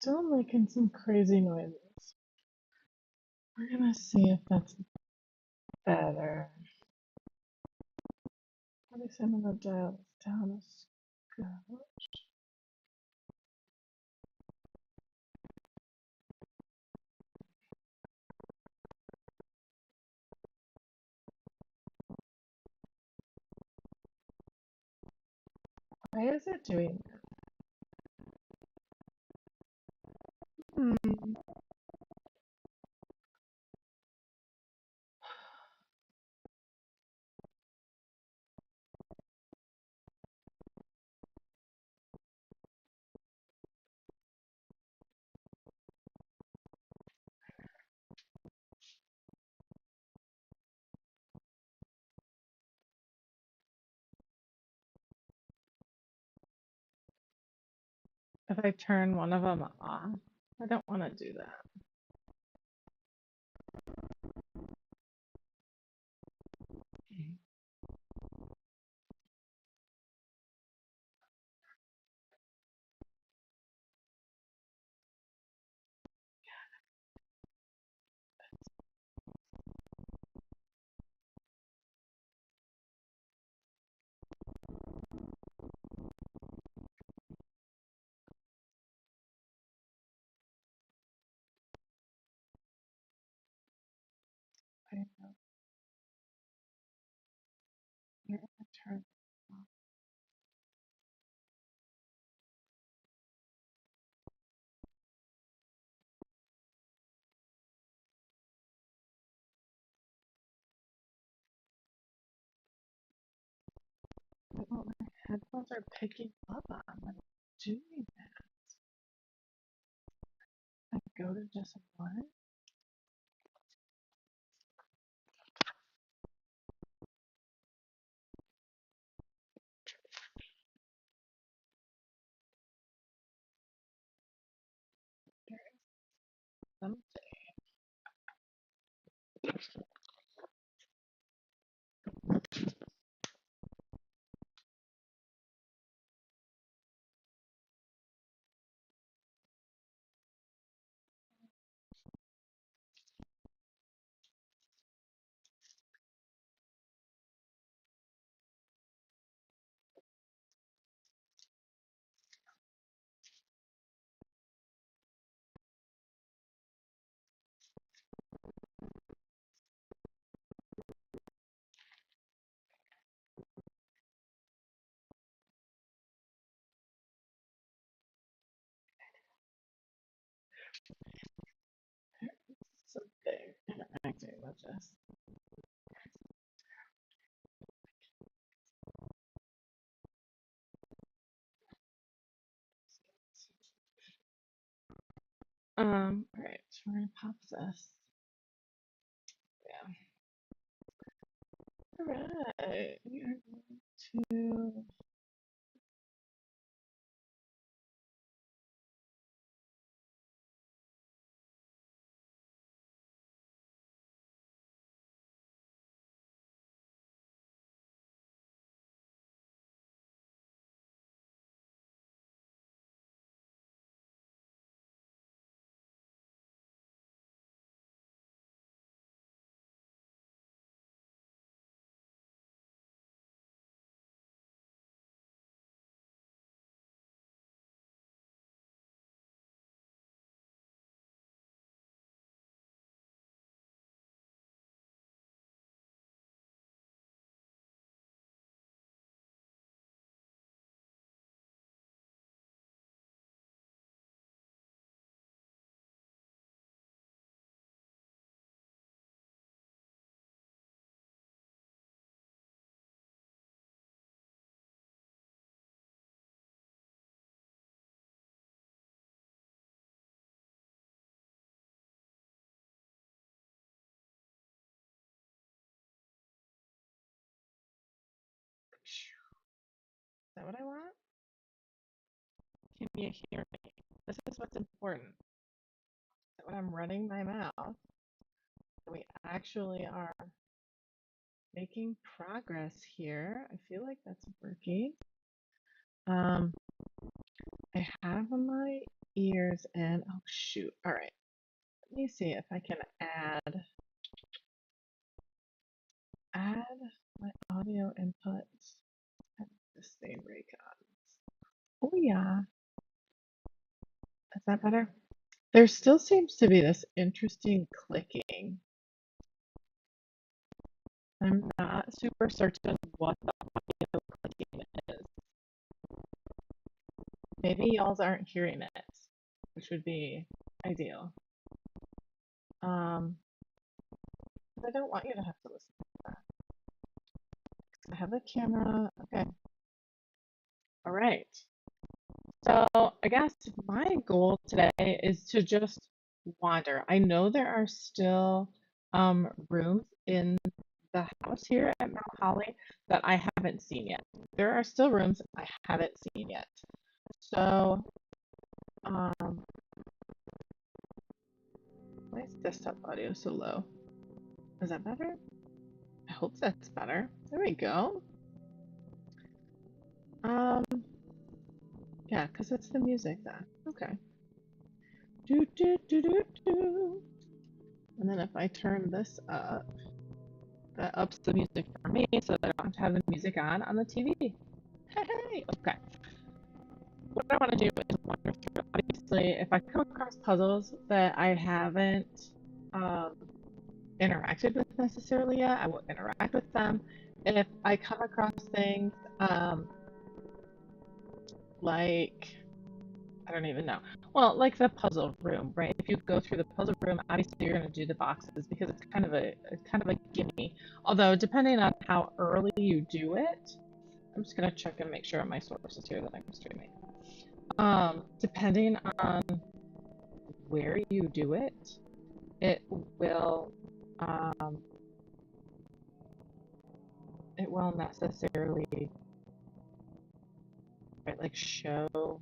Still making some crazy noises. We're gonna see if that's better. At least I'm gonna dial this down a skosh. Why is it doing that? If I turn one of them off, I don't want to do that. I know. Here, I'm gonna turn it off. Oh, my headphones are picking up on when I'm doing that. I go to just one. Something. Interacting with this. All right, so we're gonna pop this. Yeah. All right, we are going to. Is that what I want? Can you hear me? This is what's important. When I'm running my mouth, we actually are making progress here. I feel like that's working. I have my ears in. Oh shoot. All right. Let me see if I can add my audio inputs at the same Raycons. Oh yeah. Is that better? There still seems to be this interesting clicking. I'm not super certain what the audio clicking is. Maybe y'all aren't hearing it, which would be ideal. I don't want you to have to listen to that. I have the camera. Okay. All right. So I guess my goal today is to just wander. I know there are still rooms in the house here at Mount Holly that I haven't seen yet. There are still rooms I haven't seen yet. So, why is desktop audio so low? Is that better? I hope that's better. There we go. Um, yeah, because it's the music then. Okay. Do do do do do. And then if I turn this up, that ups the music for me so that I don't have to have the music on the TV. Hey, okay. What I want to do is wander through. Obviously, if I come across puzzles that I haven't um, interacted with necessarily yet, I will interact with them. If I come across things like I don't even know. Well, like the puzzle room, right? If you go through the puzzle room, obviously you're going to do the boxes because it's kind of a gimme. Although depending on how early you do it, I'm just going to check and make sure my source is here that I'm streaming. Depending on where you do it, it will um, necessarily right, like show.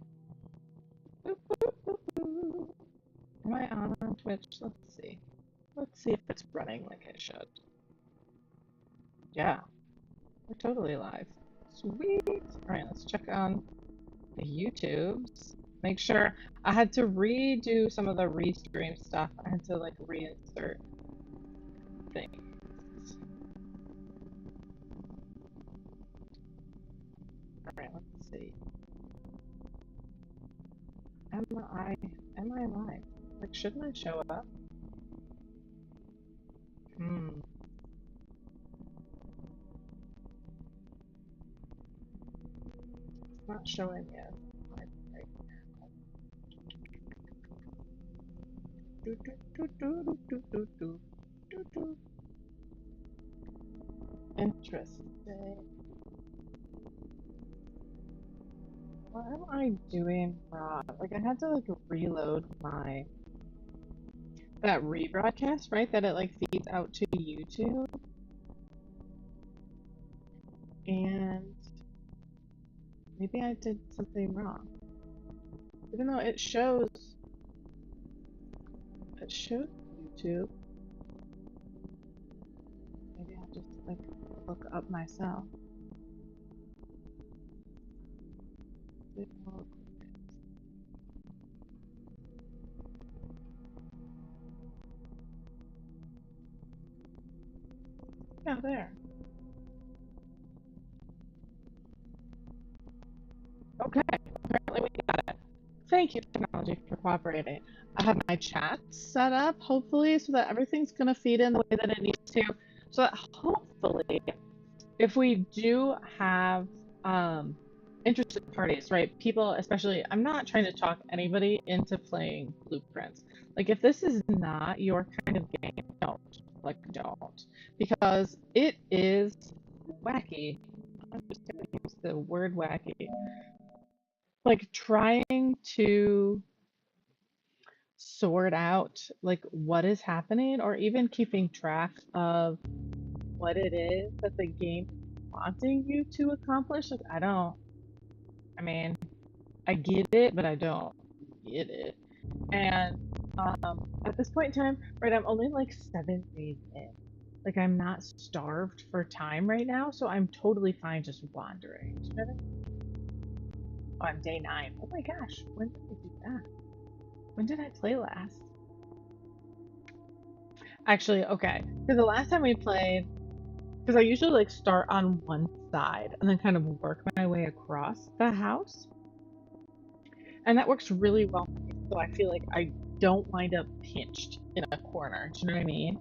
Am I on Twitch? Let's see. Let's see if it's running like it should. Yeah, we're totally live. Sweet. All right, let's check on the YouTubes. Make sure I had to redo some of the restream stuff. I had to like reinsert things. All right, let's see. Am I live? Like, shouldn't I show up? Hmm. It's not showing yet. Right now. Do, do, do, do, do, do, do, do, do. Interesting. What am I doing wrong? Like, I had to like reload that rebroadcast, right? That it like feeds out to YouTube. And maybe I did something wrong. Even though it shows YouTube. Maybe I'll just like look up myself. Yeah, there. Okay, apparently we got it. Thank you, technology, for cooperating. I have my chat set up, hopefully, so that everything's going to feed in the way that it needs to. So that hopefully, if we do have interested parties, right? People, especially, I'm not trying to talk anybody into playing Blueprints. Like, if this is not your kind of game, don't. Like, don't. Because it is wacky. I'm just going to use the word wacky. Like, trying to sort out like what is happening or even keeping track of what it is that the game is wanting you to accomplish. Like, I mean, I get it, but I don't get it. And at this point in time, right, I'm only like 7 days in. Like, I'm not starved for time right now, so I'm totally fine just wandering. Oh, I'm day 9. Oh my gosh, when did we do that? When did I play last? Actually, okay. Because the last time we played, because I usually like start on one side and then kind of work my way across the house. And that works really well for me. So I feel like I don't wind up pinched in a corner. Do you know what I mean?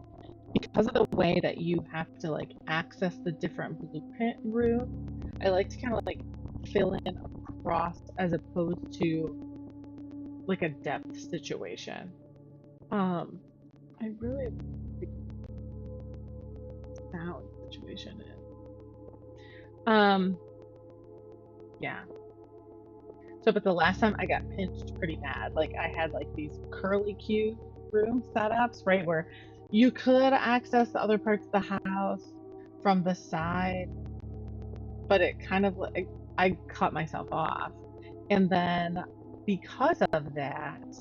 Because of the way that you have to like access the different blueprint rooms, I like to kind of like fill in across as opposed to like a depth situation. Um, I really like the sound situation is. Yeah. So, but the last time I got pinched pretty bad. Like I had like these curly Q room setups, right, where you could access the other parts of the house from the side, but it kind of like I cut myself off. And then because of that,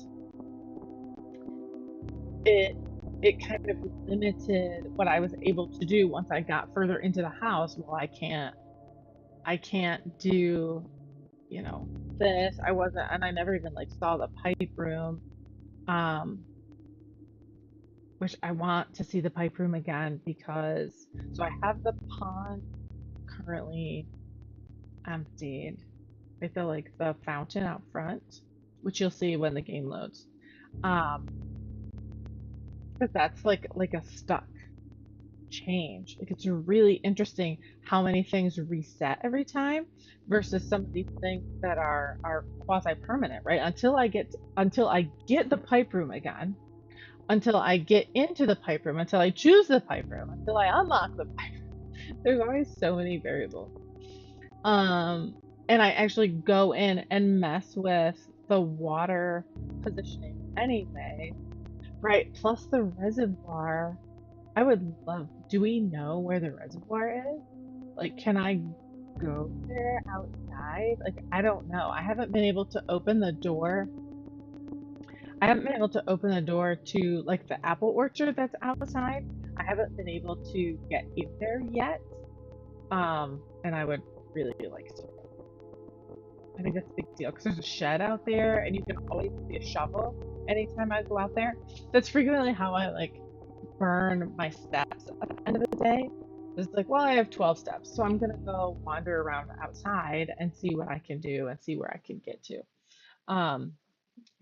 it it kind of limited what I was able to do once I got further into the house. Well, I can't do, you know, this. I wasn't, and I never even like saw the pipe room. Um, which I want to see the pipe room again because so I have the pond currently emptied. I feel like the fountain out front, which you'll see when the game loads. Um, but that's like a stuck change. Like it's really interesting how many things reset every time versus some of these things that are quasi permanent, right? Until I get the pipe room again, until I get into the pipe room, until I choose the pipe room, until I unlock the pipe room. There's always so many variables. Um, and I actually go in and mess with the water positioning anyway, right? Plus the reservoir. I would love, do we know where the reservoir is? Like, can I go there outside? Like, I don't know. I haven't been able to open the door. I haven't been able to open the door to like the apple orchard that's outside. I haven't been able to get in there yet. And I would really like to. I think that's a big deal because there's a shed out there and you can always see a shovel anytime I go out there. That's frequently how I like burn my steps at the end of the day. It's like, well, I have 12 steps, so I'm gonna go wander around outside and see what I can do and see where I can get to. Um,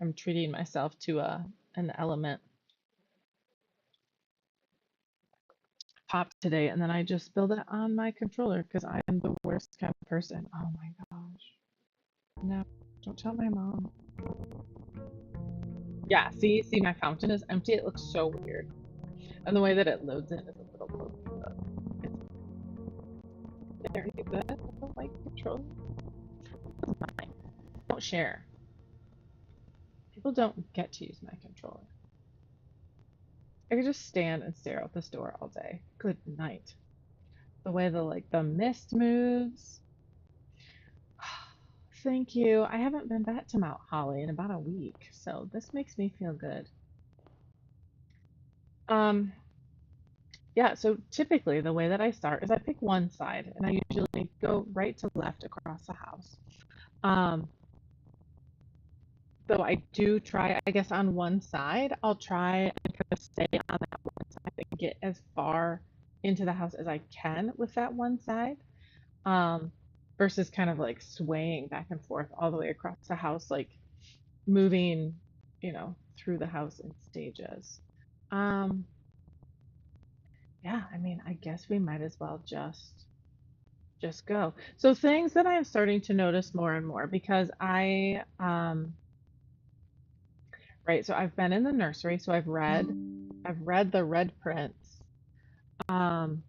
I'm treating myself to an element pop today, and then I just spilled it on my controller because I am the worst kind of person. Oh my gosh. No, don't tell my mom. Yeah, see, my fountain is empty. It looks so weird. And the way that it loads in is a little broken, but it's very good. I don't like control. It's mine. Don't share. People don't get to use my controller. I could just stand and stare out this door all day. Good night. The way the mist moves. Thank you. I haven't been back to Mount Holly in about a week, so this makes me feel good. Um, yeah, so typically the way that I start is I pick one side and I usually go right to left across the house. Um, though I do try, I guess on one side, I'll try and kind of stay on that one side and get as far into the house as I can with that one side. Um, versus kind of like swaying back and forth all the way across the house, like moving, through the house in stages. Um, yeah, I mean, I guess we might as well just go. So things that I'm starting to notice more and more because right, so I've been in the nursery, so I've read the Red Prince, um,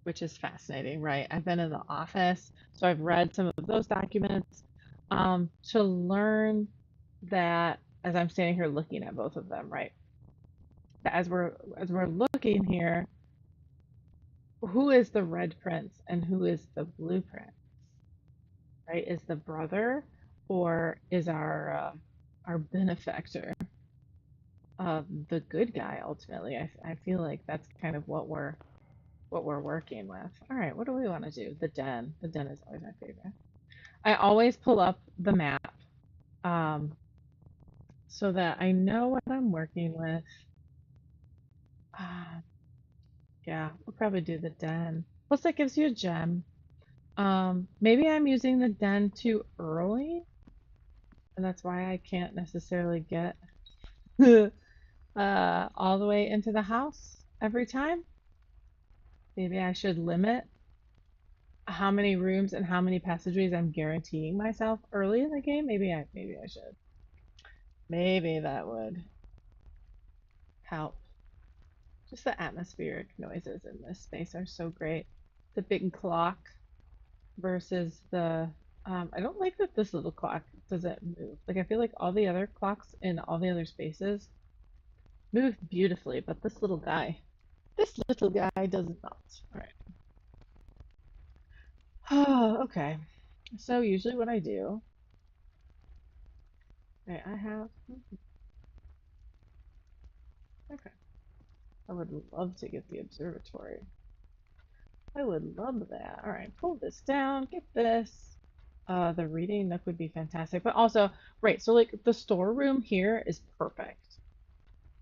which is fascinating, right? I've been in the office, so I've read some of those documents, to learn that as I'm standing here looking at both of them, right? That as we're looking here, who is the Red Prince and who is the Blue Prince, right? Is the brother or is our benefactor the good guy ultimately? I feel like that's kind of what we're working with. All right, what do we want to do? The den. The den is always my favorite. I always pull up the map. Um, so that I know what I'm working with. Ah, yeah, we'll probably do the den. Plus, that gives you a gem. Maybe I'm using the den too early, and that's why I can't necessarily get all the way into the house every time. Maybe I should limit how many rooms and how many passageways I'm guaranteeing myself early in the game. Maybe I should. Maybe that would help. Just the atmospheric noises in this space are so great. The big clock versus the I don't like that this little clock doesn't move. Like I feel like all the other clocks in all the other spaces move beautifully, but this little guy does not. All right. Okay. So usually what I do, right, I have okay. I would love to get the observatory. I would love that. All right, pull this down, get this. The reading nook would be fantastic, but also, right, so like the storeroom here is perfect,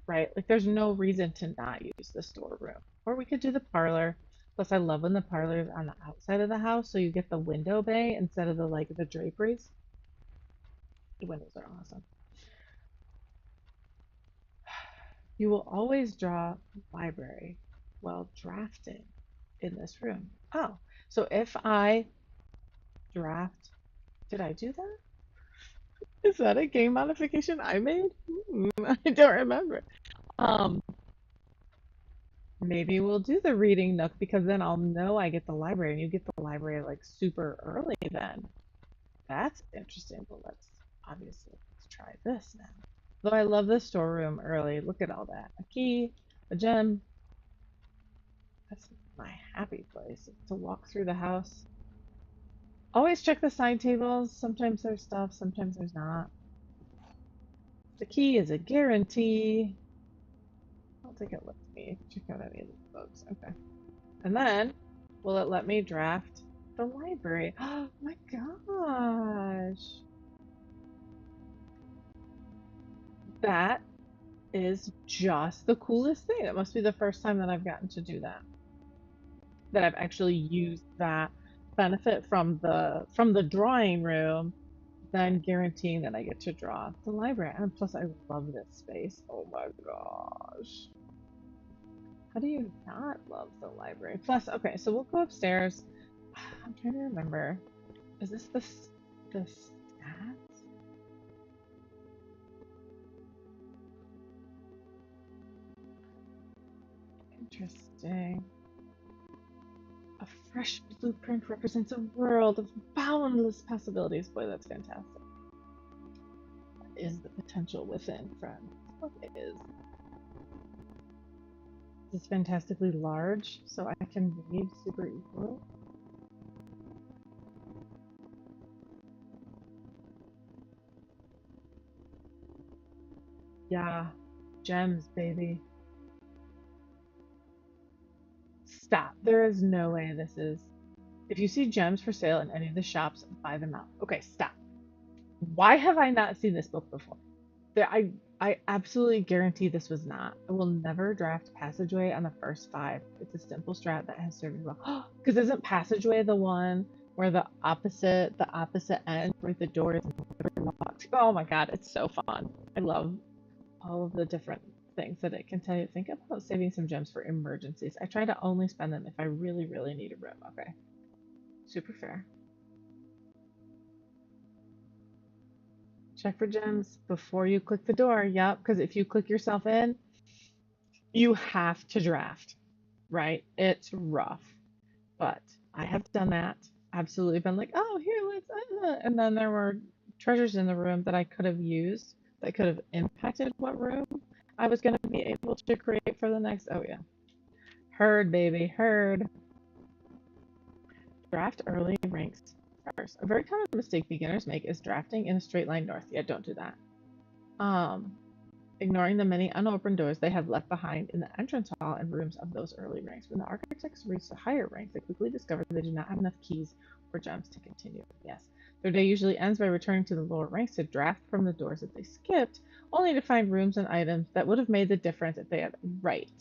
right? Like there's no reason to not use the storeroom. Or we could do the parlor. Plus, I love when the parlor is on the outside of the house, so you get the window bay instead of the draperies. The windows are awesome. You will always draw library while drafting in this room. Oh, so if I draft, did I do that? Is that a game modification I made? I don't remember. Um, Maybe we'll do the reading nook because then I'll know I get the library and you get the library like super early then. That's interesting, but let's try this now. Though I love the storeroom early. Look at all that. A key, a gem. That's my happy place to walk through the house. Always check the side tables. Sometimes there's stuff, sometimes there's not. The key is a guarantee. I don't think it lets me check out any of these books. Okay. And then, will it let me draft the library? Oh my gosh. That is just the coolest thing. It must be the first time that I've gotten to do that. That I've actually used that benefit from the drawing room, then guaranteeing that I get to draw the library. And plus I love this space. Oh my gosh. How do you not love the library? Plus, okay, so we'll go upstairs. I'm trying to remember. Is this the stats? Interesting. A fresh blueprint represents a world of boundless possibilities. Boy, that's fantastic. What is the potential within, friend? What is? This fantastically large, so I can read super easily. Yeah, gems, baby. Stop. There is no way this is. If you see gems for sale in any of the shops, buy them out. Okay, stop. Why have I not seen this book before? There, I absolutely guarantee this was not. I will never draft Passageway on the first five. It's a simple strat that has served me well. Because isn't Passageway the one where the opposite end, where the door is locked? Oh my god, it's so fun. I love all of the different things that it can tell you. Think about saving some gems for emergencies. I try to only spend them if I really, really need a room. Okay, super fair. Check for gems before you click the door. Yep, because if you click yourself in, you have to draft, right? It's rough, but I have done that. Absolutely been like, oh, here, and then there were treasures in the room that I could have used that could have impacted what room I was going to be able to create for the next. Oh, yeah. Herd, baby, herd. Draft early ranks first. A very common mistake beginners make is drafting in a straight line north. Yeah, don't do that. Um, Ignoring the many unopened doors they have left behind in the entrance hall and rooms of those early ranks. When the architects reach the higher ranks, they quickly discover they do not have enough keys or gems to continue. Yes. Their day usually ends by returning to the lower ranks to draft from the doors that they skipped, only to find rooms and items that would have made the difference if they had right.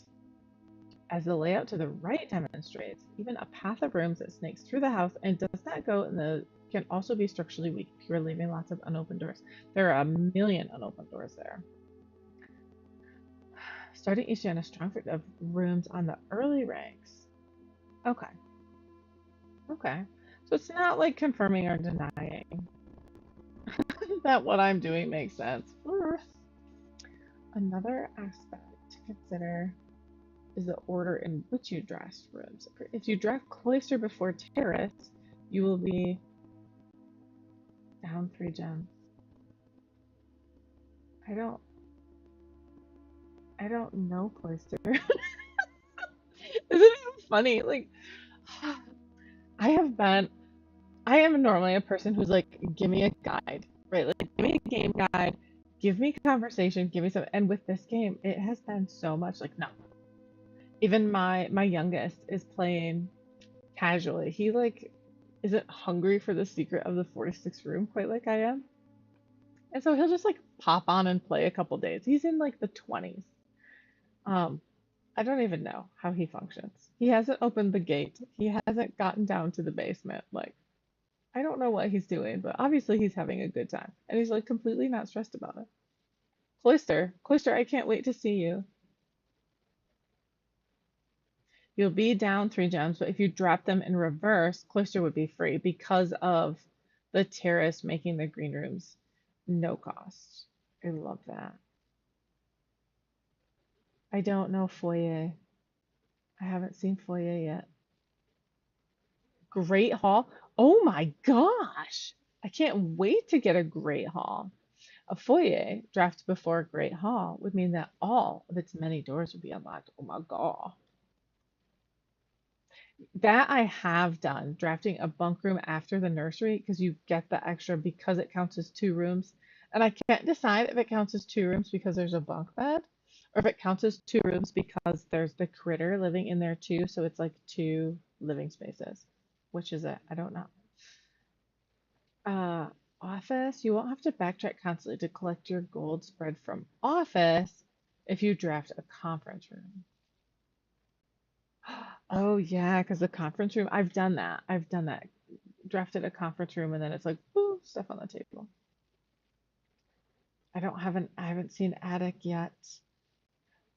As the layout to the right demonstrates, even a path of rooms that snakes through the house and does not go in the can also be structurally weak if you're leaving lots of unopened doors. There are a million unopened doors there. Starting each day on a strong fit of rooms on the early ranks. Okay. Okay. So it's not like confirming or denying that what I'm doing makes sense. Another aspect to consider is the order in which you draft rooms. If you draft cloister before terrace, you will be down 3 gems. I don't I don't know cloister. Isn't it funny? Like I have been I am normally a person who's like, give me a guide, right? Like give me a game guide, give me conversation, give me some and with this game, it has been so much like no. Even my youngest is playing casually. He like isn't hungry for the secret of the 46th room quite like I am. And so he'll just like pop on and play a couple days. He's in like the 20s. Um, I don't even know how he functions. He hasn't opened the gate. He hasn't gotten down to the basement. Like, I don't know what he's doing, but obviously he's having a good time. And he's like completely not stressed about it. Cloister, I can't wait to see you. You'll be down 3 gems, but if you drop them in reverse, Cloister would be free because of the terrace making the green rooms no cost. I love that. I don't know Foyer. I haven't seen Foyer yet. Great Hall. Oh my gosh. I can't wait to get a Great Hall. A Foyer draft before a Great Hall would mean that all of its many doors would be unlocked. Oh my god. That I have done, drafting a bunk room after the nursery because you get the extra because it counts as 2 rooms. And I can't decide if it counts as 2 rooms because there's a bunk bed or if it counts as 2 rooms because there's the critter living in there too. So it's like 2 living spaces. Which is it? I don't know. Uh, Office, you won't have to backtrack constantly to collect your gold spread from office if you draft a conference room. Oh yeah, because the conference room, I've done that. I've done that. Drafted a conference room and then it's like, boo, stuff on the table. I haven't seen attic yet.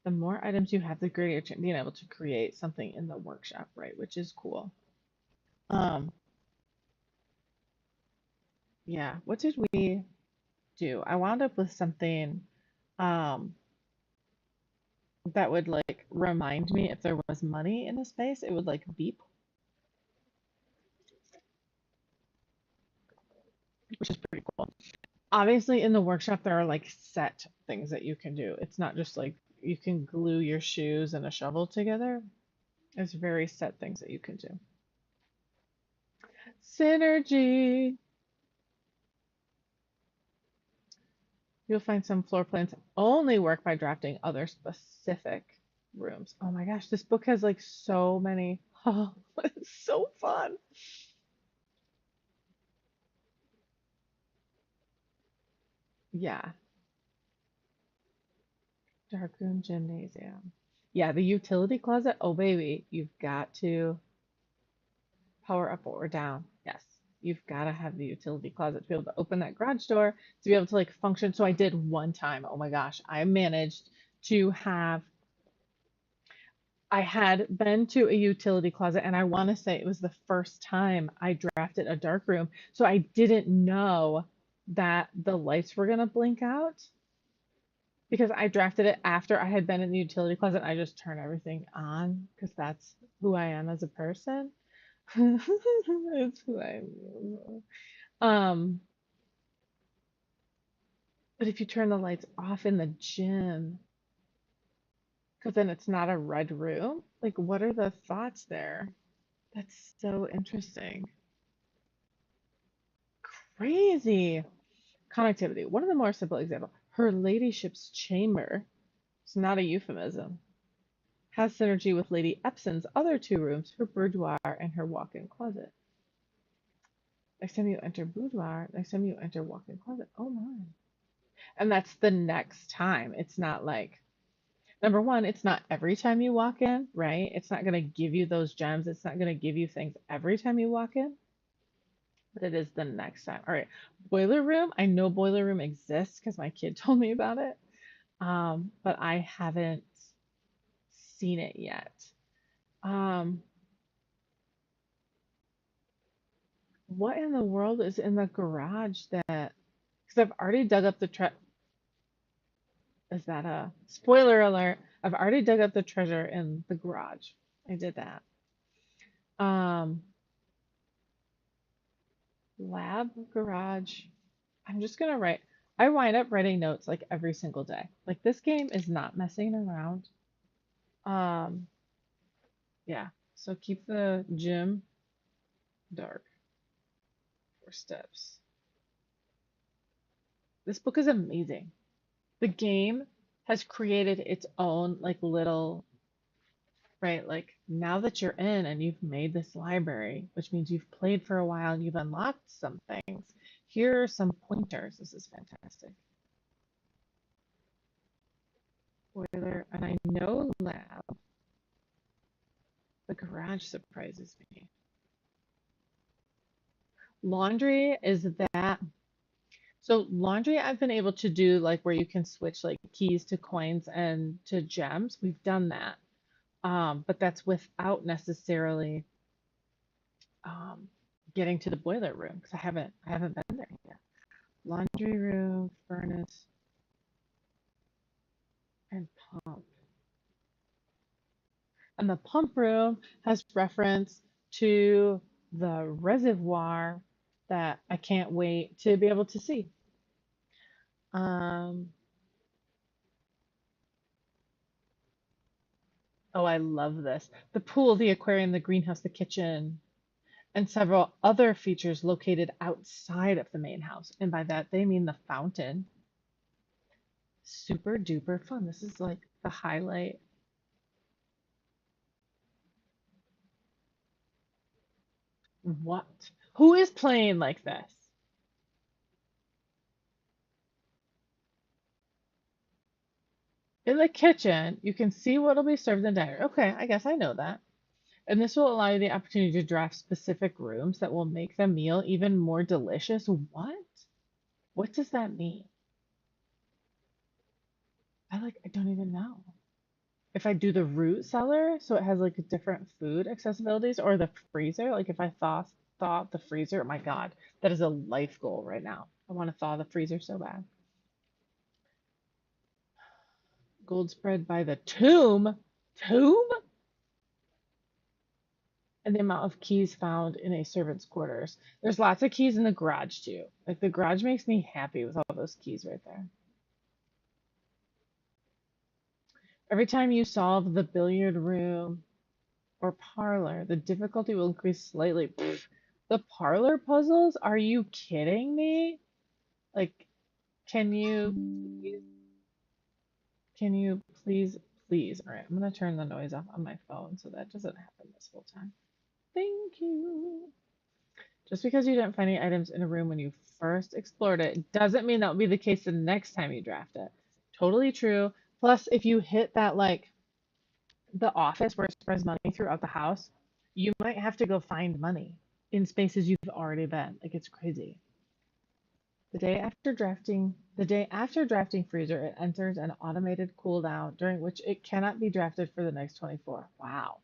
The more items you have, the greater your chance being able to create something in the workshop, right? Which is cool. Um, yeah. What did we do? I wound up with something um that would like remind me if there was money in a space, it would like beep, which is pretty cool. Obviously, in the workshop, there are like set things that you can do. It's not just like you can glue your shoes and a shovel together. There's very set things that you can do. Synergy. You'll find some floor plans only work by drafting other specific rooms. Oh my gosh, this book has like so many. Oh, it's so fun. Yeah, Darkroom Gymnasium. Yeah, the utility closet. Oh, baby, you've got to power up or down. Yes, you've got to have the utility closet to be able to open that garage door, to be able to like function. So I did one time. Oh my gosh, I managed to have I had been to a utility closet, and I want to say it was the first time I drafted a dark room. So I didn't know that the lights were going to blink out because I drafted it after I had been in the utility closet. I just turn everything on because that's who I am as a person. It's who I am. But if you turn the lights off in the gym, because then it's not a red room, like what are the thoughts there? That's so interesting. Crazy. Connectivity. One of the more simple examples. Her ladyship's chamber. It's not a euphemism. Has synergy with Lady Epson's other 2 rooms, her boudoir and her walk-in closet. Next time you enter boudoir, next time you enter walk-in closet. Oh my. And that's the next time. It's not like, number one, it's not every time you walk in, right? It's not going to give you those gems. It's not going to give you things every time you walk in, but it is the next time. All right. Boiler room. I know boiler room exists because my kid told me about it. But I haven't seen it yet. Um, what in the world is in the garage that, because I've already dug up the is that a spoiler alert? I've already dug up the treasure in the garage. I did that. Um, lab, garage. I'm just gonna write. I wind up writing notes like every single day. Like this game is not messing around. Um, yeah. So keep the gym dark. 4 steps. This book is amazing. The game has created its own like little, right? Like now that you're in and you've made this library, which means you've played for a while and you've unlocked some things. Here are some pointers. This is fantastic. Boiler, and I know lab. The garage surprises me. Laundry is that. So laundry I've been able to do like where you can switch like keys to coins and to gems. We've done that. But that's without necessarily um, getting to the boiler room because I haven't been there yet. Laundry room, furnace, and pump. And the pump room has reference to the reservoir that I can't wait to be able to see. Um, oh, I love this. The pool, the aquarium, the greenhouse, the kitchen, and several other features located outside of the main house. And by that, they mean the fountain. Super duper fun. This is like the highlight. What? Who is playing like this? In the kitchen, you can see what'll be served in the diner. Okay, I guess I know that. And this will allow you the opportunity to draft specific rooms that will make the meal even more delicious. What? What does that mean? I don't even know. If I do the root cellar, so it has like different food accessibilities, or the freezer, like if I thaw the freezer, oh my God, that is a life goal right now. I want to thaw the freezer so bad. Gold spread by the tomb. Tomb? And the amount of keys found in a servant's quarters. There's lots of keys in the garage too. Like the garage makes me happy with all those keys right there. Every time you solve the billiard room or parlor, the difficulty will increase slightly. Pfft, the parlor puzzles? Are you kidding me? Like, can you can you please? All right, I'm gonna turn the noise off on my phone so that doesn't happen this whole time. Thank you. Just because you didn't find any items in a room when you first explored it doesn't mean that will be the case the next time you draft it. Totally true. Plus, if you hit that like the office where it spreads money throughout the house, you might have to go find money in spaces you've already been. Like it's crazy. The day after drafting freezer, it enters an automated cooldown during which it cannot be drafted for the next 24. Wow.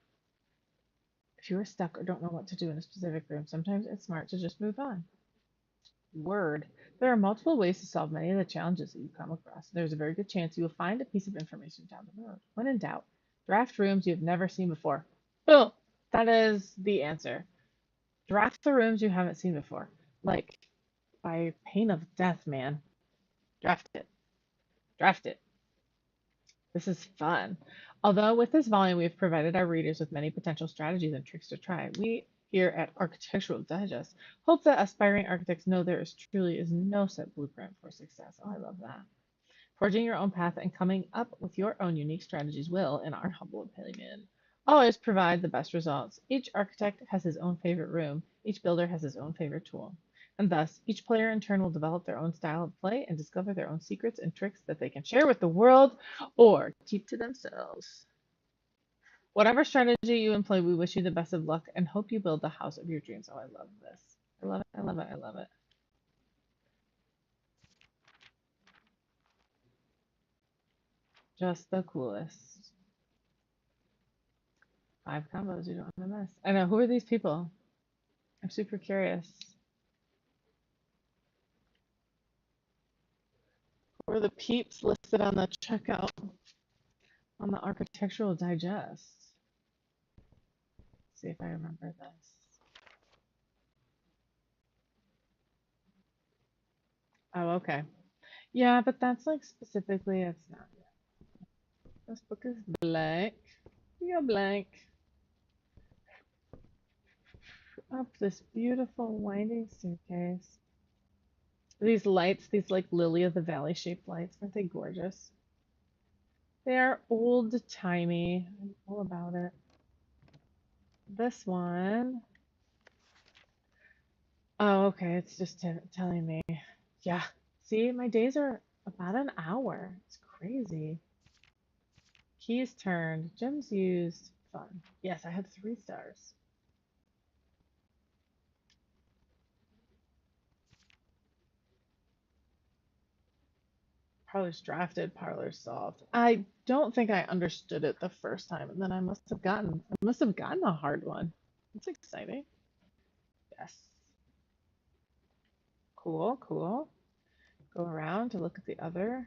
If you are stuck or don't know what to do in a specific room, sometimes it's smart to just move on. Word. There are multiple ways to solve many of the challenges that you come across. There's a very good chance you will find a piece of information down the road. When in doubt, draft rooms you have never seen before. Boom! That is the answer. Draft the rooms you haven't seen before. Like, by pain of death, man. Draft it. Draft it. This is fun. Although with this volume we have provided our readers with many potential strategies and tricks to try, we here at Architectural Digest hope that aspiring architects know there is truly is no set blueprint for success. Oh, I love that. Forging your own path and coming up with your own unique strategies will, in our humble opinion, Always provide the best results. Each architect has his own favorite room. Each builder has his own favorite tool. And thus, each player in turn will develop their own style of play and discover their own secrets and tricks that they can share with the world or keep to themselves. Whatever strategy you employ, we wish you the best of luck and hope you build the house of your dreams. Oh, I love this. I love it. I love it. I love it. Just the coolest. 5 combos you don't want to miss. I know. Who are these people? I'm super curious. Who are the peeps listed on the checkout on the Architectural Digest? Let's see if I remember this. Oh, okay. Yeah, but that's like specifically, it's not. This book is blank. You're blank. Up this beautiful winding staircase. These lights, these like lily of the valley shaped lights, aren't they gorgeous? They are old timey. I'm all about it. This one, oh, okay. It's just telling me. Yeah. See, my days are about an hour. It's crazy. Keys turned. Gems used. Fun. Yes, I had 3 stars. Parlors drafted, parlors solved. I don't think I understood it the first time, and then I must have gotten a hard one. It's exciting. Yes. Cool, cool. Go around to look at the other.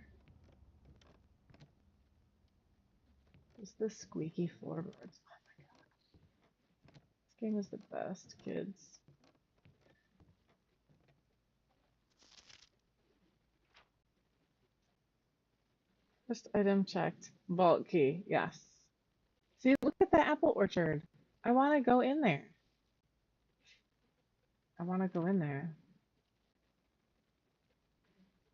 What's the squeaky floorboards? Oh my god. This game is the best, kids. First item checked. Vault key. Yes. See, look at the apple orchard. I want to go in there. I want to go in there.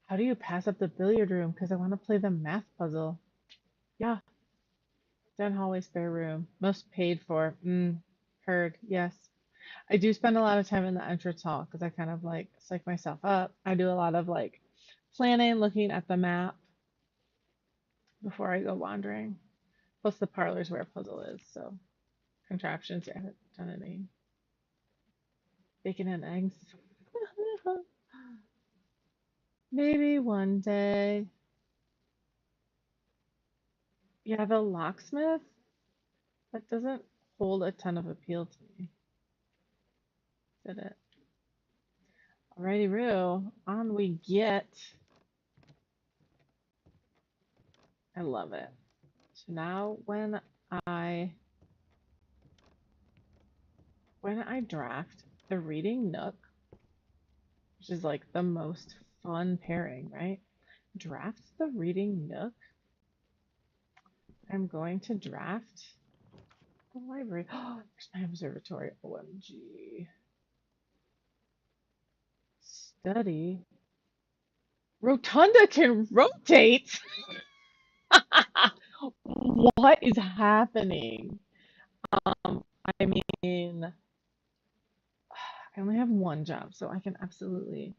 How do you pass up the billiard room? Because I want to play the math puzzle. Yeah. Den hallway spare room. Most paid for. Heard. Yes. I do spend a lot of time in the entrance hall because I kind of like psych myself up. I do a lot of like planning, looking at the map before I go wandering. Plus the parlor's where a puzzle is, so contraptions. I haven't done any bacon and eggs. Maybe one day. Yeah, the locksmith, that doesn't hold a ton of appeal to me, did it? Alrighty, Roo, on we get. I love it. So now I when I draft the reading nook, which is like the most fun pairing, right? Draft the reading nook. I'm going to draft the library. Oh, there's my observatory. OMG. Study. Rotunda can rotate. What is happening? I mean, I only have one job, so I can absolutely.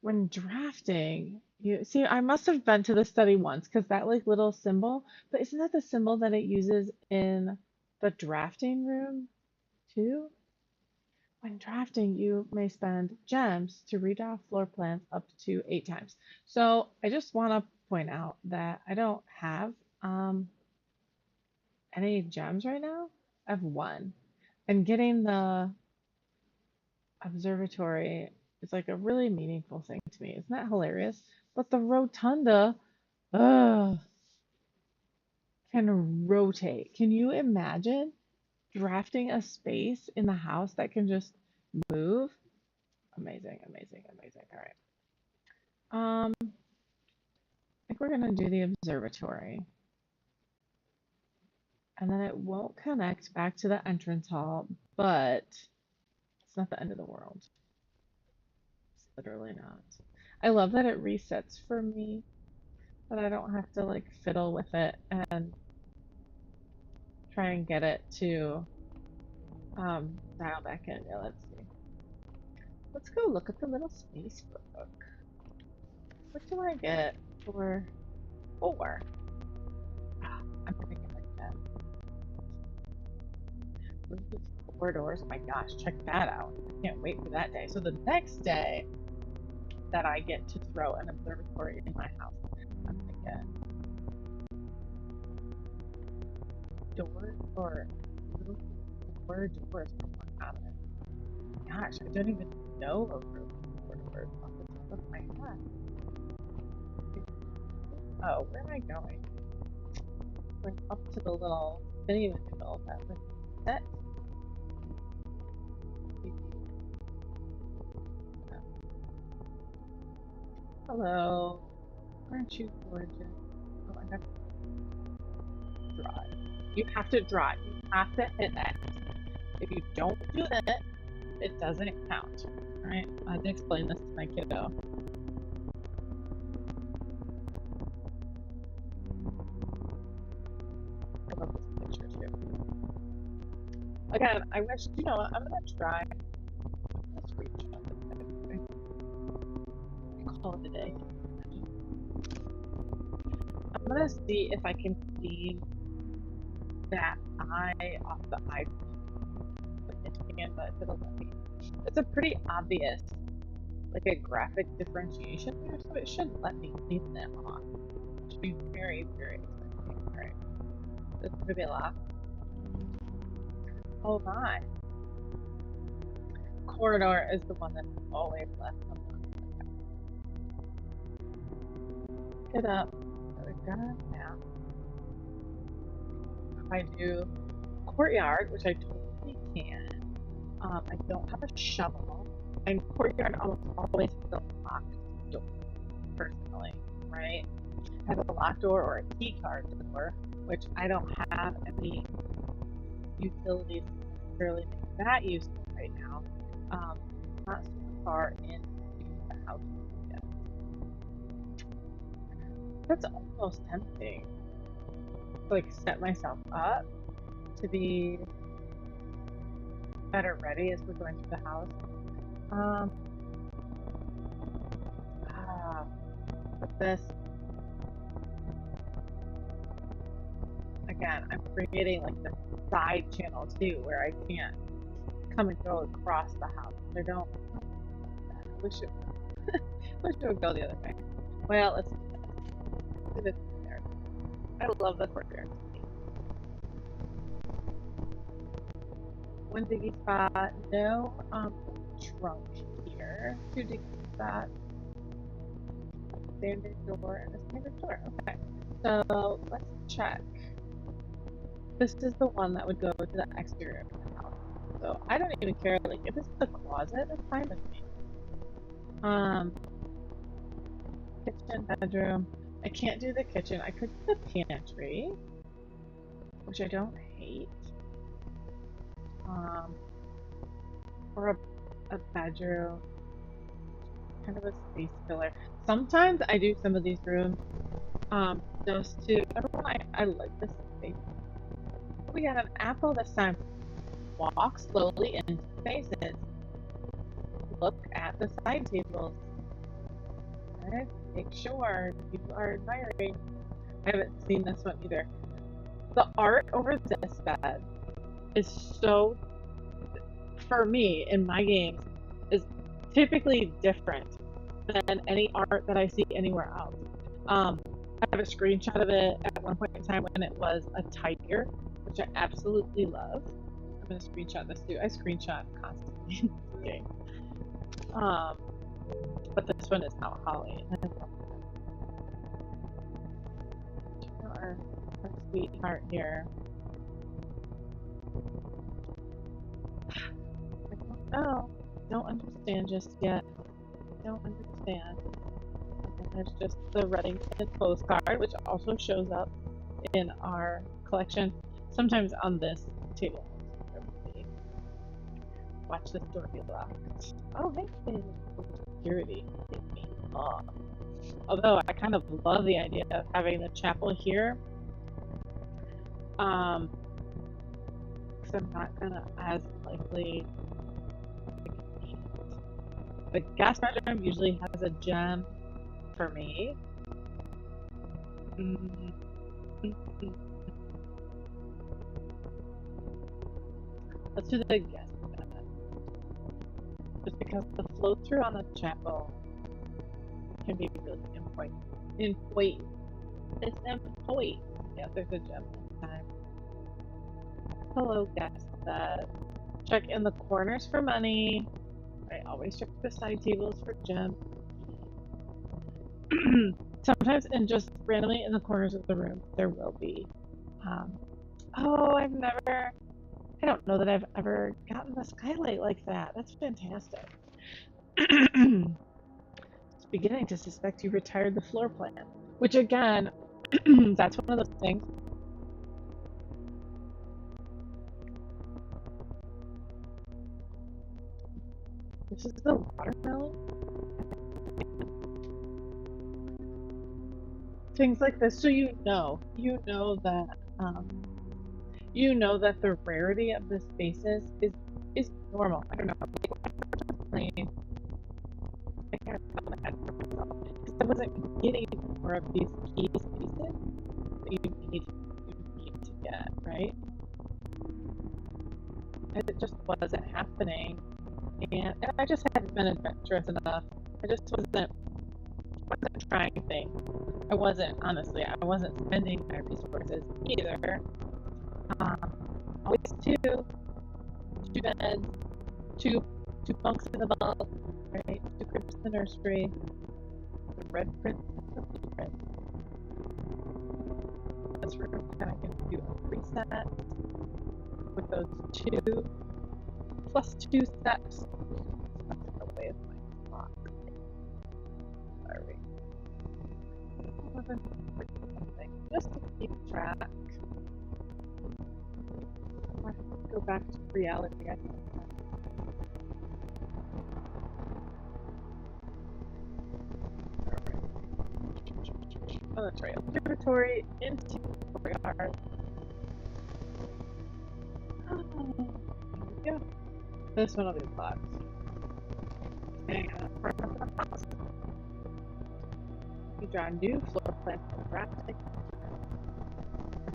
When drafting, you see, I must have been to the study once because that like little symbol, but isn't that the symbol that it uses in the drafting room too? When drafting, you may spend gems to redraft floor plans up to 8 times. So I just want to point out that I don't have any gems right now. I have one. And getting the observatory is like a really meaningful thing to me. Isn't that hilarious? But the rotunda, ugh, can rotate. Can you imagine drafting a space in the house that can just move? Amazing, amazing, amazing. All right. I think we're gonna do the observatory. And then it won't connect back to the entrance hall, but it's not the end of the world. It's literally not. I love that it resets for me, that I don't have to like fiddle with it and try and get it to dial back in. Yeah, let's see. Let's go look at the little space book. What do I get for 4? I'm gonna get like that. Those 4 doors. Oh my gosh, check that out. I can't wait for that day. So the next day that I get to throw an observatory in my house, I'm gonna get doors or little square doors from one cabinet. Gosh, I don't even know of really square doors off the top of my head. Oh, where am I going? Going up to the little spinny wheel that was set. Hello. Aren't you gorgeous? Oh, I have to drive. You have to drive. You have to hit X. If you don't do it, it doesn't count. Alright? I had to explain this to my kiddo. I love this picture too. Again, I wish, you know what, I'm gonna try. Let's screenshot this. Call it a day. I'm gonna see if I can see that eye off the iPhone. But it'll let me. It's a pretty obvious, like a graphic differentiation here, so it should let me leave them on. It should be very, very exciting. Alright. This is gonna be a lot. Oh my. Corridor is the one that's always left unlocked. Get up. So we've got it now. If I do courtyard, which I totally can, I don't have a shovel. And courtyard almost always has a locked door, personally, right? Has a locked door or a key card door, which I don't have any utilities to necessarily make that useful right now. Not so far into the house yet. That's almost tempting to like set myself up to be better ready as we're going through the house. But this again, I'm creating like the side channel too, where I can't come and go across the house. I don't. I wish it would go the other way. Well, let's do this there. I love the courtyard. One diggy spot, no trunk here. 2 diggy spots. Standard door and a standard door. Okay. So let's check. This is the one that would go to the exterior of the house. So I don't even care, like if it's the closet, that's fine with me. Kitchen, bedroom. I can't do the kitchen. I could do the pantry, which I don't hate. Or a bedroom. Kind of a space filler. Sometimes I do some of these rooms just to, I like this space. We got an apple this time. Walk slowly into spaces. Look at the side tables. Okay? Make sure people are admiring. I haven't seen this one either. The art over this bed is so, for me, in my games, is typically different than any art that I see anywhere else. I have a screenshot of it at one point in time when it was a tiger, which I absolutely love. I'm gonna screenshot this too. I screenshot constantly in this game. But this one is Mount Holly. Our sweetheart here. I don't know. Don't understand just yet. Don't understand. And there's just the Reddington postcard, which also shows up in our collection. Sometimes on this table. Watch this door be locked. Oh, hey, security. Although I kind of love the idea of having the chapel here. because I'm not gonna as likely. The guest bedroom usually has a gem for me. Mm, Let's do the guest bed. Just because the flow through on the chapel can be really important. It's important. Yeah, there's a gem this time. Hello, guest bed. Check in the corners for money. I always check the side tables for gems. Sometimes, and just randomly in the corners of the room, there will be. Oh, I don't know that I've ever gotten the skylight like that. That's fantastic. It's beginning to suspect you retired the floor plan, which again, that's one of those things. This is the watermelon. Things like this, so you know that the rarity of the spaces is normal. I don't know. I can't tell my head for myself because I wasn't getting more of these key spaces that you need to get right, and it just wasn't happening, and I just hadn't been adventurous enough. I just wasn't trying things. I wasn't spending my resources either. Always two beds, two bunks in the vault, right? Two cribs in the nursery, the red print, the blue print. This room kind of gives you a reset with those two plus two steps. That's the way of my clock. Sorry. 11 something. Just to keep track. I have to go back to reality. I think. Oh, that's right. Observatory into courtyard. Yeah. This one will be locked. And you draw a new floor plan for graphic.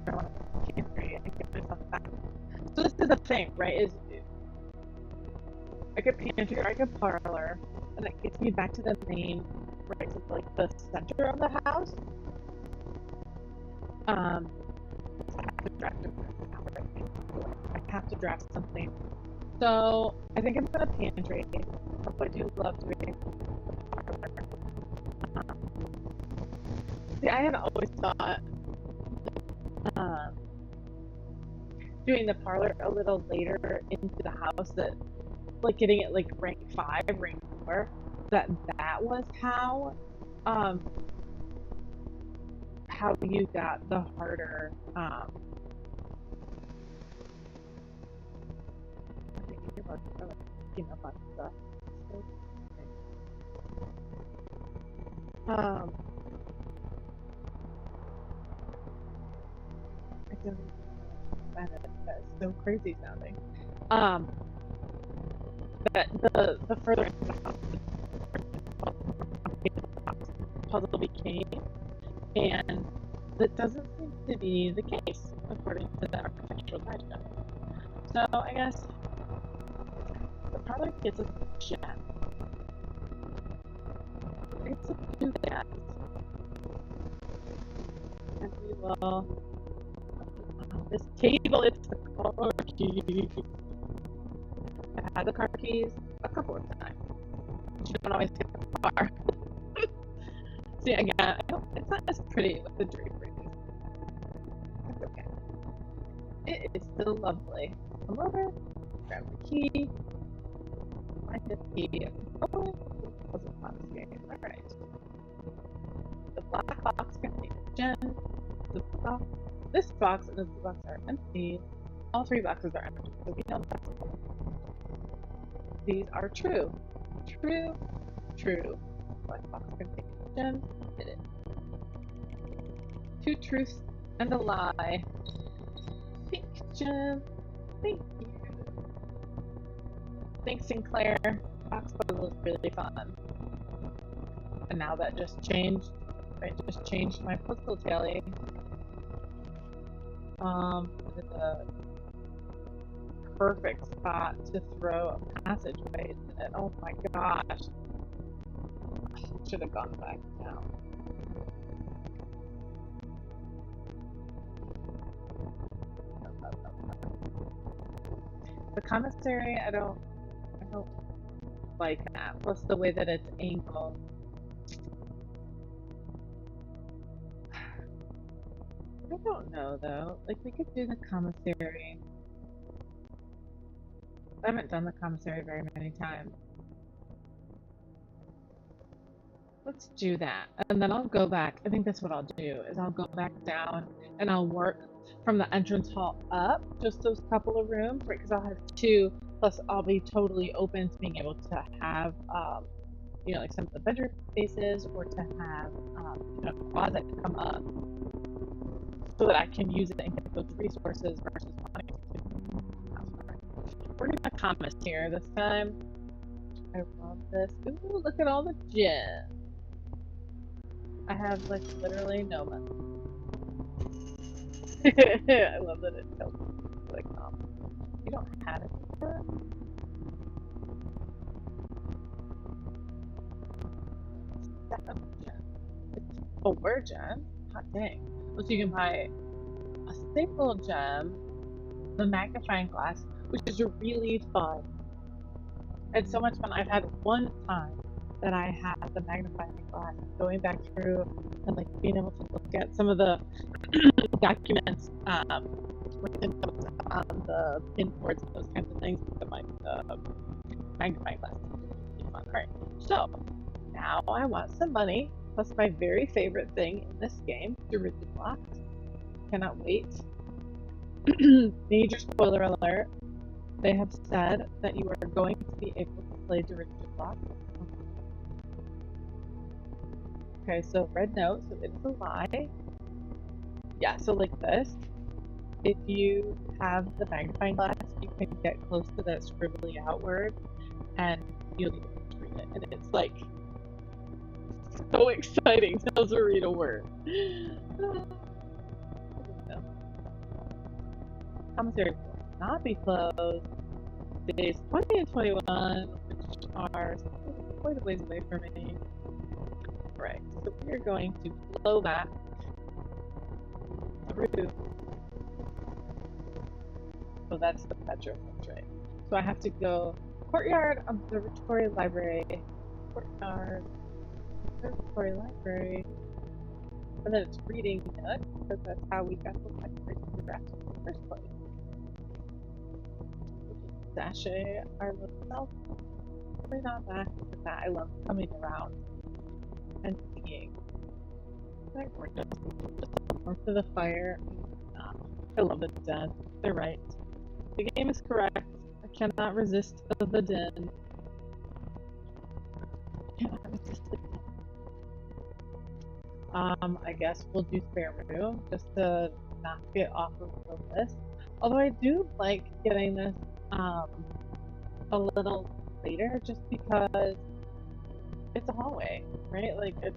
I want to pantry and get myself back. So this is the thing, right? Is I could pantry or I could parlor, and that gets me back to the main, right? So like the center of the house. I have to draft something. So I think I'm gonna pantry. I do love doing the parlor. See, I had always thought doing the parlor a little later into the house, that like getting it like rank 5, rank 4, that was how you got the harder stuff. I don't that is so crazy sounding. That the further into the house, the puzzle became, and that doesn't seem to be the case according to the architectural digest. So I guess the product gets a gem. It's a do that, and we will. This table is the car key. I had the car keys a couple of times. You don't always get the car. See, again, it's not as pretty with the draperies. It's okay. It is still lovely. Come over, grab the key, find the key. Oh, wasn't on the game. Alright. The black box contains gems. This box and this box are empty. All 3 boxes are empty, so we know that's cool. These are true. True. Black box contains gems. Did it. 2 truths and a lie. Pink gem. Thank you. Thanks, Sinclair. Box puzzle is really fun. And now that just changed. I just changed my puzzle tally. It's a perfect spot to throw a passageway in it. Oh my gosh. Should have gone back now. The commissary, I don't like that. Plus the way that it's angled. I don't know though. Like we could do the commissary. I haven't done the commissary very many times. Let's do that. And then I'll go back. I think that's what I'll do is I'll go back down and I'll work from the entrance hall up, just those couple of rooms, right? Because I'll have two, plus I'll be totally open to being able to have, you know, like some of the bedroom spaces, or to have, you know, a closet come up so that I can use it and get those resources versus wanting to. We're gonna comments here this time. I love this. Ooh, look at all the gems. I have like literally no money. I love that it tells me like, you don't have it yet? Oh, we're gems? Hot dang. So you can buy a staple gem, the magnifying glass, which is really fun. It's so much fun. I've had one time that I had the magnifying glass, going back through and like being able to look at some of the documents with info on the pin boards and those kinds of things with the magnifying glass. All right, so now I want some money, plus my very favorite thing in this game, Digiblocks. Cannot wait. Major spoiler alert. They have said that you are going to be able to play Digiblocks. Okay, so red note, so it's a lie. Yeah, so like this. If you have the magnifying glass, you can get close to that scribbly out word, and you'll be able to read it. And it's like so exciting to read a word. Commissary will not be closed. Days 20 and 21, which are quite a ways away from me. Right, so we're going to blow that through. So that's the Petro right? So I have to go courtyard, observatory, library, courtyard, observatory, library, and then it's reading nook, because that's how we got the library to the rest in the first place. Sachet our little self. Probably not back with that. I love coming around and seeing. They're gorgeous. Just warmth of the fire. I love the den. They're right. The game is correct. I cannot resist the den. I guess we'll do spare room just to not get off of the list. Although I do like getting this a little later, just because it's a hallway, right? Like it's.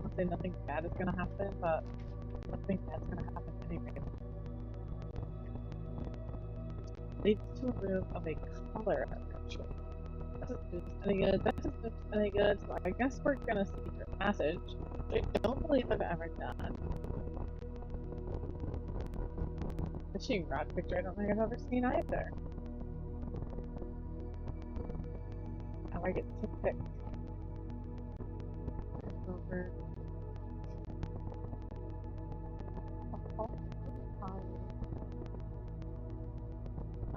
I'll say nothing bad is gonna happen, but nothing bad's gonna happen anyway. Leads to a room of a color actually. Doesn't do any good. That doesn't do any good. So I guess we're gonna secret passage. I don't believe I've ever done. Fishing rod picture I don't think I've ever seen either. How I get to pick over.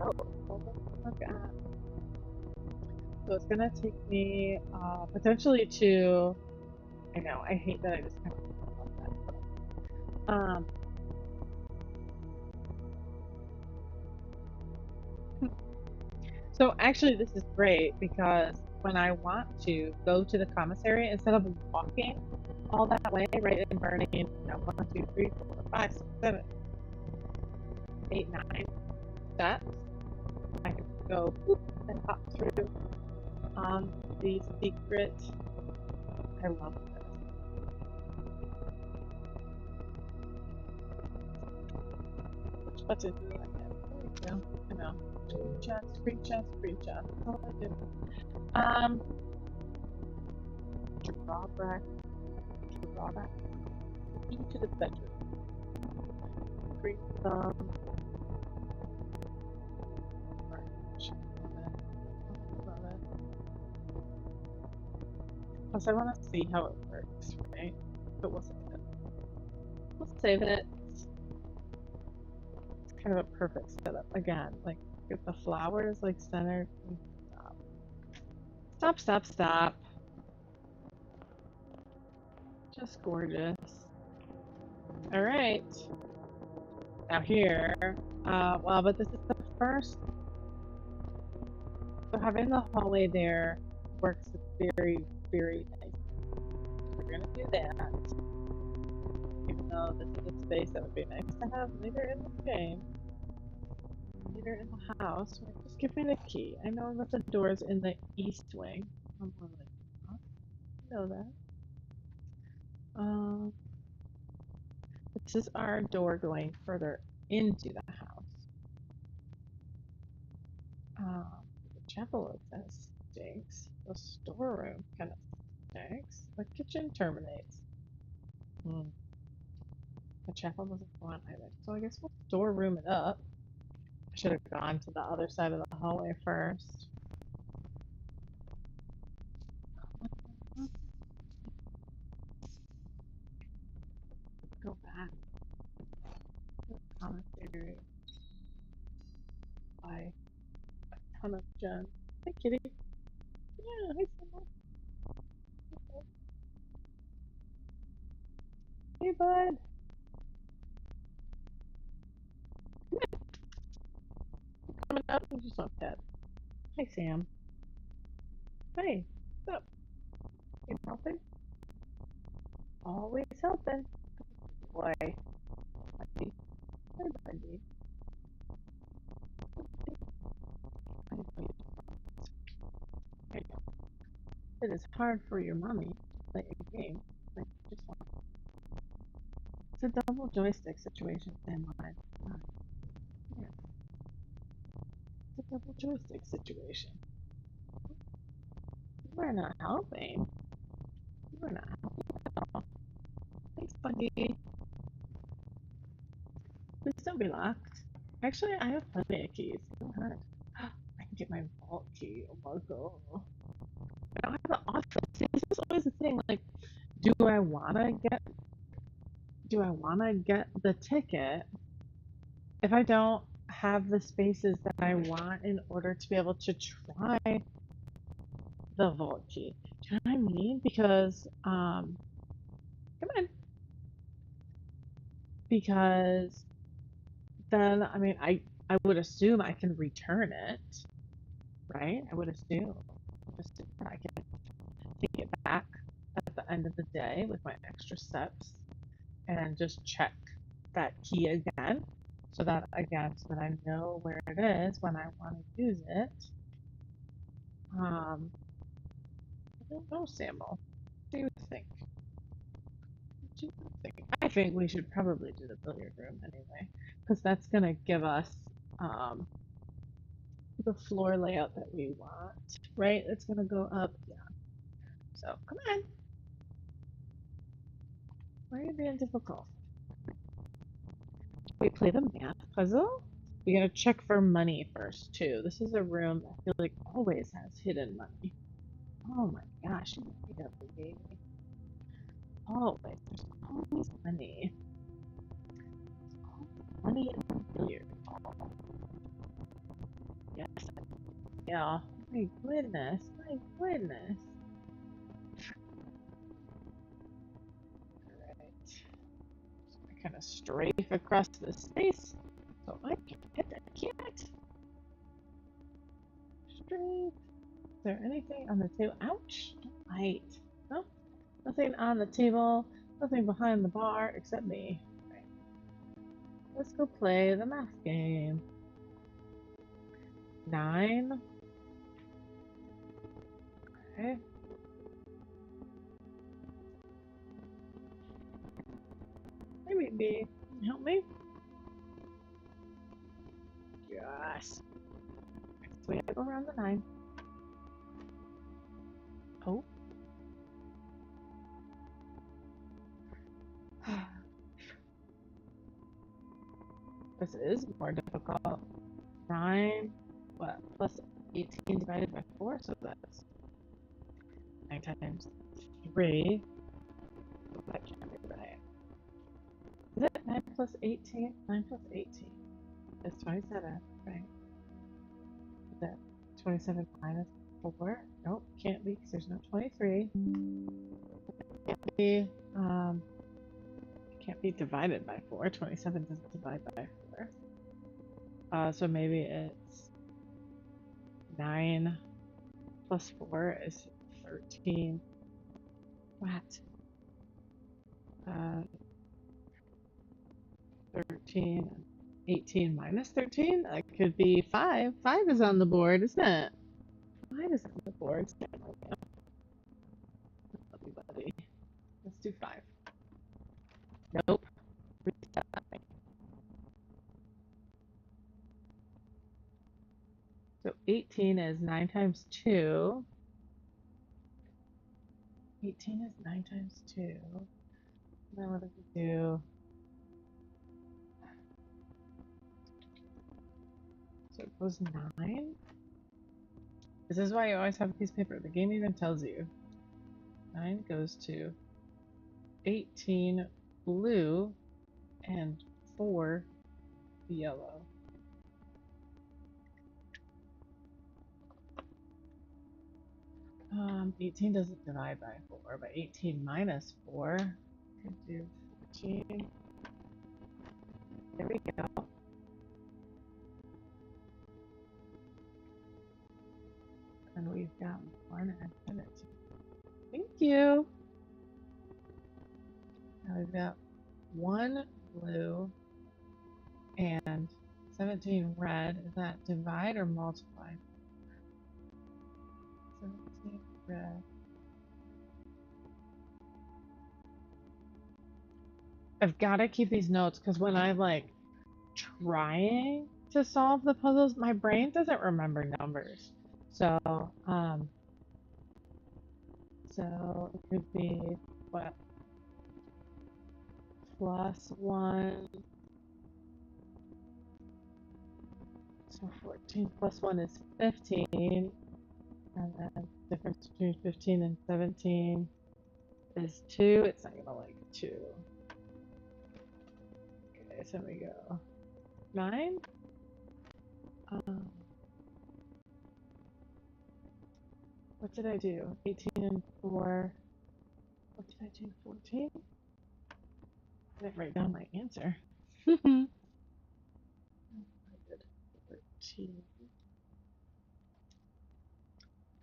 Oh, look at. So it's gonna take me potentially to. I know, I hate that I just kind of so actually this is great because when I want to go to the commissary, instead of walking all that way, right, and burning, you know, 1, 2, 3, 4, 5, 6, 7, 8, 9 steps. I can go boop, and hop through the secret. I love this. Which button do I hit? There we go. I know. Screenshot, screenshot, screenshot. That's all I do. Drawback, drawback. Into the bedroom. Green thumb. Love it. Plus, I want to see how it works, right? But we'll save it. We'll save it. It's kind of a perfect setup. Again, like, get the flowers, like, centered. Stop, stop, stop. Just gorgeous. All right. Now here, well, but this is the first. So having the hallway there works very, very nice. We're gonna do that. Even though this is a space that would be nice to have later in the game. Later in the house. Just give me the key. I know that the door's in the east wing. I'm more like, huh? I know that. This is our door going further into the house. The chapel kind of stinks. The storeroom kind of stinks. The kitchen terminates. The chapel doesn't go on either. So I guess we'll storeroom it up. I should have gone to the other side of the hallway first. Go back to the commissary. Buy a ton of gems. Hi, kitty. Yeah, hi, Simba. Hey, bud. Coming up. I just saw pet. Hi, Sam. Hey, what's up? You helping? Always helping. Boy. Buddy. Hi, buddy. It is hard for your mommy to play a game like this one. It's a double joystick situation in mine. Yeah. It's a double joystick situation. You are not helping. You are not helping at all. Thanks, buddy. Please don't be locked. Actually, I have plenty of keys. Go ahead. I can get my vault key. Oh my god. I don't have the office. See, this is always the thing. Like, do I wanna get the ticket if I don't have the spaces that I want in order to be able to try the vault key? Do you know what I mean? Because come on. Because then I mean I would assume I can return it, right? I would assume I can take it back at the end of the day with my extra steps and just check that key again so that I know where it is when I want to use it. I don't know, Samuel. What do you think? What do you think? I think we should probably do the billiard room anyway, because that's gonna give us um, the floor layout that we want, right? It's gonna go up, yeah. So come on. Why are you being difficult? We play the math puzzle. We gotta check for money first too. This is a room I feel like always has hidden money. Oh my gosh, you made up the game. Always, there's always money. Money in the billiard hall. Yes. Yeah. My goodness. My goodness. Alright. So I kind of strafe across the space so I can hit that cat. Strafe. Is there anything on the table? Ouch. Right. No. Nothing on the table. Nothing behind the bar except me. Right. Let's go play the math game. 9. Okay. Maybe B. Help me? Yes. So we have to go around the 9. Oh. This is more difficult. 9, what? Plus 18 divided by 4, so that's 9 times 3. So that can't be right. Is it 9 plus 18? 9 plus 18 is 27, right? Is that 27 minus 4? Nope, can't be because there's no 23. Can't be divided by 4. 27 doesn't divide by 4. So maybe it's 9 plus 4 is 13. What? 13. 18 minus 13? That could be 5. 5 is on the board, isn't it? 5 is on the board. Buddy. Let's do 5. Nope. So 18 is 9 times 2. 18 is 9 times 2. Then what do we do? So it goes 9. This is why you always have a piece of paper. The game even tells you. 9 goes to 18 blue and 4 yellow. Um, 18 doesn't divide by 4, but 18 minus 4 could do 14. There we go. And we've got 1 and 17. Thank you. Now we've got 1 blue and 17 red. Is that divide or multiply? 17 red. I've got to keep these notes because when I'm like trying to solve the puzzles, my brain doesn't remember numbers. So, so it could be what? Plus 1. So 14 plus 1 is 15. And then the difference between 15 and 17 is 2. It's not gonna like 2. Okay, so we go 9. What did I do? 18 and 4. What did I do? 14? I didn't write down my answer. I did 13.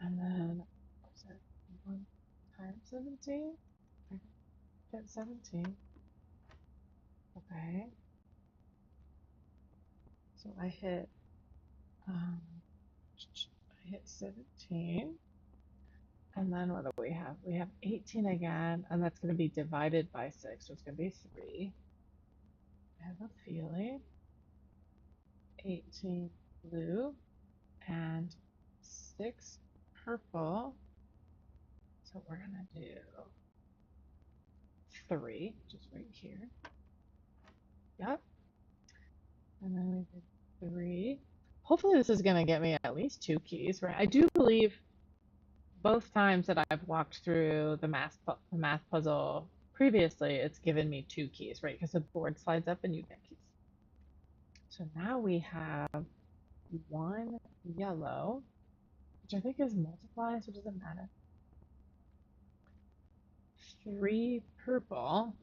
And then, what's that? 1 times 17? I hit 17. Okay. So I hit 17. And then what do we have? We have 18 again, and that's going to be divided by 6, so it's going to be 3. I have a feeling. 18 blue and 6 purple. So we're going to do 3, which is right here. Yep. And then we did 3. Hopefully this is going to get me at least 2 keys, right? I do believe both times that I've walked through the math puzzle previously, it's given me 2 keys, right? Because the board slides up and you get keys. So now we have 1 yellow, which I think is multiplied, so it doesn't matter. 3 purple,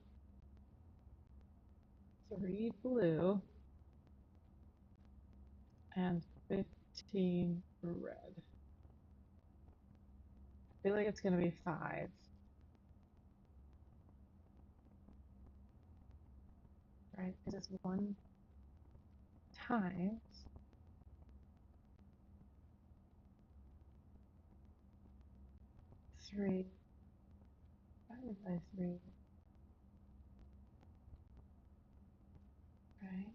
3 blue, and 15 red. I feel like it's going to be 5. Right? Because it's 1 times 3 divided by 3, right?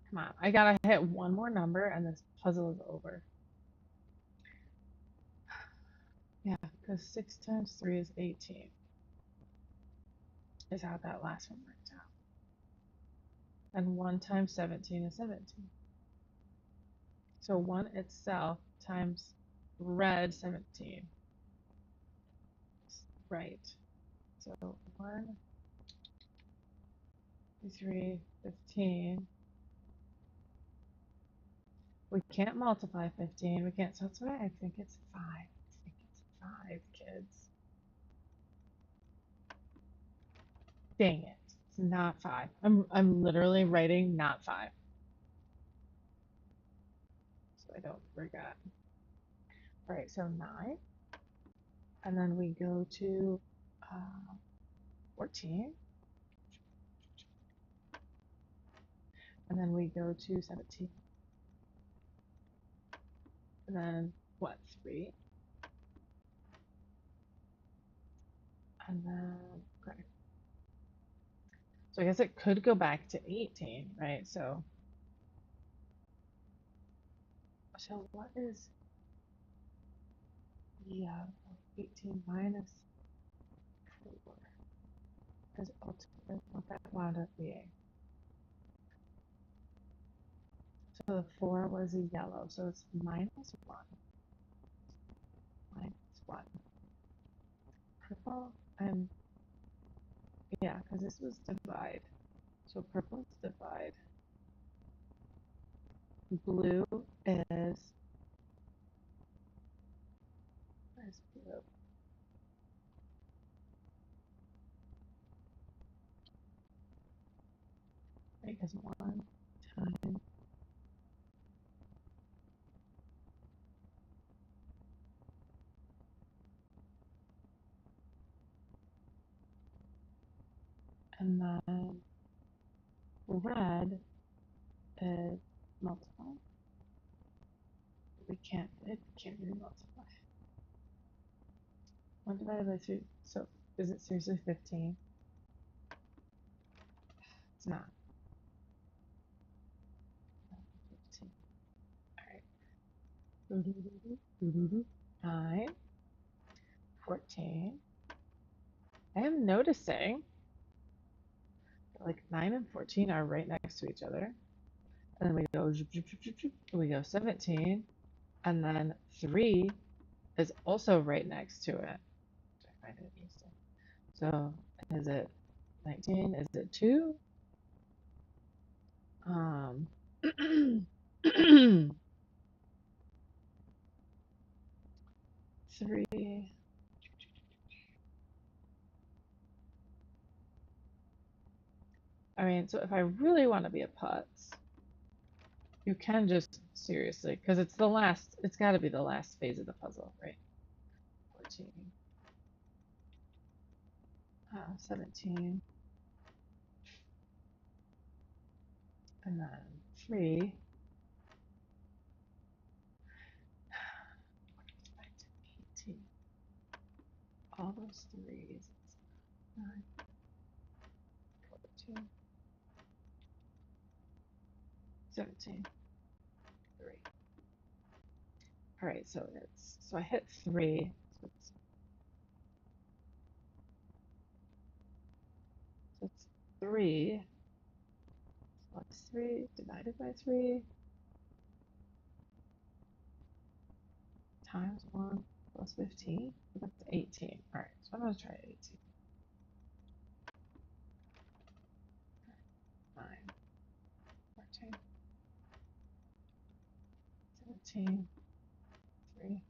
Come on, I gotta hit one more number and this puzzle is over. Yeah, because 6 times 3 is 18, is how that last one worked out. And 1 times 17 is 17. So 1 itself times red 17. Right. So 1, 2, 3, 15. We can't multiply 15. We can't. So that's why I think it's 5. I think it's 5, kids. Dang it. It's not 5. I'm literally writing not 5. So I don't forget. All right, so 9. And then we go to 14. And then we go to 17. And then what? 3. And then, okay. So I guess it could go back to 18, right? So what is 18 minus 4 is ultimately what that wound up being. So the 4 was a yellow, so it's minus 1. Minus 1. Purple and yeah, because this was divide. So purple is divide. Blue is where's blue? Right, because 1 times and then red is multiply. It can't really multiply. 1 divided by 3. So is it seriously 15? It's not. 15. Alright. 9, 14. I am noticing like 9 and 14 are right next to each other. And then we go, we go 17. And then 3 is also right next to it. I find it interesting. So is it 19? Is it 2? 3. I mean, so if I really want to be a putz, you can just seriously, because it's the last, it's got to be the last phase of the puzzle, right? 14. 17. And then 3. 18. All those 3s. 9, 14, 17, 3. All right, so I hit 3. So it's 3 plus 3 divided by 3 times 1 plus 15. So that's 18. All right, so I'm going to try 18. 9, 14, 17, 3.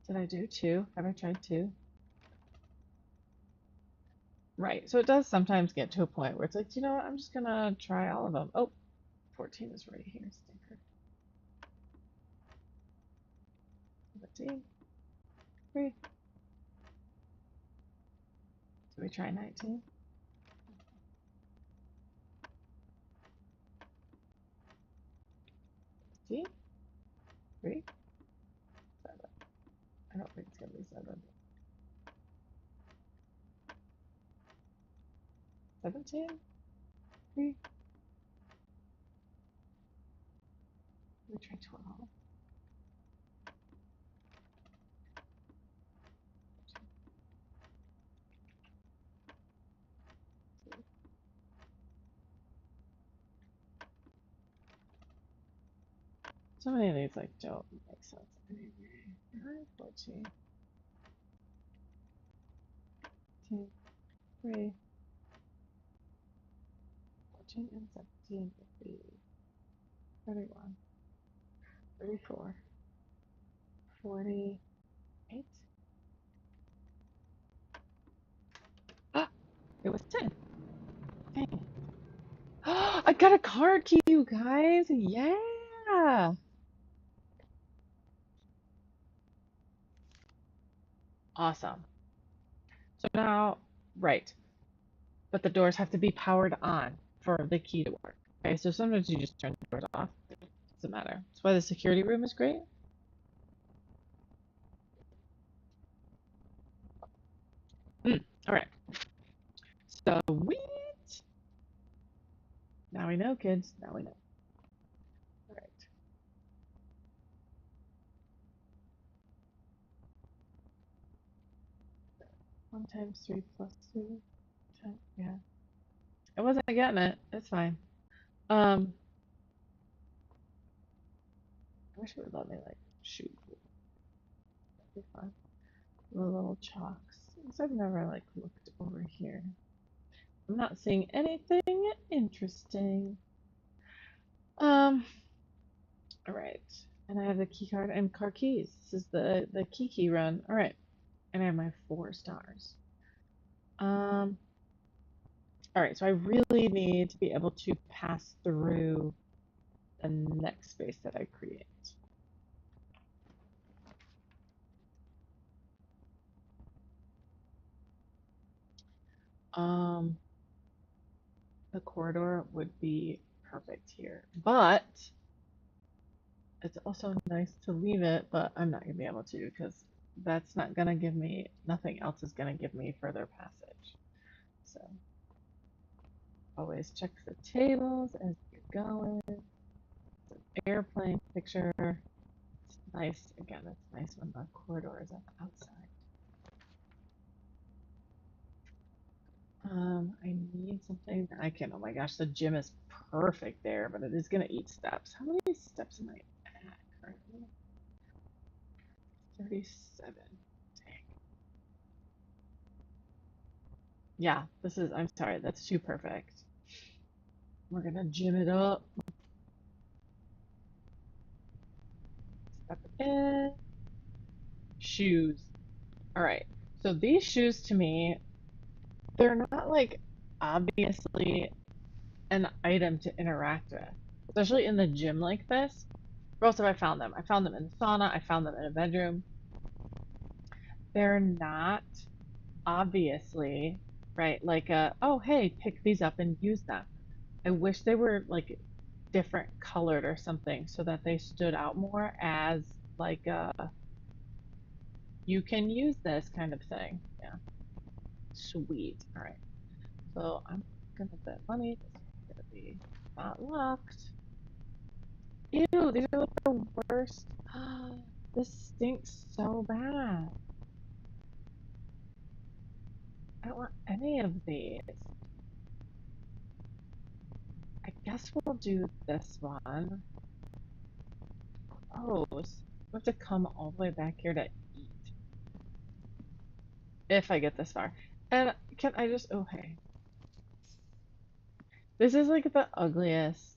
Did I do 2? Have I tried 2? Right, so it does sometimes get to a point where it's like, you know what, I'm just going to try all of them. Oh, 14 is right here, stinker. 17, 3. Do we try 19? empty. 3, 7. I don't think it's gonna be 7. 17? 3. Let me try 12. So many of these like don't make sense anyway. 14, 15, 3, 14 and 17 would be 31, 34, 48. Ah, it was 10. Dang. I got a card key, you guys. Yeah. Awesome. So now, right. But the doors have to be powered on for the key to work. Okay, so sometimes you just turn the doors off. Doesn't matter. That's why the security room is great. All right. Sweet. Now we know, kids. Now we know. All right. 1 times 3 plus 2 times, yeah. I wasn't getting it. It's fine. I wish it would let me like shoot. That'd be fun. The little chalks. Because I've never like looked over here. I'm not seeing anything interesting. All right. And I have the key card and car keys. This is the key run. All right. And I have my 4 stars. All right. So I really need to be able to pass through the next space that I create. Um, the corridor would be perfect here, but it's also nice to leave it, but I'm not gonna be able to because that's not gonna give me, nothing else is gonna give me further passage. So always check the tables as you're going. It's an airplane picture. It's nice, again, it's nice when the corridor is on the outside. I need something that I can, oh my gosh, the gym is perfect there, but it is gonna eat steps. How many steps am I at currently? 37. Dang. Yeah, this is, I'm sorry, that's too perfect. We're gonna gym it up. Step in. Shoes. All right. So these shoes to me, they're not like obviously an item to interact with, especially in the gym like this. Where else have I found them? I found them in the sauna. I found them in a bedroom. They're not obviously, right? Like, oh, hey, pick these up and use them. I wish they were like different colored or something so that they stood out more as like you can use this kind of thing. Yeah. Sweet. All right. So I'm gonna bet money this is gonna be not locked. Ew, these are like the worst. This stinks so bad. I don't want any of these. I guess we'll do this one. Gross. I have to come all the way back here to eat. If I get this far. And can I just, okay. This is like the ugliest.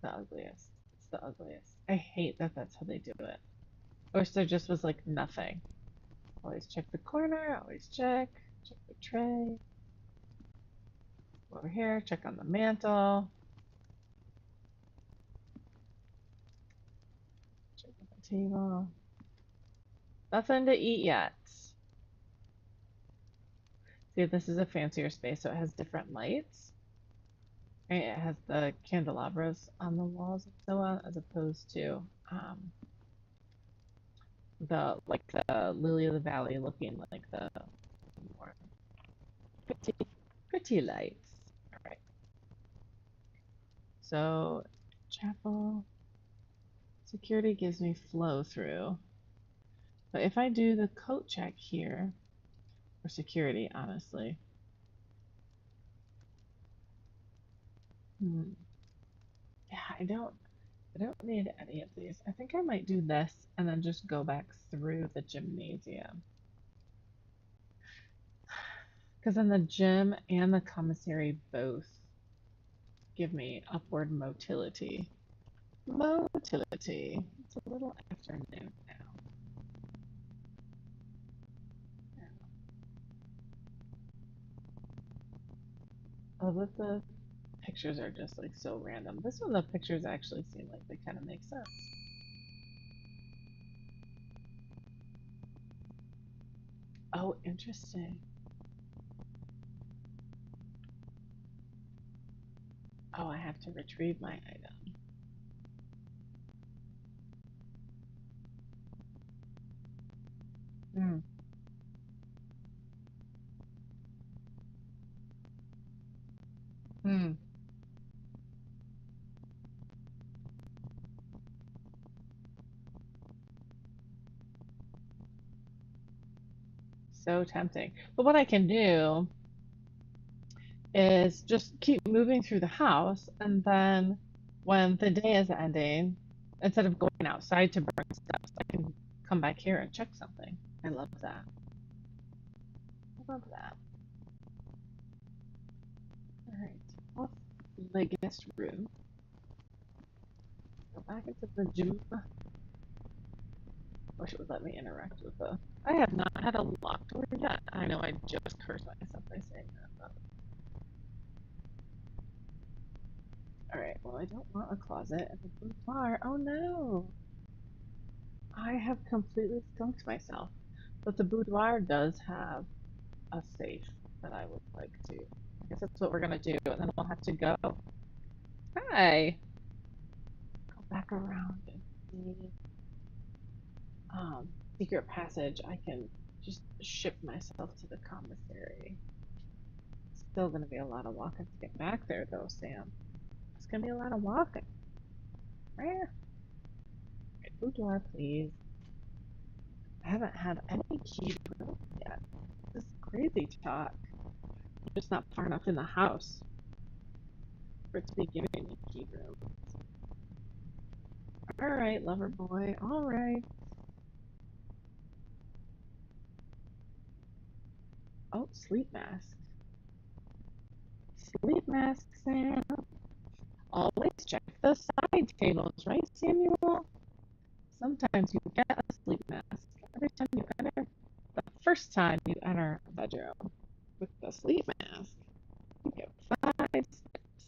The ugliest. It's the ugliest. I hate that that's how they do it. I wish there just was like nothing. Always check the corner, always check. Check the tray. Over here, check on the mantle. Check on the table. Nothing to eat yet. See, this is a fancier space, so it has different lights. Right? It has the candelabras on the walls and so on, as opposed to the like the lily of the valley looking like the more pretty, pretty lights. All right. So chapel security gives me flow through. But if I do the coat check here, or security, honestly, hmm, yeah, I don't need any of these. I think I might do this and then just go back through the gymnasium. Because then the gym and the commissary both give me upward motility. Motility. It's a little afternoon now. Oh, but the pictures are just like so random. This one, the pictures actually seem like they kind of make sense. Oh, interesting. Oh, I have to retrieve my item. Hmm. Hmm. So tempting. But what I can do is just keep moving through the house, and then when the day is ending, instead of going outside to burn stuff, I can come back here and check something. I love that. I love that. All right. Off the guest room. Go back into the gym. Wish it would let me interact with the. I have not had a locked door yet. I know I just cursed myself by saying that. But... All right. Well, I don't want a closet and a boudoir. Oh no! I have completely skunked myself. But the boudoir does have a safe that I would like to. I guess that's what we're gonna do, and then we'll have to go. Hi. Go back around and see. Secret passage. I can just ship myself to the commissary. Still gonna be a lot of walking to get back there, though, Sam. It's gonna be a lot of walking. Right? Boudoir, please. I haven't had any key room yet. This is crazy talk. I'm just not far enough in the house for it to be giving me key room. All right, lover boy. All right. Oh, sleep mask. Sleep mask, Sam. Always check the side tables, right, Samuel? Sometimes you get a sleep mask every time you enter. The first time you enter a bedroom with the sleep mask, you get 5 steps.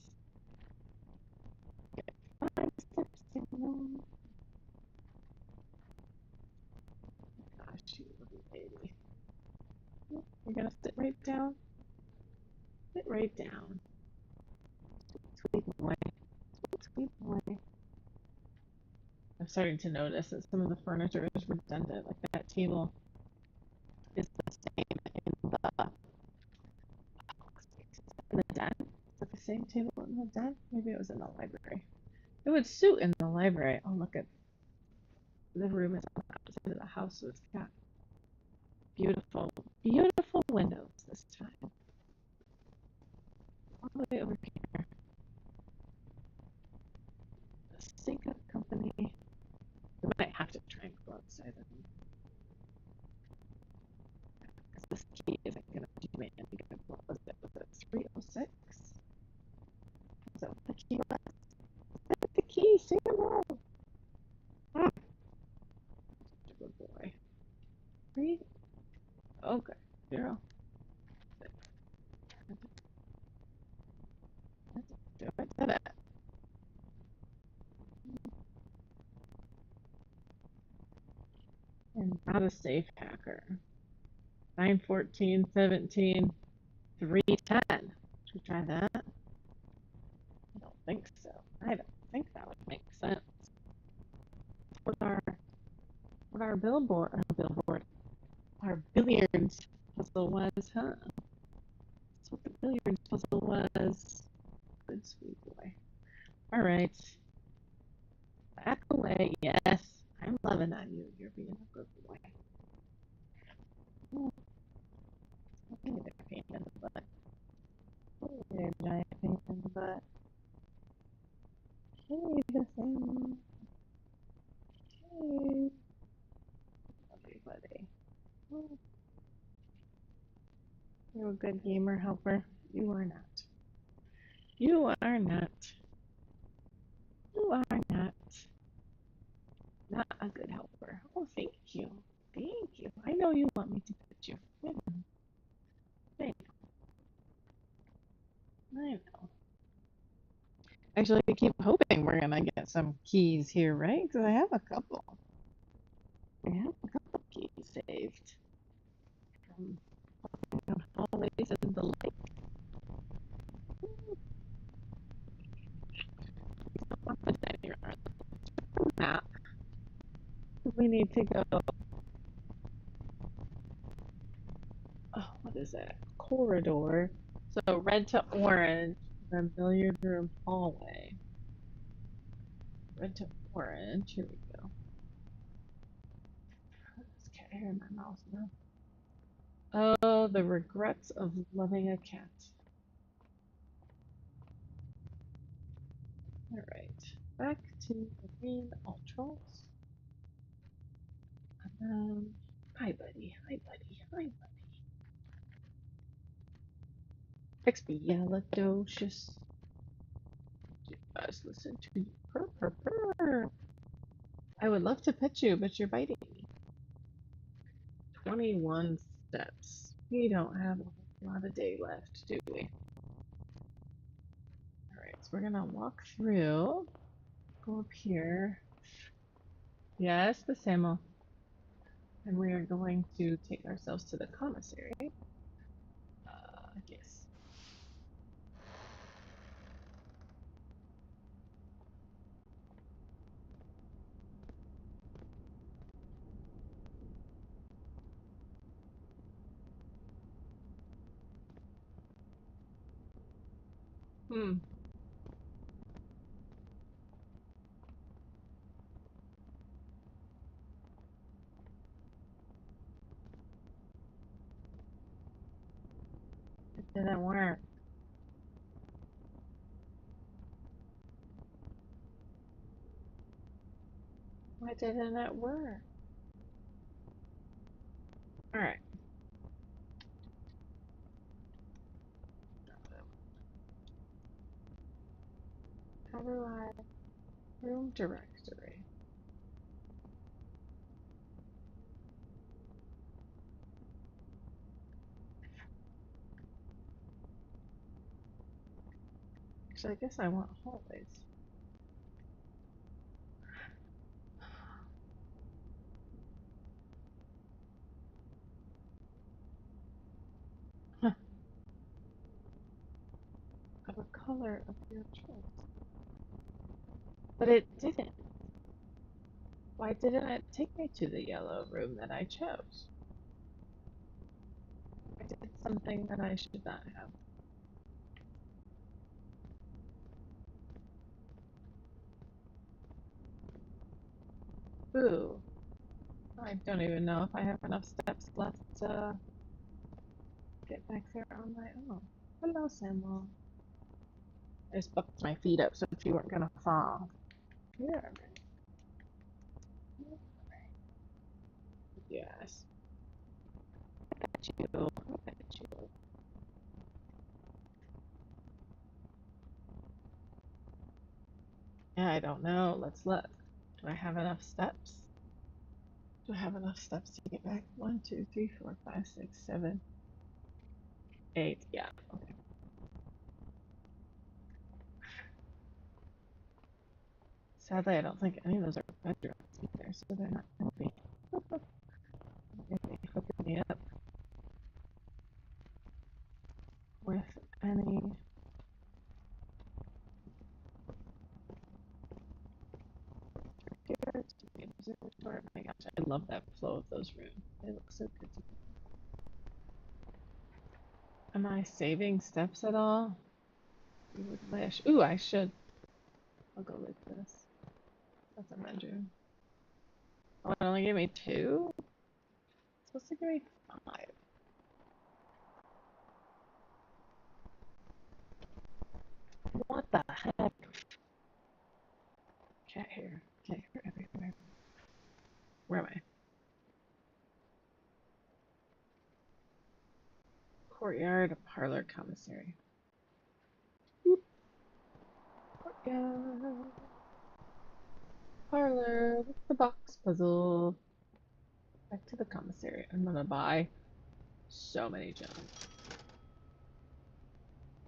You get 5 steps, Samuel. Gosh, you little baby. You're gonna sit right down. Sit right down. Sweet boy. Sweet boy. I'm starting to notice that some of the furniture is redundant. Like that table is the same in the den. Is that the same table in the den? Maybe it was in the library. It would suit in the library. Oh, look at the room is on the outside of the house, so it's got beautiful, beautiful windows this time. All the way over here, the Sync Up Company. We might have to try and go outside of them because this key isn't going to do me any good. What was it? Was it 306? Is that what the key was? That's the key, Samuel! Ah, good boy. 3? Okay. 0. I did it. And not a safe hacker. 9, 14, 17, 3, 10. Should we try that? think so. I don't think that would make sense. What our our billiards puzzle was, huh? That's what the billiards puzzle was. Good sweet boy. All right. Back away. Yes. I'm loving on you. You're being a good boy. Oh, you're a pain in the butt. You're a giant pain in the butt. Hey, the same. Hey. Everybody. Oh, you're a good gamer helper. You are not. You are not. You are not. Not a good helper. Oh, thank you. Thank you. I know you want me to pet you. I know. Actually, I keep hoping we're gonna get some keys here, right? Because I have a couple. I have a couple keys saved from hallways and the like. On the dining room map. We need to go. Oh, what is that? Corridor. So red to orange, the billiard room hallway. Red to orange. Here we go. This cat hair in my mouth now. Oh, the regrets of loving a cat. All right, back to the green ultras. Hi, buddy. Hi, buddy. Hi, buddy. Expialidocious. You guys listen to you. Purr, purr, purr. I would love to pet you, but you're biting me. 21 steps. We don't have a lot of day left, do we? All right, so we're gonna walk through. Go up here. Yes, the Samo. And we are going to take ourselves to the commissary. Yes. Hmm. It didn't work. Why didn't it work? All right. How do I room directory? Actually, I guess I want hallways. Huh. Of a color of your choice. But it didn't. Why didn't it take me to the yellow room that I chose? I did something that I should not have. Ooh. I don't even know if I have enough steps left to get back there on my own. Hello, Samuel. I just bucked my feet up so you weren't gonna fall. Here. Yes. Got you. Got you. Yeah, I don't know. Let's look. Do I have enough steps? Do I have enough steps to get back? 1, 2, 3, 4, 5, 6, 7, 8. Yeah. Okay. Sadly, I don't think any of those are bedrooms either, so they're not going to be hooking me up with any here to the observatory. Oh my gosh, I love that flow of those rooms. They look so good to me. Am I saving steps at all? You would wish. Ooh, I should. I'll go like this. That's a bedroom. Oh, it only gave me 2? It's supposed to give me 5. What the heck? Cat hair. Cat hair everywhere. Where am I? Courtyard, parlor, commissary. Whoop. Courtyard. Parlor. What's the box puzzle? Back to the commissary. I'm gonna buy so many gems.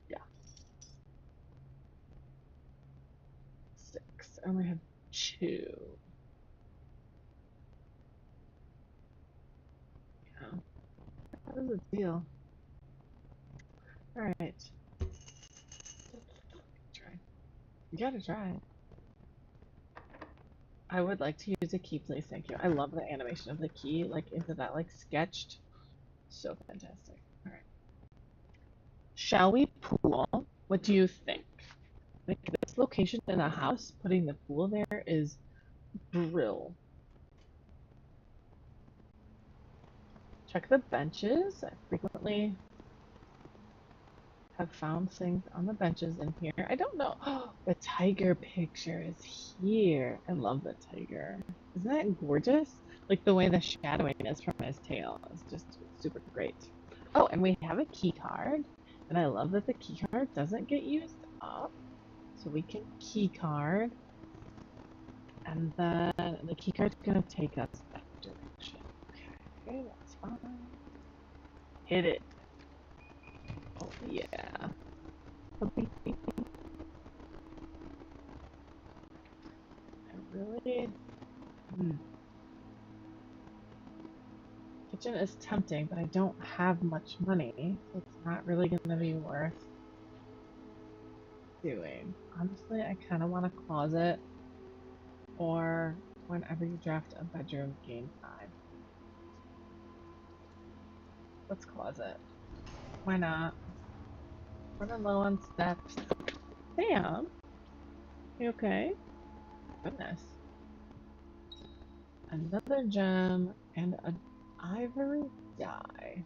Yeah. 6. I only have 2. Yeah. That is a deal. Alright. Try. You gotta try it. I would like to use a key, please. Thank you. I love the animation of the key, like into that, like sketched. So fantastic. All right. Shall we pool? What do you think? Like this location in a house, putting the pool there is brill. Check the benches. I frequently have found things on the benches in here. I don't know. Oh, the tiger picture is here. I love the tiger. Isn't that gorgeous? Like the way the shadowing is from his tail is just super great. Oh, and we have a key card. And I love that the key card doesn't get used up. So we can key card. And then the key card's gonna take us that direction. Okay, that's fine. Hit it. Oh yeah. I really kitchen is tempting, but I don't have much money, so it's not really gonna be worth doing. Honestly, I kind of want a closet or whenever you draft a bedroom, game 5. Let's closet. Why not? Running low on steps. Sam, you okay? Goodness. Another gem and an ivory dye.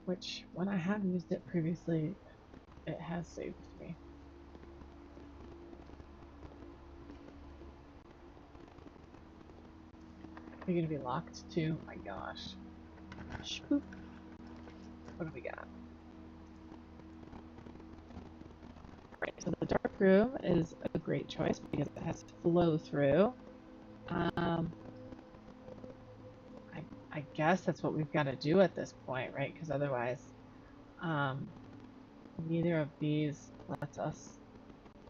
Which, when I have used it previously, it has saved me. Are you gonna be locked too? My gosh. Shoop. What do we got? Right, so the dark room is a great choice because it has flow through. I guess that's what we've got to do at this point, right? Because otherwise, neither of these lets us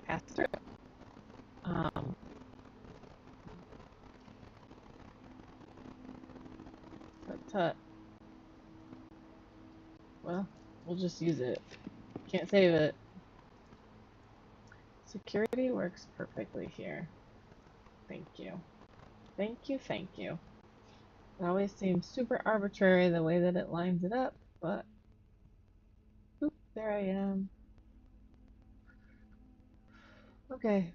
pass through. But well, we'll just use it. Can't save it. Security works perfectly here. Thank you. Thank you, thank you. It always seems super arbitrary the way that it lines it up, but oop, there I am. Okay.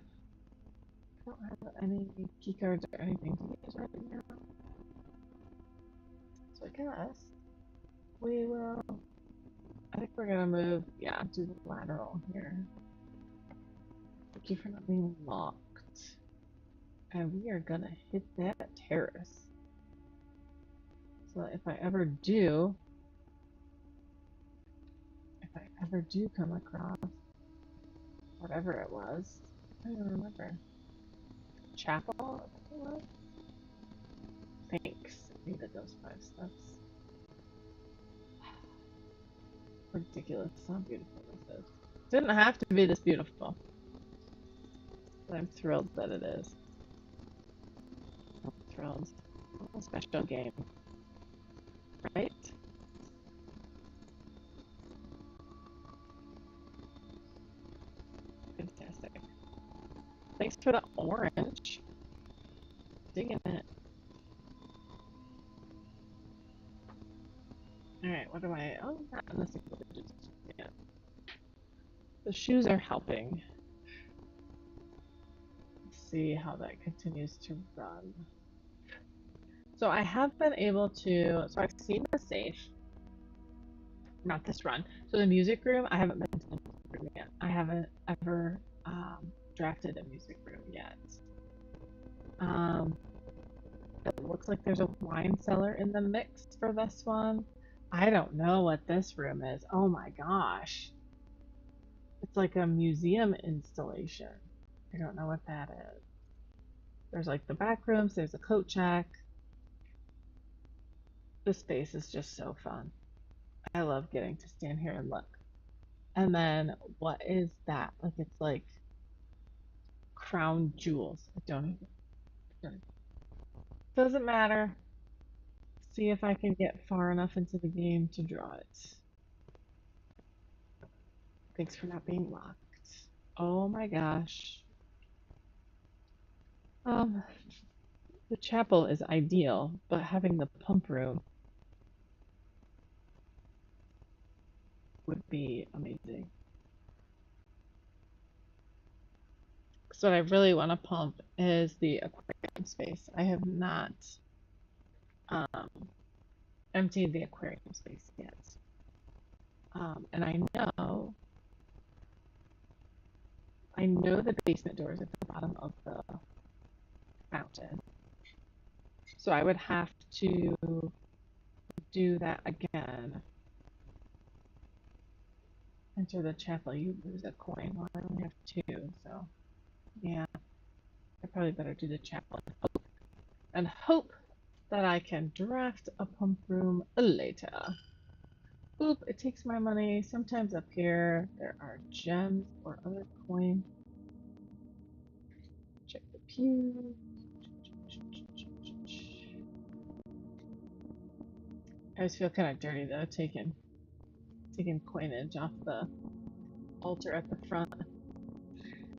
I don't have any key cards or anything to use right now. So I guess we will. I think we're gonna move, yeah, to the lateral here. Thank you for not being locked. And we are gonna hit that terrace. So if I ever do come across whatever it was, I don't remember. Chapel? Thanks. I needed those 5 steps. Ridiculous how beautiful this is. Didn't have to be this beautiful. But I'm thrilled that it is. I'm thrilled. A special game. Right? Fantastic. Thanks for the orange. Digging it. Alright, what do I... Oh, not in the single digits. Yeah. The shoes are helping. Let's see how that continues to run. So I have been able to... So I've seen the safe. Not this run. So the music room, I haven't been to the music room yet. I haven't ever drafted a music room yet. It looks like there's a wine cellar in the mix for this one. I don't know what this room is. Oh my gosh. It's like a museum installation. I don't know what that is. There's like the back rooms, there's a coat check. This space is just so fun. I love getting to stand here and look. And then what is that? Like it's like crown jewels. I don't even. Doesn't matter. See if I can get far enough into the game to draw it. Thanks for not being locked. Oh my gosh. Um, the chapel is ideal, but having the pump room would be amazing. So what I really want to pump is the aquarium space. I have not um, emptied the aquarium space yet. And I know the basement door is at the bottom of the fountain. So I would have to do that again. Enter the chapel, you lose a coin. Well, I only have two, so yeah, I probably better do the chapel and hope that I can draft a pump room later. Oop, it takes my money. Sometimes up here there are gems or other coins. Check the pew. I always feel kind of dirty though, taking coinage off the altar at the front.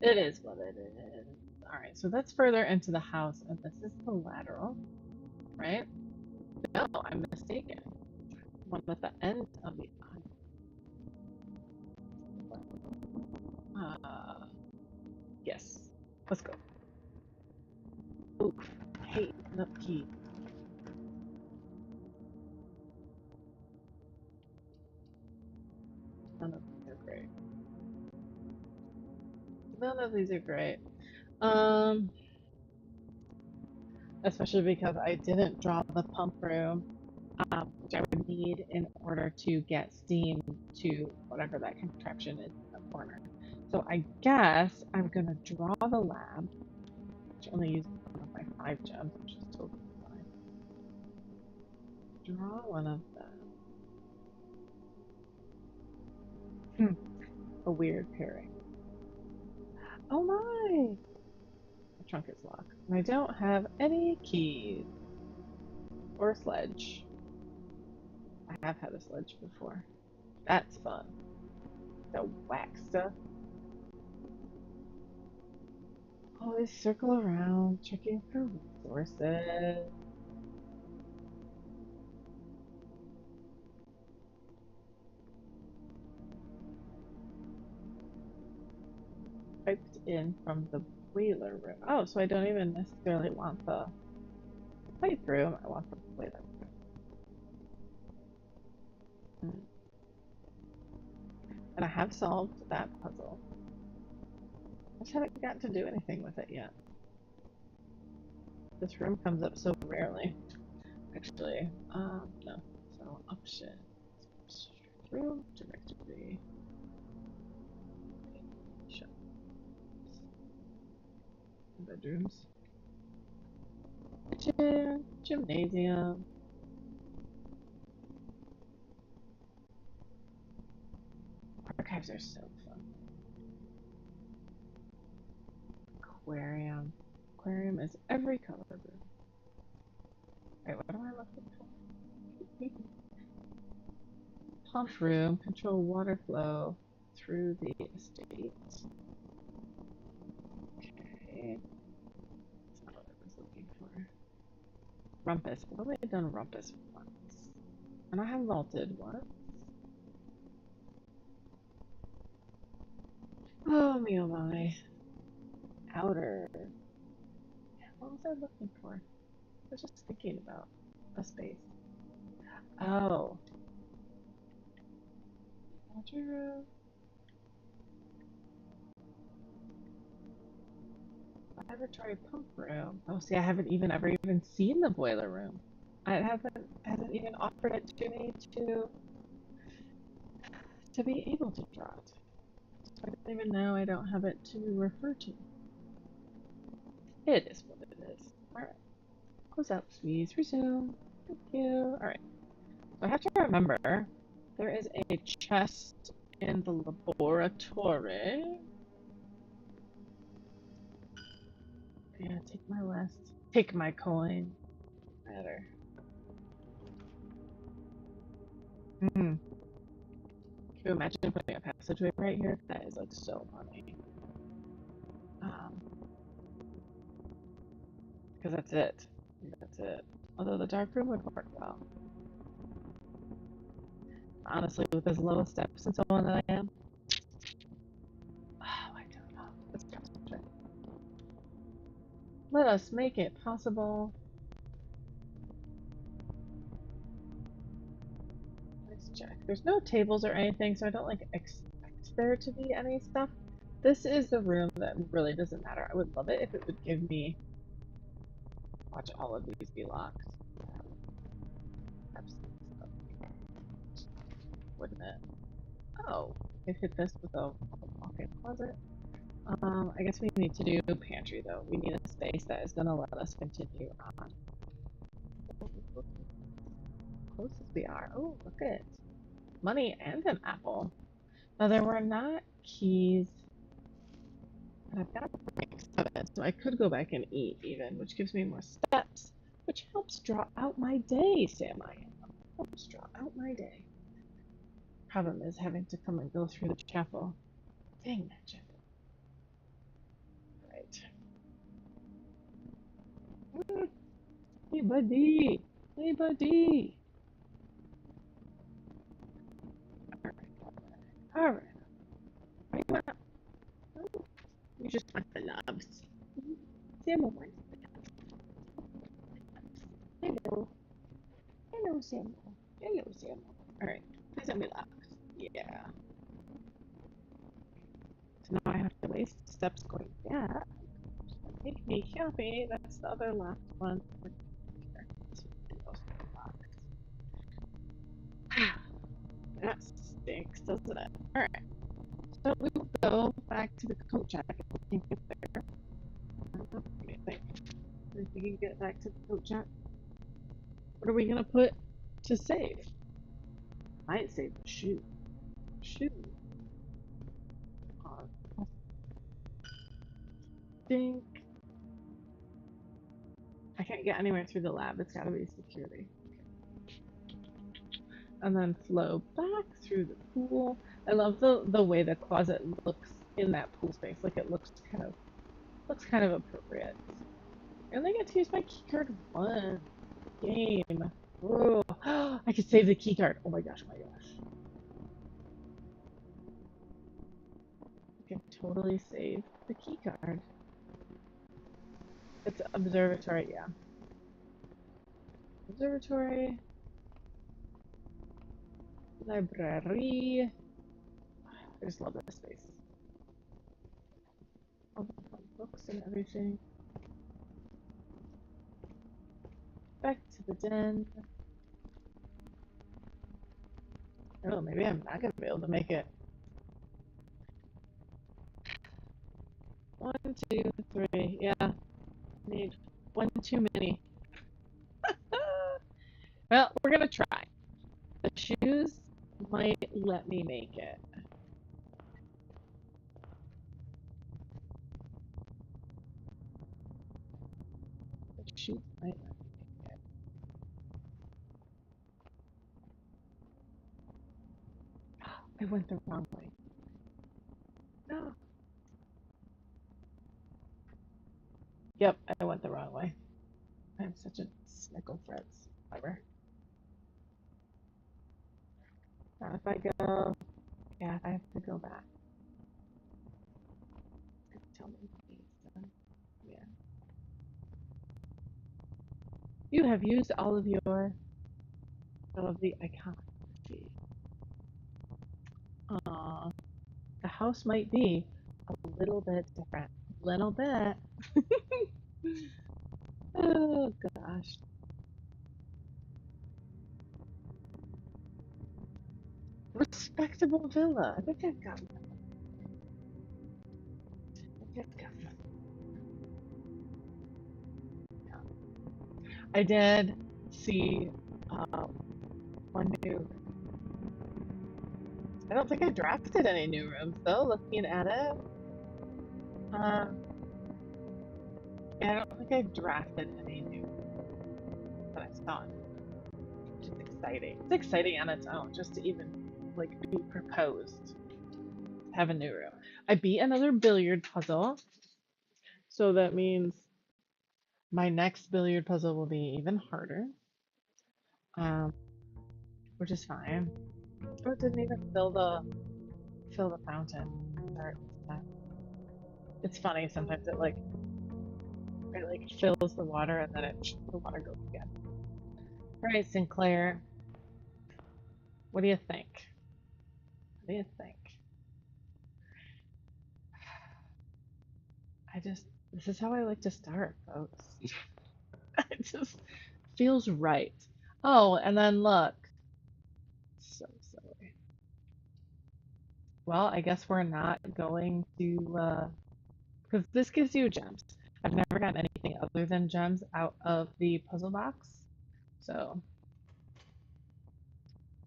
It is what it is. Alright, so that's further into the house, and this is the lateral, right? No, I'm mistaken. One at the end of the yes. Let's go. Oof. Hey, no key. None of these are great. None of these are great. Um, especially because I didn't draw the pump room, which I would need in order to get steam to whatever that contraption is in the corner. So I guess I'm gonna draw the lab, which only uses one of my 5 gems, which is totally fine. Draw one of them. A weird pairing. Oh my! The trunk is locked. And I don't have any keys. Or a sledge. I have had a sledge before. That's fun. The wax stuff. Always circle around, checking for resources. Piped in from the boiler room. Oh, so I don't even necessarily want the pipe room. I want the boiler room. And I have solved that puzzle. I just haven't gotten to do anything with it yet. This room comes up so rarely. Actually, no. So options. Room directory. Shut. Bedrooms. Kitchen. Gymnasium. Archives are so fun. Aquarium. Aquarium is every color room. Wait, what am I looking for? Pump room. Control water flow through the estate. Rumpus. I've only done Rumpus once. And I have vaulted once. Oh, me oh my. Outer. What was I looking for? I was just thinking about a space. Oh. Laundry room. Laboratory pump room. Oh, see, I haven't ever even seen the boiler room. I hasn't even offered it to me to be able to draw it. So I don't even know I don't have it to refer to. It is what it is. Alright. Close out, please. Resume. Thank you. Alright. So I have to remember there is a chest in the laboratory. Yeah, take my list. Take my coin. Matter. Can you imagine putting a passageway right here? That is like so funny. Because that's it. That's it. Although the dark room would work well. Honestly, with as low steps and so on that I am. Oh, I don't know. Let's concentrate. Let us make it possible. Let's check. There's no tables or anything, so I don't like expect there to be any stuff. This is the room that really doesn't matter. I would love it if it would give me. Watch all of these be locked. Wouldn't it? Oh, I hit this with a walk-in closet. I guess we need to do pantry though. We need a space that is gonna let us continue on. Close as we are. Oh, look at it. Money and an apple. Now there were not keys, but I've got 7, so I could go back and eat even, which gives me more steps, which helps draw out my day, Sam I am. Helps draw out my day. Problem is having to come and go through the chapel. Dang that chapel. Right. Hey buddy! Hey buddy! Alright. What do you want? You just want the loves. Sam wants the loves. Hello. Hello, Samuel. Hello, Samuel. Alright. Please let me lock. Yeah. So now I have to waste steps going back. Make me happy. That's the other last one. That stinks, doesn't it? Alright. So we will go back to the coat jacket. We can get there. What do you think? If we can get back to the coat jacket. What are we gonna put to save? Might save the shoe. Shoe. Think. I can't get anywhere through the lab. It's gotta be security. And then flow back through the pool. I love the way the closet looks in that pool space. Like it looks kind of appropriate. I only get to use my keycard one game. Whoa. I could save the keycard. Oh my gosh, oh my gosh. I can totally save the keycard. It's observatory, yeah. Observatory. Library. I just love this space. All the fun books and everything. Back to the den. Oh, maybe I'm not gonna be able to make it. 1, 2, 3. Yeah. Need one too many. Well, we're gonna try. The shoes might let me make it. The shoes might let me make it. I went the wrong way. No. Yep, I went the wrong way. I'm such a snickle fritz. Whatever. Now if I go, yeah, if I have to go back, tell me please. Yeah. You have used all of the iconography. The house might be a little bit different. Little bit. Oh gosh. Respectable villa. I think I've got one. I think I've got one. I did see one new. I don't think I drafted any new rooms though. Looking at it, um, yeah, I don't think I drafted any new that I saw, which is exciting. It's exciting on its own just to even like be proposed. Have a new room. I beat another billiard puzzle, so that means my next billiard puzzle will be even harder, um, which is fine. Oh, it didn't even fill the fountain. It's funny sometimes it fills the water and then the water goes again. All right, Sinclair, what do you think? What do you think? This is how I like to start, folks. It just feels right. Oh, and then look. So silly. Well, I guess we're not going to, because this gives you gems. I've never gotten anything other than gems out of the puzzle box. So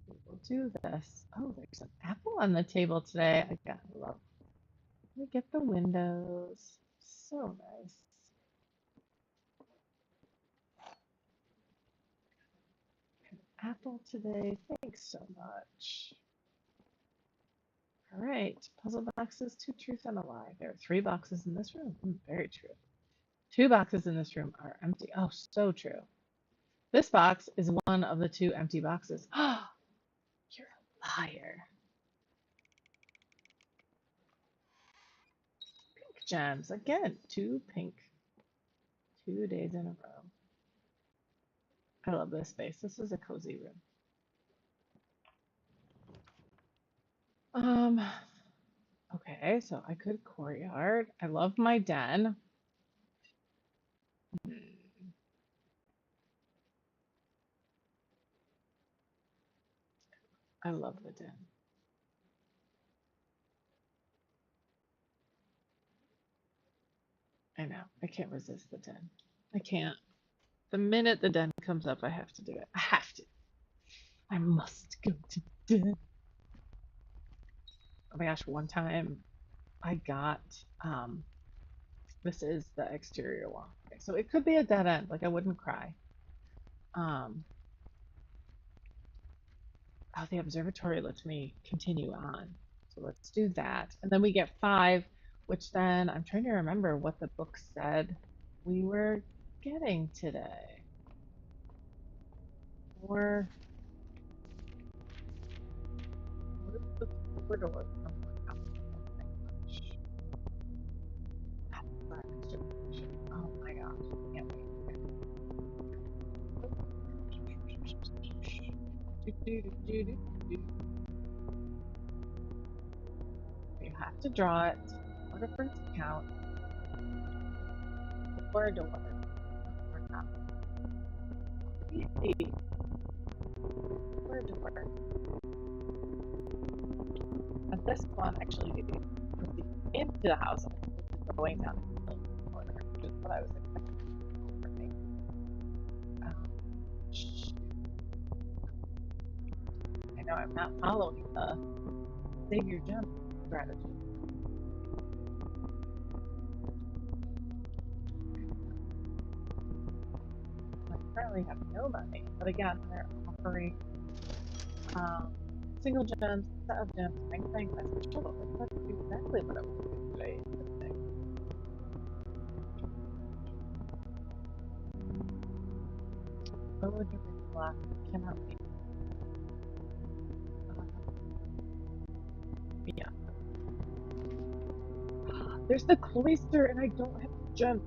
we'll do this. Oh, there's an apple on the table today. I gotta love. Let me get the windows. So nice. Apple today. Thanks so much. All right, puzzle boxes, two truths and a lie. There are three boxes in this room. Very true. Two boxes in this room are empty. Oh, so true. This box is one of the two empty boxes. Oh, you're a liar. Pink gems. Again, two pink. 2 days in a row. I love this space. This is a cozy room. Okay, so I could courtyard. I love my den. I love the den. I know. I can't resist the den. I can't. The minute the den comes up, I have to do it. I have to. I must go to the den. Oh my gosh, one time I got this is the exterior wall. Okay, so it could be a dead end, like I wouldn't cry. Um oh, the observatory lets me continue on. So let's do that. And then we get 5, which then I'm trying to remember what the book said we were getting today. Or what is the door? Oh my gosh, I can't wait. You have to draw it in order for it to count. Or a door. Or not. Easy. Or a door. And this one actually proceeds into the house going down the corner, which is what I was expecting for me. I know I'm not following the save your gem strategy. I currently have no money, but again, they're offering single gems, set of gems, magnifying glass, and shovel. That's exactly what I was doing today. Oh, doors locked. Cannot wait. Yeah. There's the cloister, and I don't have to jump.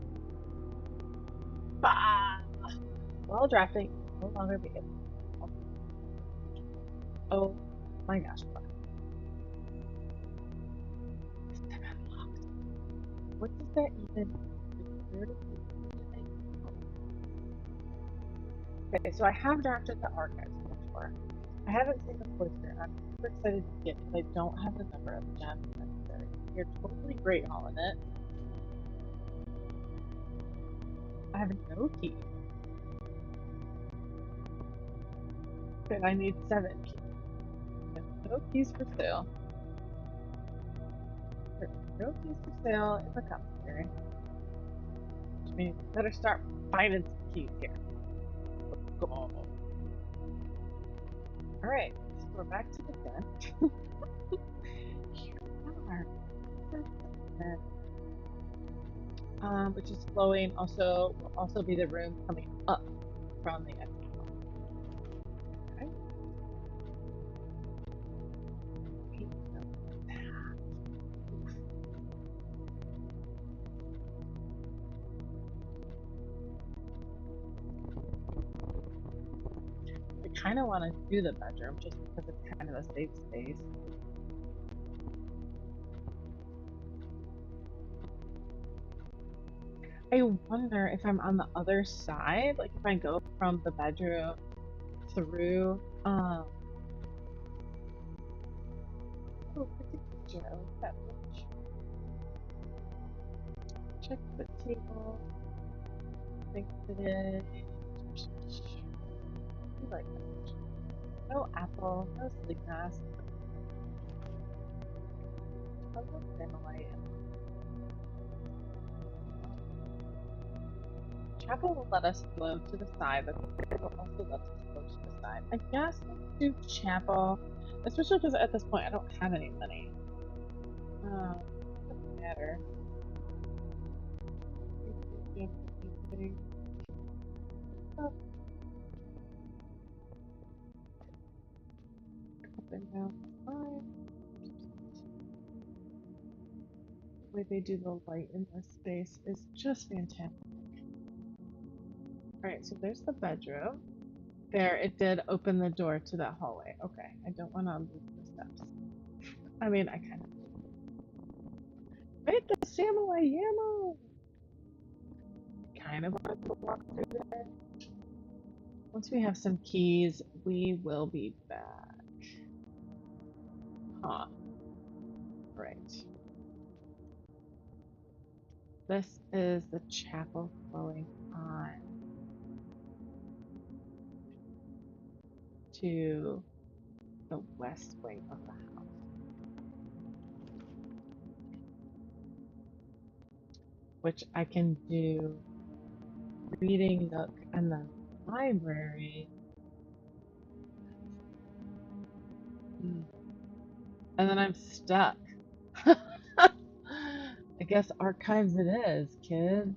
Bah! While drafting, no longer be able. Oh my gosh. What does that even mean? Okay, so I have drafted the archives before. I haven't seen the cloister. I'm super excited to get it, but I don't have the number of gems necessary. You're totally great, Holonet. I have no key. But I need 7 keys. No keys for sale. No keys for sale in the commissary. Which means I better start finding some keys here. Let's go. Alright, so we're back to the den. Here we are. Which is flowing also will also be the room coming up from the exit. Okay. I kind of want to do the bedroom just because it's kind of a safe space. I wonder if I'm on the other side, like if I go from the bedroom through, oh, look at the picture, I like that picture. Check the table. I think today. I like that picture. No apple, no sleep mask. I love Family. Chapel will let us flow to the side, but it will also let us flow to the side. I guess let's do Chapel, especially because at this point I don't have any money. Doesn't matter. Up and down the line. The way they do the light in this space is just fantastic. Alright, so there's the bedroom. There, it did open the door to that hallway. Okay, I don't want to lose the steps. I mean, I kind of do. Hit the samurai yamo! Kind of want to walk through there. Once we have some keys, we will be back. Huh. Right. This is the chapel flowing on to the west wing of the house. Which I can do reading nook and then library. And then I'm stuck. I guess archives it is, kid.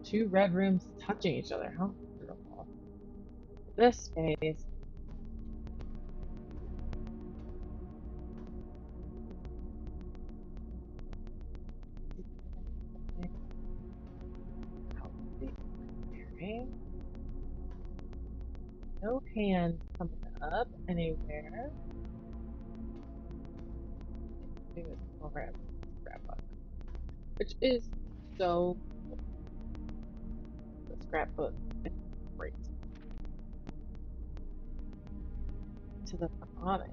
2 red rooms touching each other. How beautiful. This space. No hand coming up anywhere. Do it over at scrapbook. Which is so cool. The scrapbook is great. To the comic.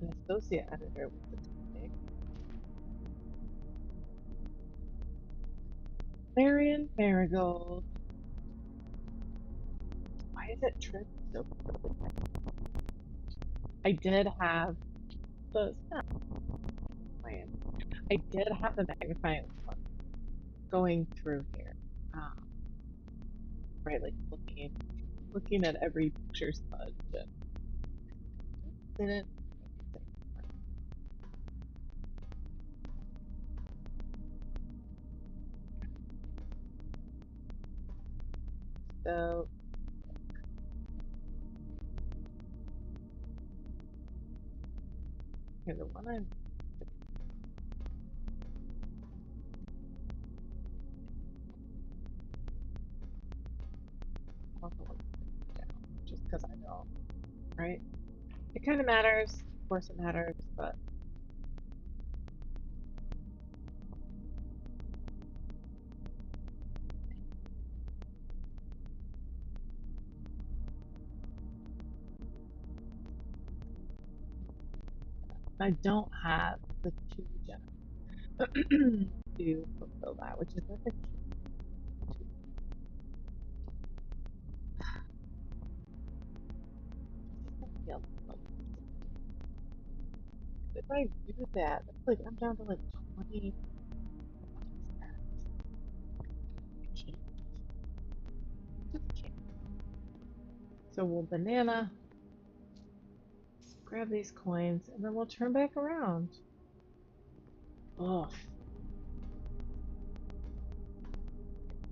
An associate editor with the topic. Marion Marigold. Why is it tripped so quickly? I did have the plan. I did have the magnifying one going through here. Right, like looking. looking at every picture smudge and didn't. So here, the one I'm also down just because I don't, right? It kind of matters. Of course, it matters, but I don't have the two gems to fulfill that, which is like a if I do that, that's like I'm down to like 20. Just can't. So we'll banana, grab these coins, and then we'll turn back around. Oh,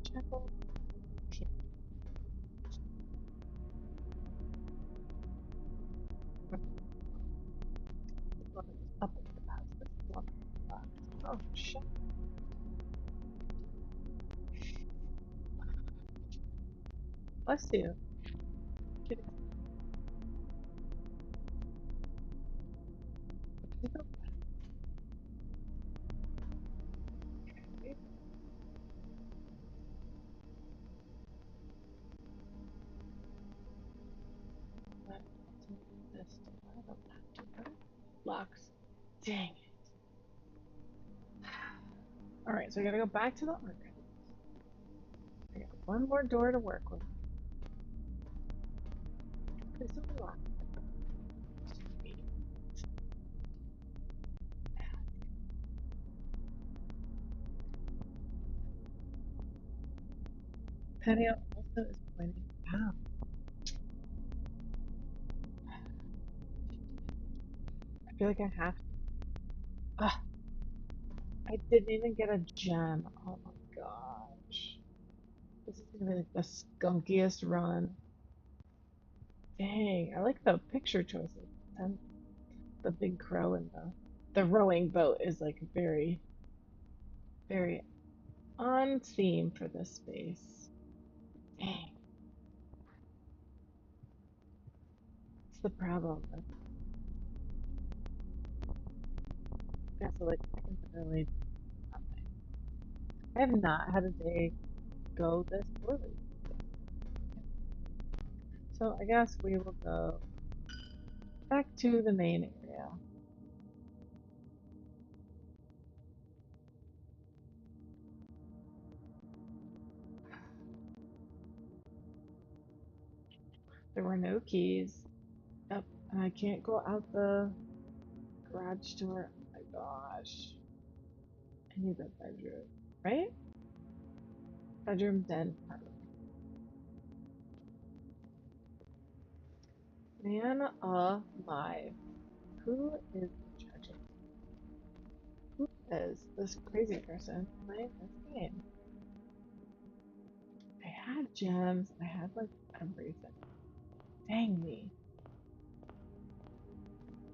Chapel. Up in the house. This one. Oh, shit. Bless you. Kitty. This locks. Dang it. Alright, so I gotta go back to the archive. I got one more door to work with. Please don't be locked. Patio also is pointing out. I feel like I have to. Ugh, I didn't even get a gem. Oh my gosh. This is gonna be like the skunkiest run. Dang, I like the picture choices. And the big crow and the rowing boat is like very, very on theme for this space. Dang, it's the problem. Yeah, so like I can literally I have not had a day go this poorly. So I guess we will go back to the main area. There were no keys. Yep, and I can't go out the garage door. Oh my gosh. I need that bedroom. Right? Bedroom den. Man alive. Who is in charge of who is this crazy person playing this game? I had gems, I had like everything. Dang me.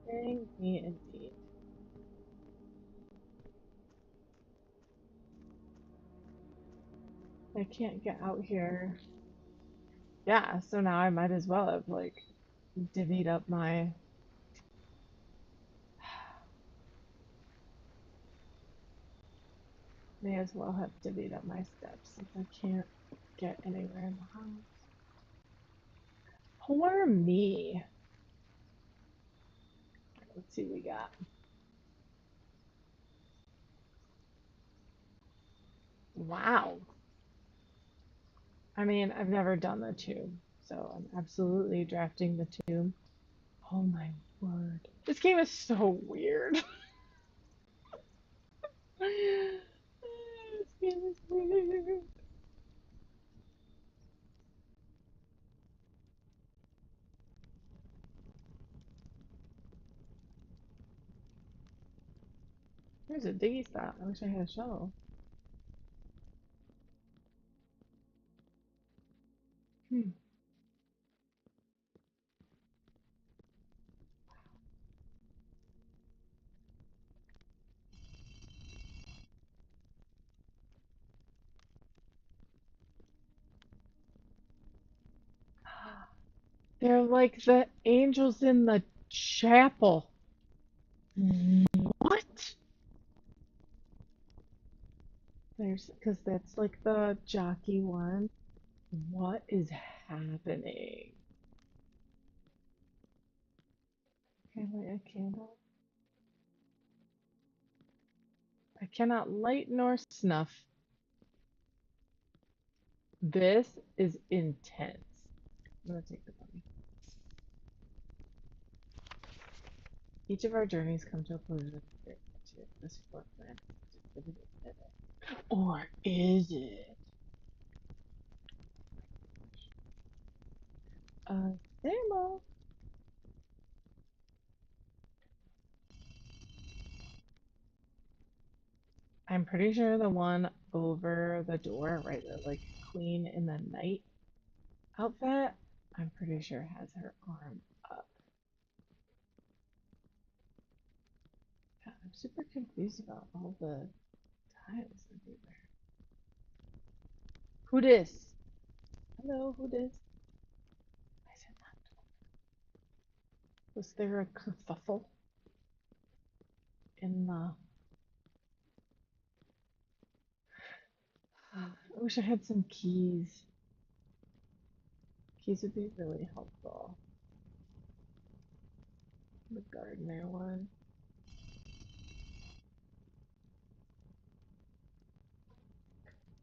Dang me indeed. I can't get out here. Yeah, so now I might as well have like divvied up my may as well have divvied up my steps since I can't get anywhere in the house. Poor me. Let's see what we got. Wow. I mean, I've never done the tube, so I'm absolutely drafting the tube. Oh my word. This game is so weird. This game is weird. There's a diggy spot. I wish I had a shovel. Hmm. They're like the angels in the chapel. What? There's because that's like the jockey one. What is happening? Can I light a candle? I cannot light nor snuff. This is intense. I'm gonna take the bunny. Each of our journeys come to a closure with this floor plan. Or is it? Demo. I'm pretty sure the one over the door, right, the like Queen in the Night outfit, I'm pretty sure has her arm up. Yeah, I'm super confused about all the tiles everywhere. Who dis? Hello, who dis? I said not. Was there a kerfuffle in the? I wish I had some keys. Keys would be really helpful. The gardener one.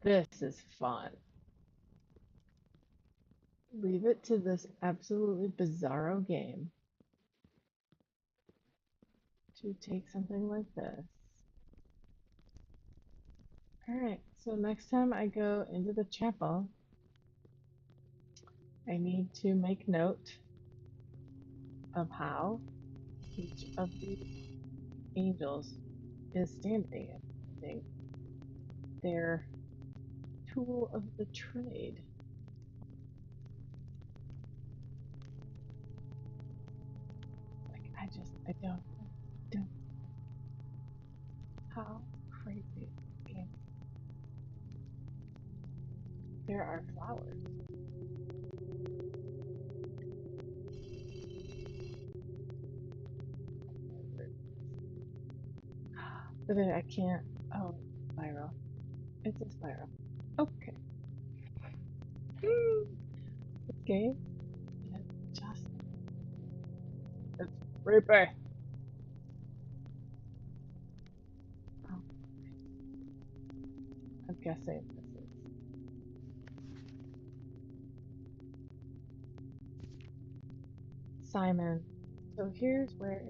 This is fun. Leave it to this absolutely bizarro game to take something like this. Alright, so next time I go into the chapel, I need to make note of how each of the angels is standing and using their tool of the trade. Like, I don't, how crazy. And there are flowers. But then I can't, oh, spiral. It's a spiral. Okay. This game is just, it's creepy. Oh, I'm guessing this is Simon. So here's where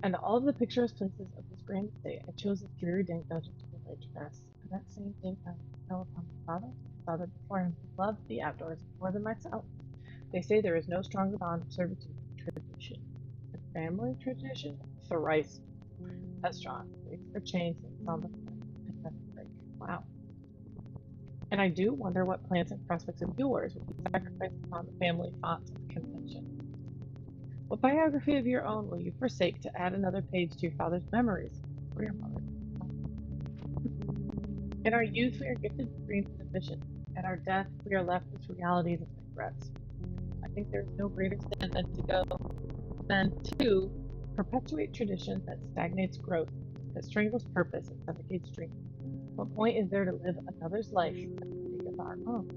and all of the picturesque places of this grand estate, I chose this dreary dank dungeon to be laid to rest. And that same dank night fell upon my father before him, who loved the outdoors more than myself. They say there is no stronger bond of servitude than tradition. And family tradition, thrice as strong. For chains and on the and never break. Wow. And I do wonder what plans and prospects of yours will be sacrificed upon the family font of convention. What biography of your own will you forsake to add another page to your father's memories, or your mother's? In our youth, we are gifted with dreams and visions. At our death, we are left with realities and regrets. I think there is no greater sin than to perpetuate tradition that stagnates growth, that strangles purpose and suffocates dreams. What point is there to live another's life for the sake of our own?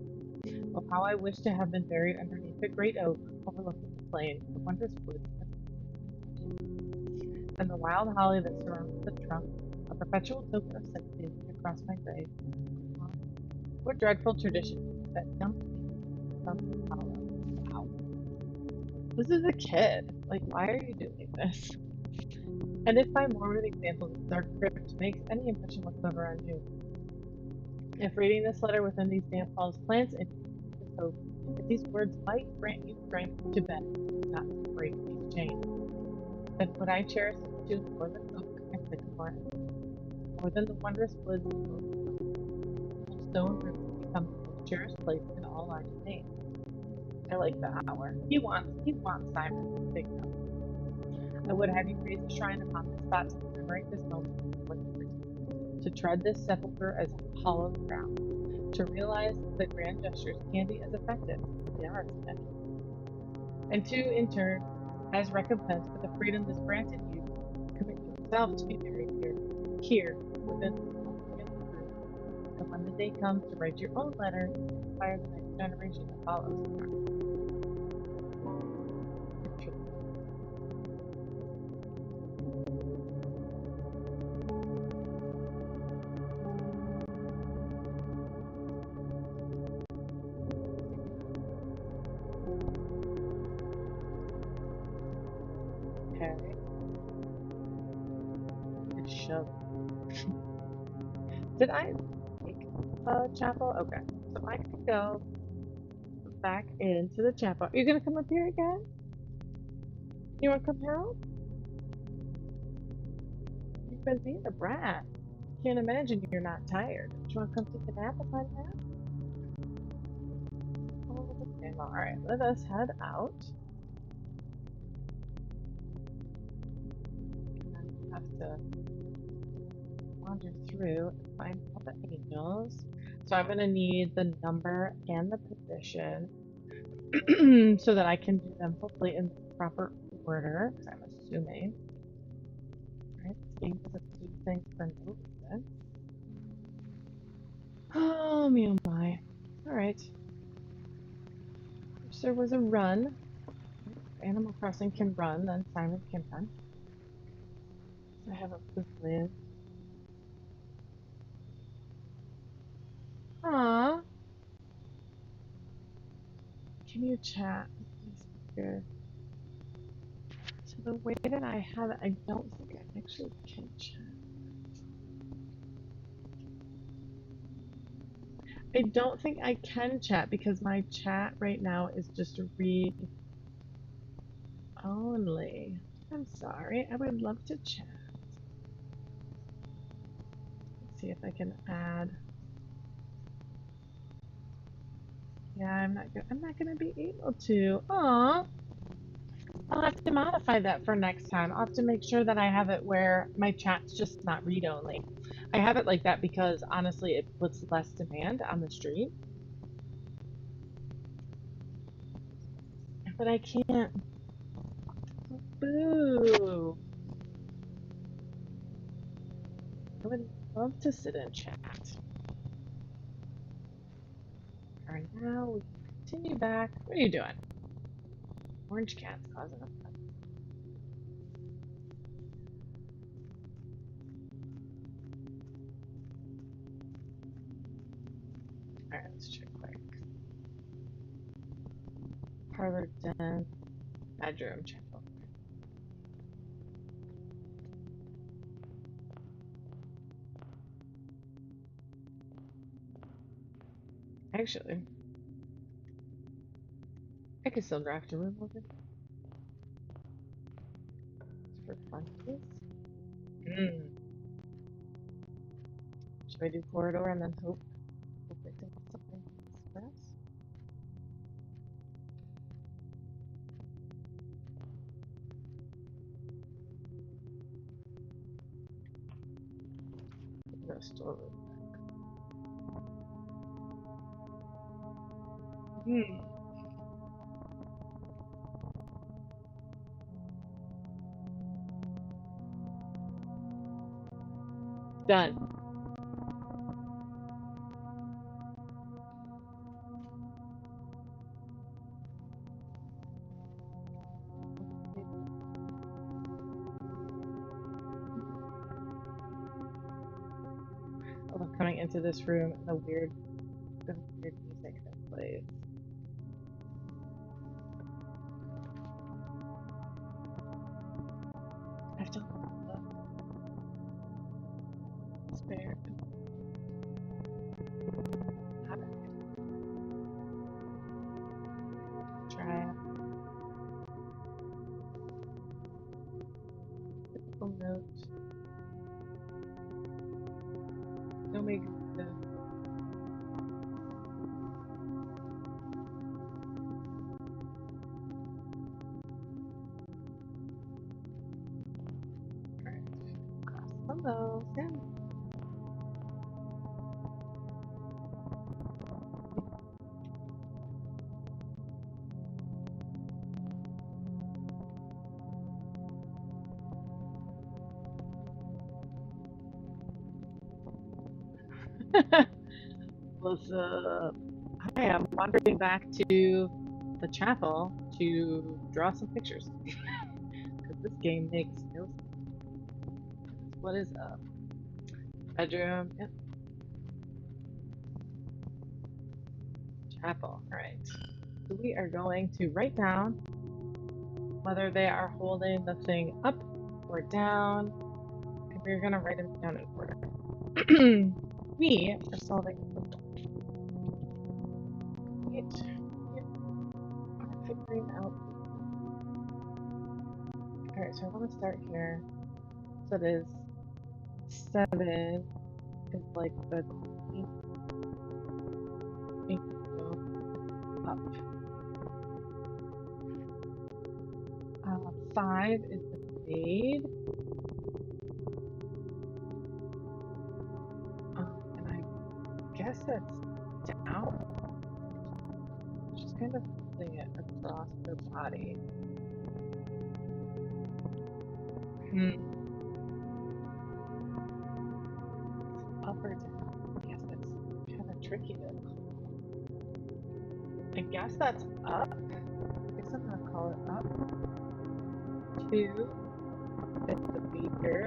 Oh, how I wish to have been buried underneath a great oak overlooking the plain, the wondrous woods, and the wild holly that surrounds the trunk, a perpetual token of sympathy across my grave. What dreadful tradition that dumped me from the hollow. Wow. This is a kid. Like, why are you doing this? And if by morbid example this dark crypt makes any impression whatsoever on you, if reading this letter within these damp halls plants in you hope, if these words might grant you strength to bend, not to break these chains, But what I cherish too more than oak and sycamore, more than the wondrous woods and stone roots become the most cherished place in all our domain. I like the hour. He wants Simon to think of. I would have you raise a shrine upon this spot to commemorate this moment to tread this sepulchre as hallowed ground, to realize that grand gestures can be as effective as they are effective, and to, in turn, as recompense for the freedom this granted you, commit yourself to be buried here, within this room, and when the day comes to write your own letter, inspire the next generation that follows. Okay. Shove. Did I make a chapel? Okay. So I could go back into the chapel. Are you gonna come up here again? You wanna come, Harold? You've been being a brat. Can't imagine you're not tired. Do you wanna come take a nap if I'm nap? Okay, well, alright, let us head out. And then we have to wander through and find all the angels. So I'm gonna need the number and the position so that I can do them hopefully in the proper order, I'm assuming. Alright, this game doesn't do things for no reason. Oh me oh my. Alright. If there was a run. Animal Crossing can run, then Simon can run. I have a live. Aww. Can you chat? Good. So the way that I have it, I don't think I actually can chat. I don't think I can chat because my chat right now is just read only. I'm sorry. I would love to chat. Let's see if I can add. Yeah, I'm not gonna be able to. Aw. I'll have to modify that for next time. I'll have to make sure that I have it where my chat's just not read only. I have it like that because honestly it puts less demand on the stream. But I can't. Boo. I would love to sit and chat. Alright, now we continue back. What are you doing? Orange cat's causing a fuss. Alright, let's check quick. Parlor, den, bedroom, chapel. Actually, I could still draft a room over there. For fun. Should I do corridor and then hope it does something for us? The storeroom. Done. I love coming into this room and the weird music that plays. I have to look. Spare. Try it. we go to? Alright, cross those. Yeah. Was Hi, I'm wandering back to the chapel to draw some pictures because this game makes no sense. What is up? Bedroom, yep. Chapel. All right. So we are going to write down whether they are holding the thing up or down, and we're gonna write them down in order. We are solving a puzzle. We are figuring out. All right, so I want to start here. So it is 7 is like the queen up. 5 is the maid. And I guess that's down. She's kind of holding it across her body. Up or down? I guess that's kind of tricky to call. I guess that's up. I guess I'm gonna call it up. 2 is the beaker.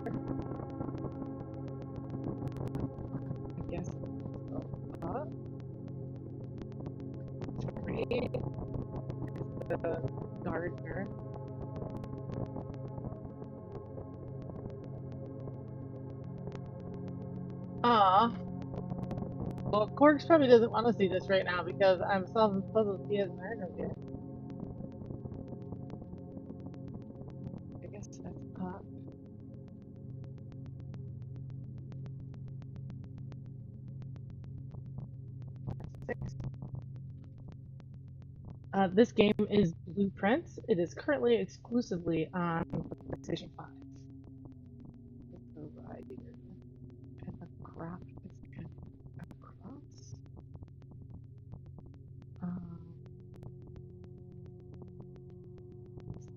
I guess it's up. 3 is the gardener. Well, Corks probably doesn't want to see this right now because I'm solving puzzles he hasn't heard of yet. I guess that's up. 6. This game is Blueprints. It is currently exclusively on PlayStation 5. It's the rider. And the crop is kind of across.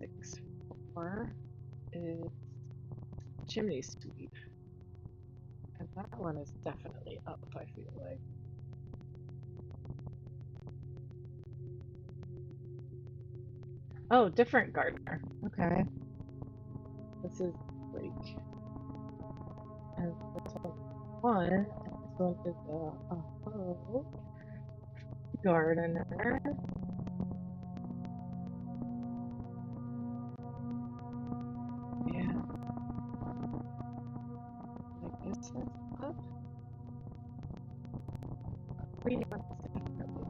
6. 4 is chimney sweep. And that one is definitely up, I feel like. Oh, different gardener. Okay. This is break. And this one, and this one is gardener. Yeah. I guess that's up. Green one is definitely.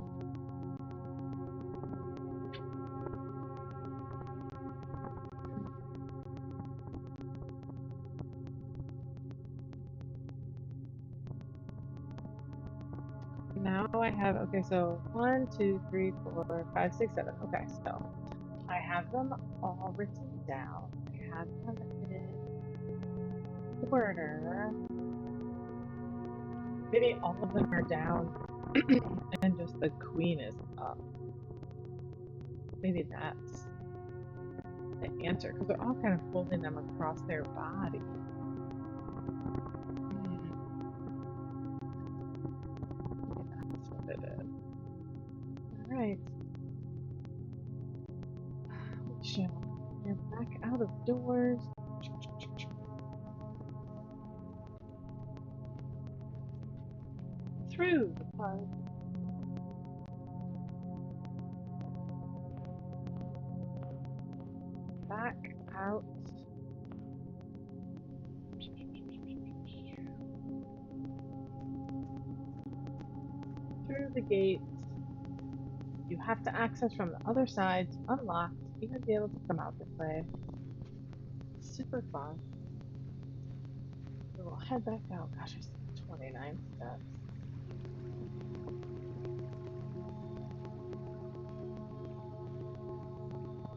Now I have, okay, so 1, 2, 3, 4, 5, 6, 7. Okay, so I have them all written down. I have them in order. Maybe all of them are down and just the queen is up. Maybe that's the answer because they're all kind of holding them across their body. That's what it is. Alright. You're back out of doors. Through the park. Back out. Through the gates. You have to access from the other side to unlock to even be able to come out this way. Super fun. So we'll head back out. Gosh, I spent 29 steps.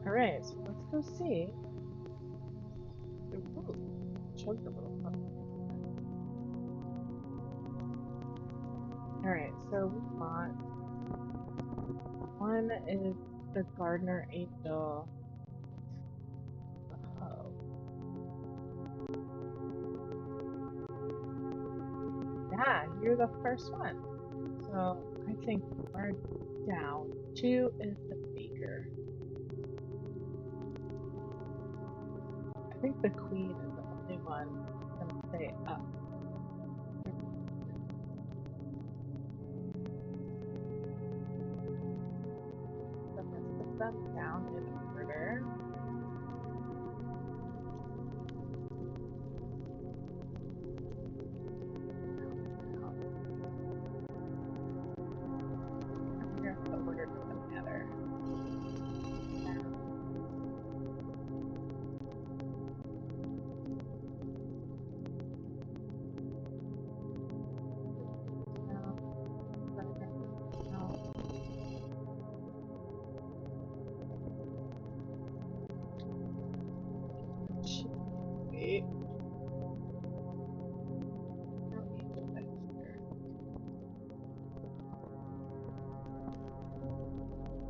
Alright, so let's go see. Ooh, choked a little. Alright, so we want one is the gardener angel. Oh. Yeah, you're the first one. So I think we're down. 2 is the beaker. I think the queen is the only one that's gonna stay up. The rest of them down in order. I wonder if the order doesn't matter. Down, down. Wait. No angel register.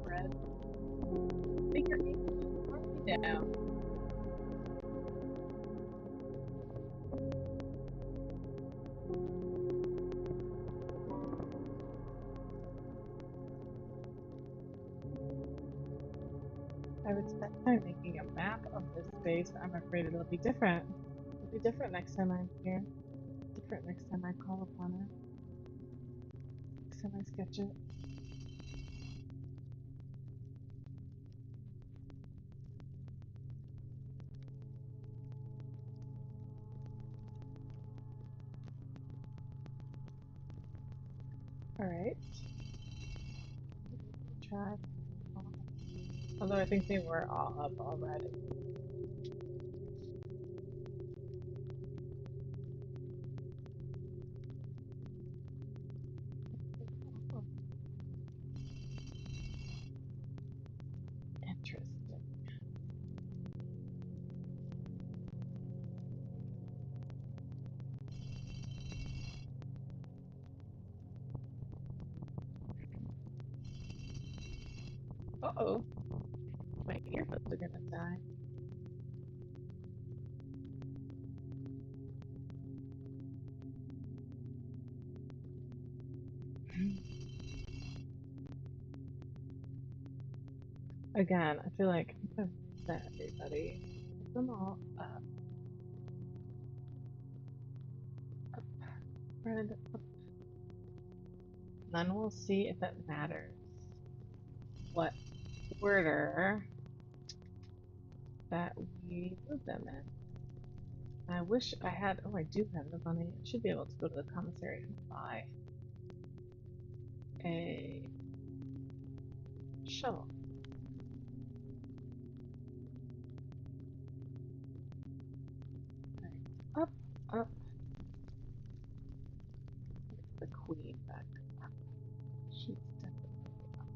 Red. Make your angel just mark me down. I would spend time making a map of this space. I'm afraid it'll be different. It'll be different next time I'm here. Different next time I call upon it. Next time I sketch it. Alright. Try. Although I think they were all up already. Interesting. Uh-oh. My earbuds are gonna die. Again, I feel like I've set everybody. Put them all up. Up. Red. Up. Then we'll see if it matters what order that we move them in. I wish I had. Oh, I do have the money. I should be able to go to the commissary and buy a shovel. Right. Up, up. The queen back up. She's definitely up.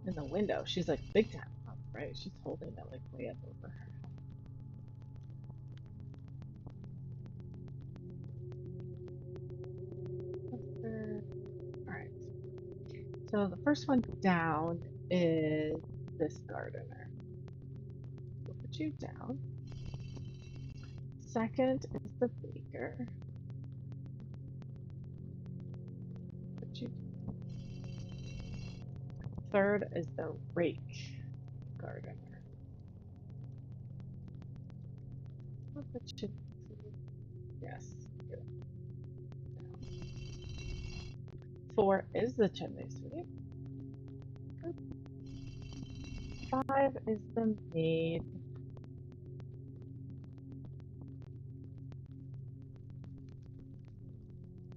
In the window. She's like big time up, right? She's holding it like way up over her. Alright. So the first one down is this gardener. We'll put you down. Second is the baker. Put you down. Third is the rake gardener. We'll put you yes. Good. Down. 4 is the chimney sweep. Good. 5 is the maid.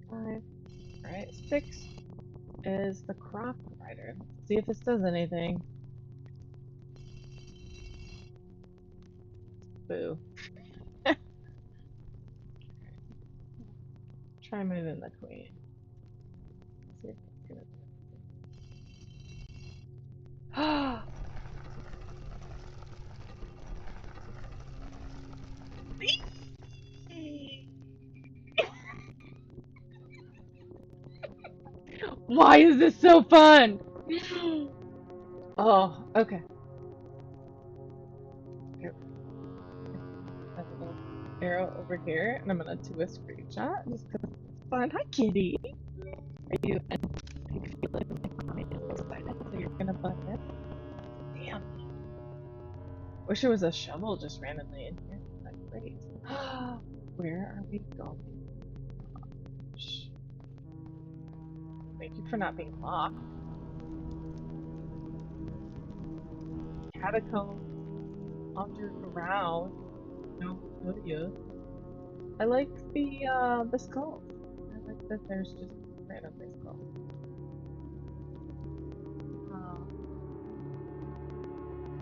5. Alright, 6 is the crop writer. Let's see if this does anything. Boo. Try moving the queen. See if it's gonna Why is this so fun? Oh, okay. Here, a little arrow over here, and I'm gonna do a screenshot just because it's fun. Hi, kitty. Are you feeling like mommy is excited? So you're gonna butt in? Damn. Wish there was a shovel just randomly in here. That's great. Where are we going? Shh. Thank you for not being locked. Catacomb underground. No, no you. I like the skulls. I like that there's just randomly skulls. Oh,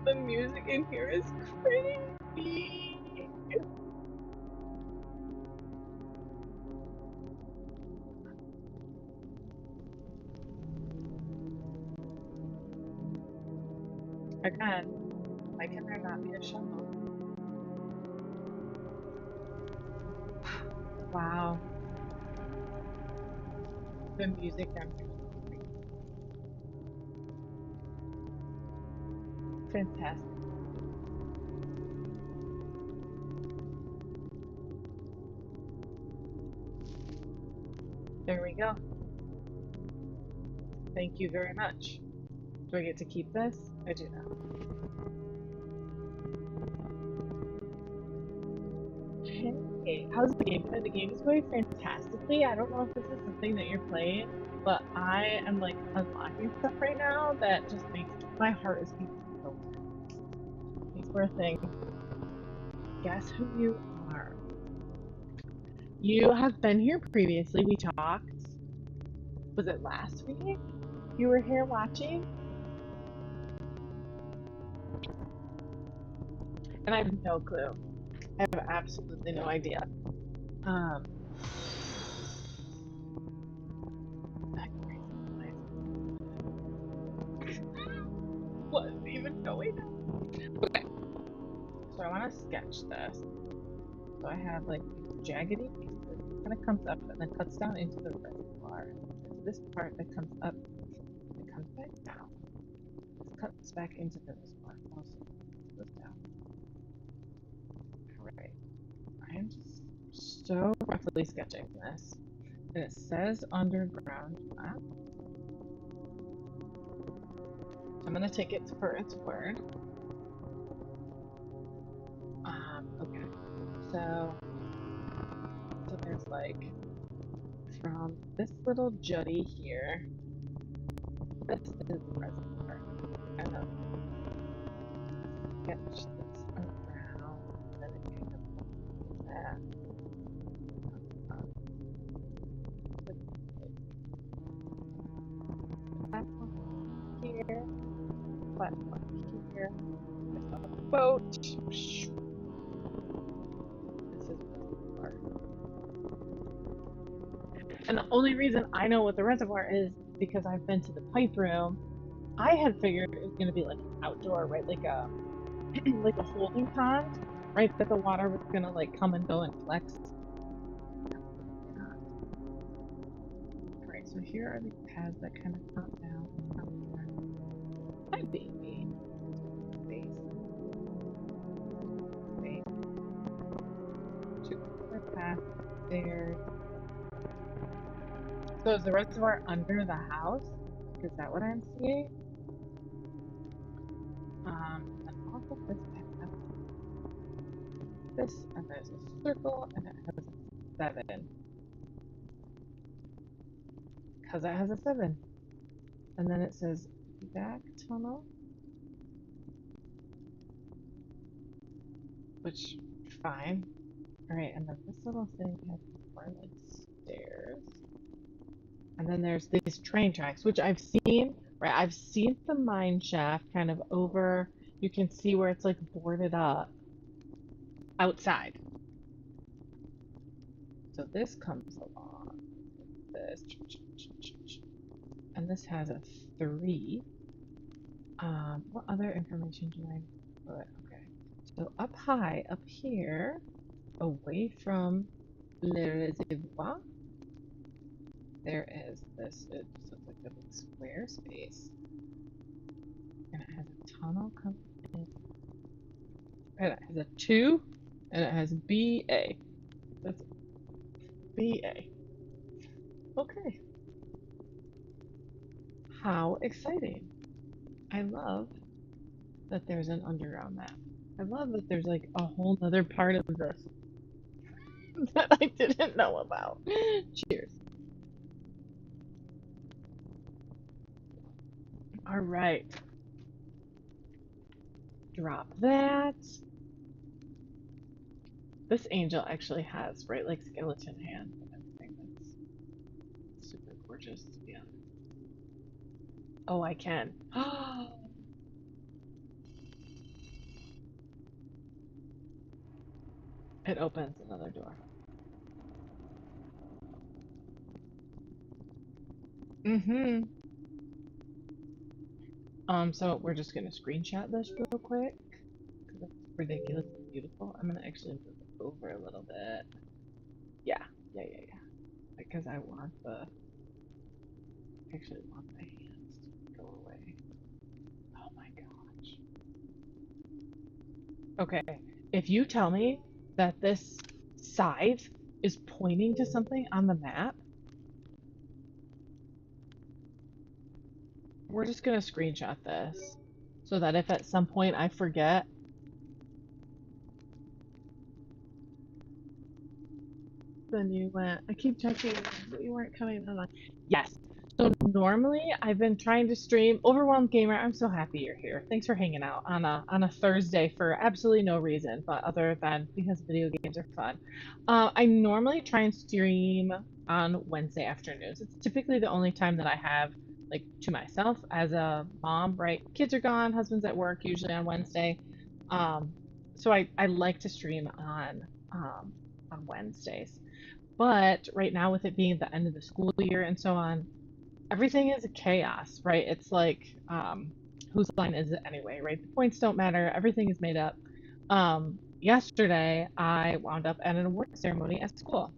the music in here is crazy. Again, why can there not be a shovel? Wow. The music down here is fantastic. There we go. Thank you very much. Do I get to keep this? I do now. Hey, how's the game going? The game is going fantastically. I don't know if this is something that you're playing, but I am like unlocking stuff right now that just makes my heart is beating so fast. It's worth thing. Guess who you are? You have been here previously. We talked. Was it last week? You were here watching? And I have no clue. I have absolutely no idea. Um, what is even going on? Okay, so I want to sketch this. So I have like these jaggedy pieces. It kind of comes up and then cuts down into the reservoir. There's this part that comes up, it comes back down. This cuts back into the reservoir. Also goes down. Alright. I am just so roughly sketching this. And it says underground map. So I'm gonna take it for its word. Okay. So there's like from this little jutty here. This is the reservoir. And then sketch this around. And then it kind of that. Platform here. Platform here. There's a boat. This is reservoir. And the only reason I know what the reservoir is because I've been to the pipe room. I had figured it was gonna be like outdoor, right? Like a like a holding pond, right? That the water was gonna like come and go and flex. Alright, so here are the paths that kind of come down and come here. Hi, baby. Space. Space. Two more paths there. So is the reservoir under the house? Is that what I'm seeing? And also this path. This, and there's a circle, and it has a 7. Because it has a 7. And then it says back tunnel. Which, fine. Alright, and then this little thing has more like stairs. And then there's these train tracks, which I've seen, right? I've seen the mine shaft kind of over, you can see where it's like boarded up outside. So this comes along. this. And this has a 3. What other information do I put? Okay. So up high, up here, away from Le Reservoir, there is this, it just looks like a big square space. And it has a tunnel coming in. And it has a 2, and it has BA. That's BA. Okay. How exciting. I love that there's an underground map. I love that there's like a whole other part of this that I didn't know about. Cheers. All right. Drop that. This angel actually has, right, like skeleton hand and everything. That's super gorgeous, to be honest. Oh, I can. It opens another door. Mm-hmm. So we're just gonna screenshot this real quick because it's ridiculously beautiful. I'm gonna actually move it over a little bit. Yeah, yeah. Because I want the, actually want the hands to go away. Oh my gosh. Okay, if you tell me that this scythe is pointing to something on the map, we're just gonna screenshot this so that if at some point I forget, then you went. I keep checking, but you weren't coming on. Yes. So normally I've been trying to stream Overwhelmed Gamer. I'm so happy you're here. Thanks for hanging out on a Thursday for absolutely no reason, but other than because video games are fun. I normally try and stream on Wednesday afternoons. It's typically the only time that I have like to myself as a mom, right? Kids are gone, husband's at work usually on Wednesday. Um, so I like to stream on Wednesdays. But right now, with it being the end of the school year and so on, everything is a chaos, right? It's like, whose line is it anyway, right? The points don't matter. Everything is made up. Yesterday, I wound up at an award ceremony at school.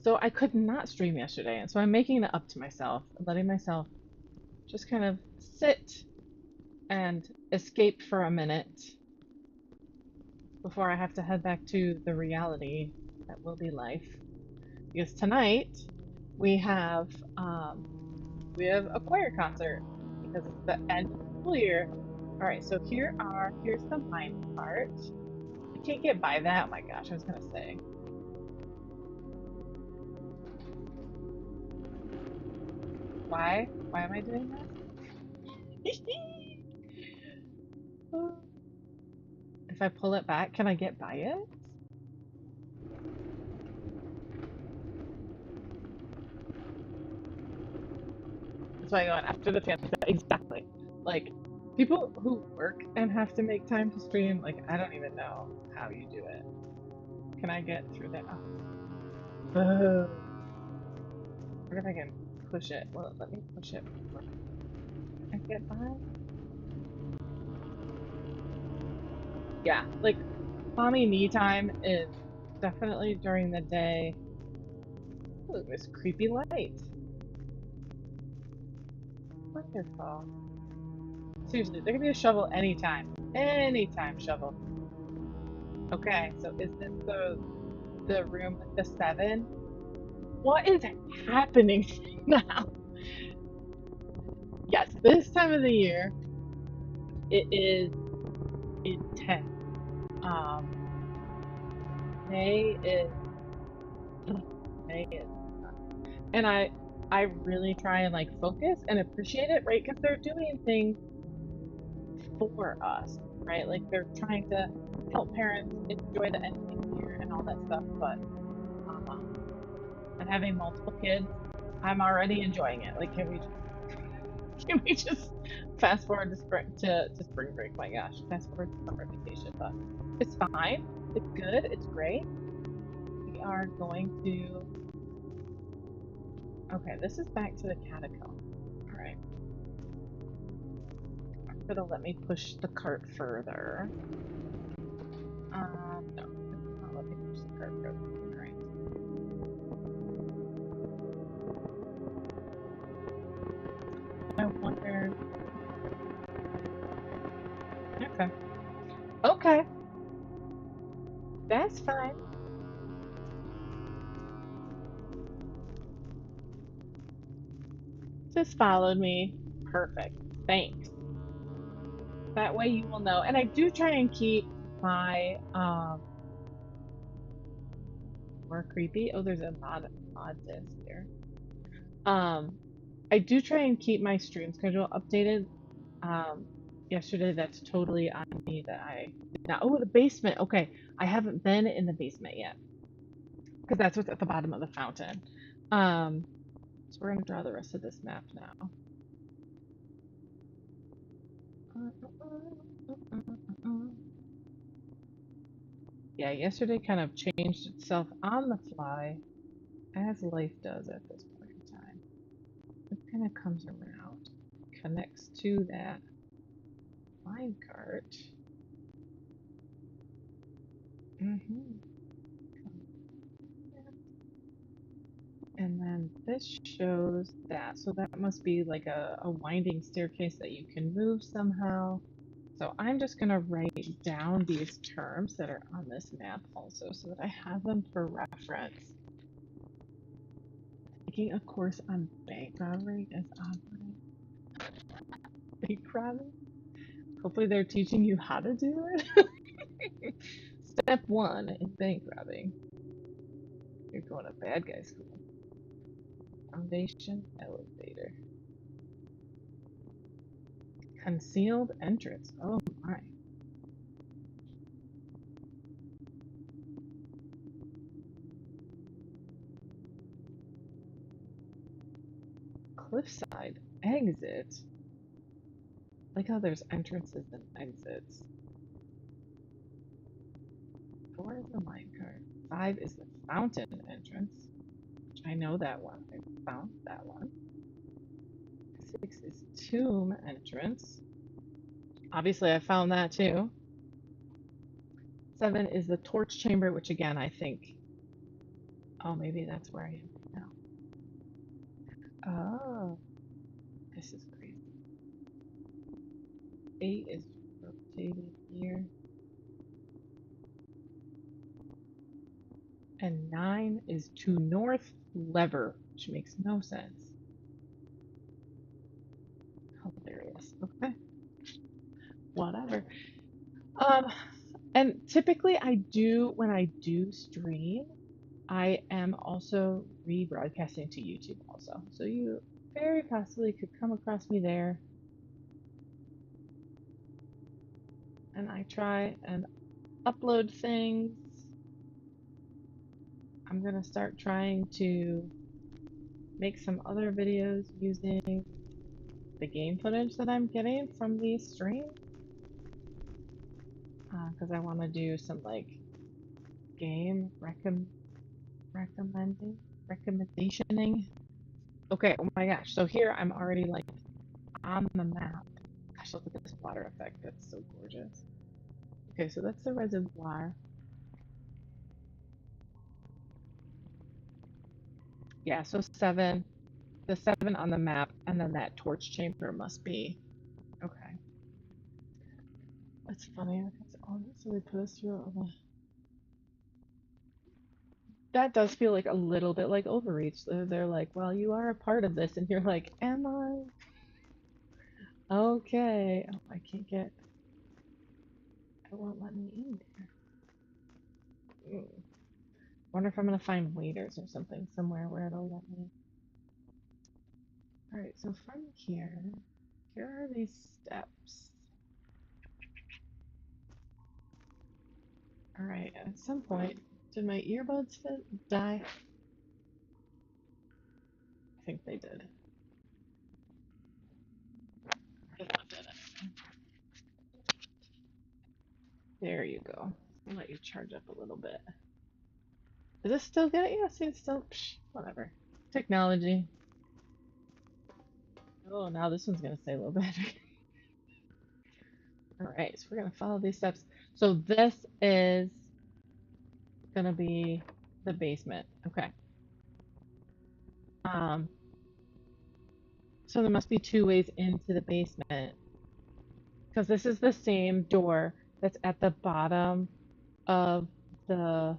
So I could not stream yesterday. And so I'm making it up to myself and letting myself just kind of sit and escape for a minute before I have to head back to the reality that will be life. Because tonight um, we have a choir concert because it's the end of the school year. All right, so here's the mine part. I can't get by that. Oh my gosh, I was gonna say. Why? Why am I doing this? If I pull it back, can I get by it? That's why I go after the fan. Exactly. Like people who work and have to make time to stream, like I don't even know how you do it. Can I get through that? Oh. What if I can push it? Well, let me push it before I get by. Yeah, like mommy me time is definitely during the day. Ooh, this creepy light. Wonderful. Seriously, there can be a shovel anytime. Anytime shovel. Okay, so is this the room with the 7? What is happening now? Yes, this time of the year it is intense. Um, May is May is and I really try and like focus and appreciate it, right? Because they're doing things for us, right? Like they're trying to help parents enjoy the end of the year and all that stuff. But and having multiple kids, I'm already enjoying it. Like, can we just fast forward to spring break? My gosh, fast forward to summer vacation. But it's fine. It's good. It's great. We are going to Okay, this is back to the catacomb. Alright. Gonna let me push the cart further. No, it's not let me push the cart further. Alright. I wonder. Okay. Okay. That's fine. Just followed me. Perfect. Thanks. That way you will know. And I do try and keep my more creepy. Oh, there's a mod disc here. I do try and keep my stream schedule updated. Um, Yesterday that's totally on me that I did not. Oh, the basement. Okay, I haven't been in the basement yet because that's what's at the bottom of the fountain. So we're gonna draw the rest of this map now. Yeah, yesterday kind of changed itself on the fly, as life does at this point in time. It kind of comes around, connects to that minecart. And then this shows that, so that must be like a winding staircase that you can move somehow. So I'm just gonna write down these terms that are on this map also so that I have them for reference. Taking a course on bank robbery is online. Bank robbing? Hopefully they're teaching you how to do it. Step 1 in bank robbing. You're going to bad guy school. Foundation elevator. Concealed entrance. Oh my. Cliffside exit. Like how there's entrances and exits. 4 is the minecart. 5 is the fountain entrance. Which I know that one. I found that one. 6 is tomb entrance. Obviously I found that too. 7 is the torch chamber, which again I think. Oh, maybe that's where I am now. Oh, this is crazy. 8 is rotated here. And 9 is to north lever, which makes no sense. Hilarious. Okay. Whatever. Um, and typically I do, when I do stream, I am also rebroadcasting to YouTube also. So you very possibly could come across me there. And I try and upload things. I'm gonna start trying to make some other videos using the game footage that I'm getting from these streams. Because I want to do some like game recommendationing. Okay, oh my gosh. So here I'm already like on the map. Gosh, look at this water effect. That's so gorgeous. Okay, so that's the reservoir. Yeah, so 7. The 7 on the map, and then that torch chamber must be. Okay. That's funny. Oh, so they put us through all the. That does feel like a little bit like overreach. They're like, well, you are a part of this, and you're like, am I? Okay. Oh, I can't get. It won't let me in there. Wonder if I'm gonna find waiters or something somewhere where it'll let me. All right. So from here are these steps. All right. At some point, did my earbuds die? I think they did. There you go. I'll let you charge up a little bit. Is this still good? Yeah, see, it's still, whatever. Technology. Oh, now this one's gonna say a little bit. All right, so we're gonna follow these steps. So this is gonna be the basement. Okay. Um, so there must be two ways into the basement because this is the same door that's at the bottom of the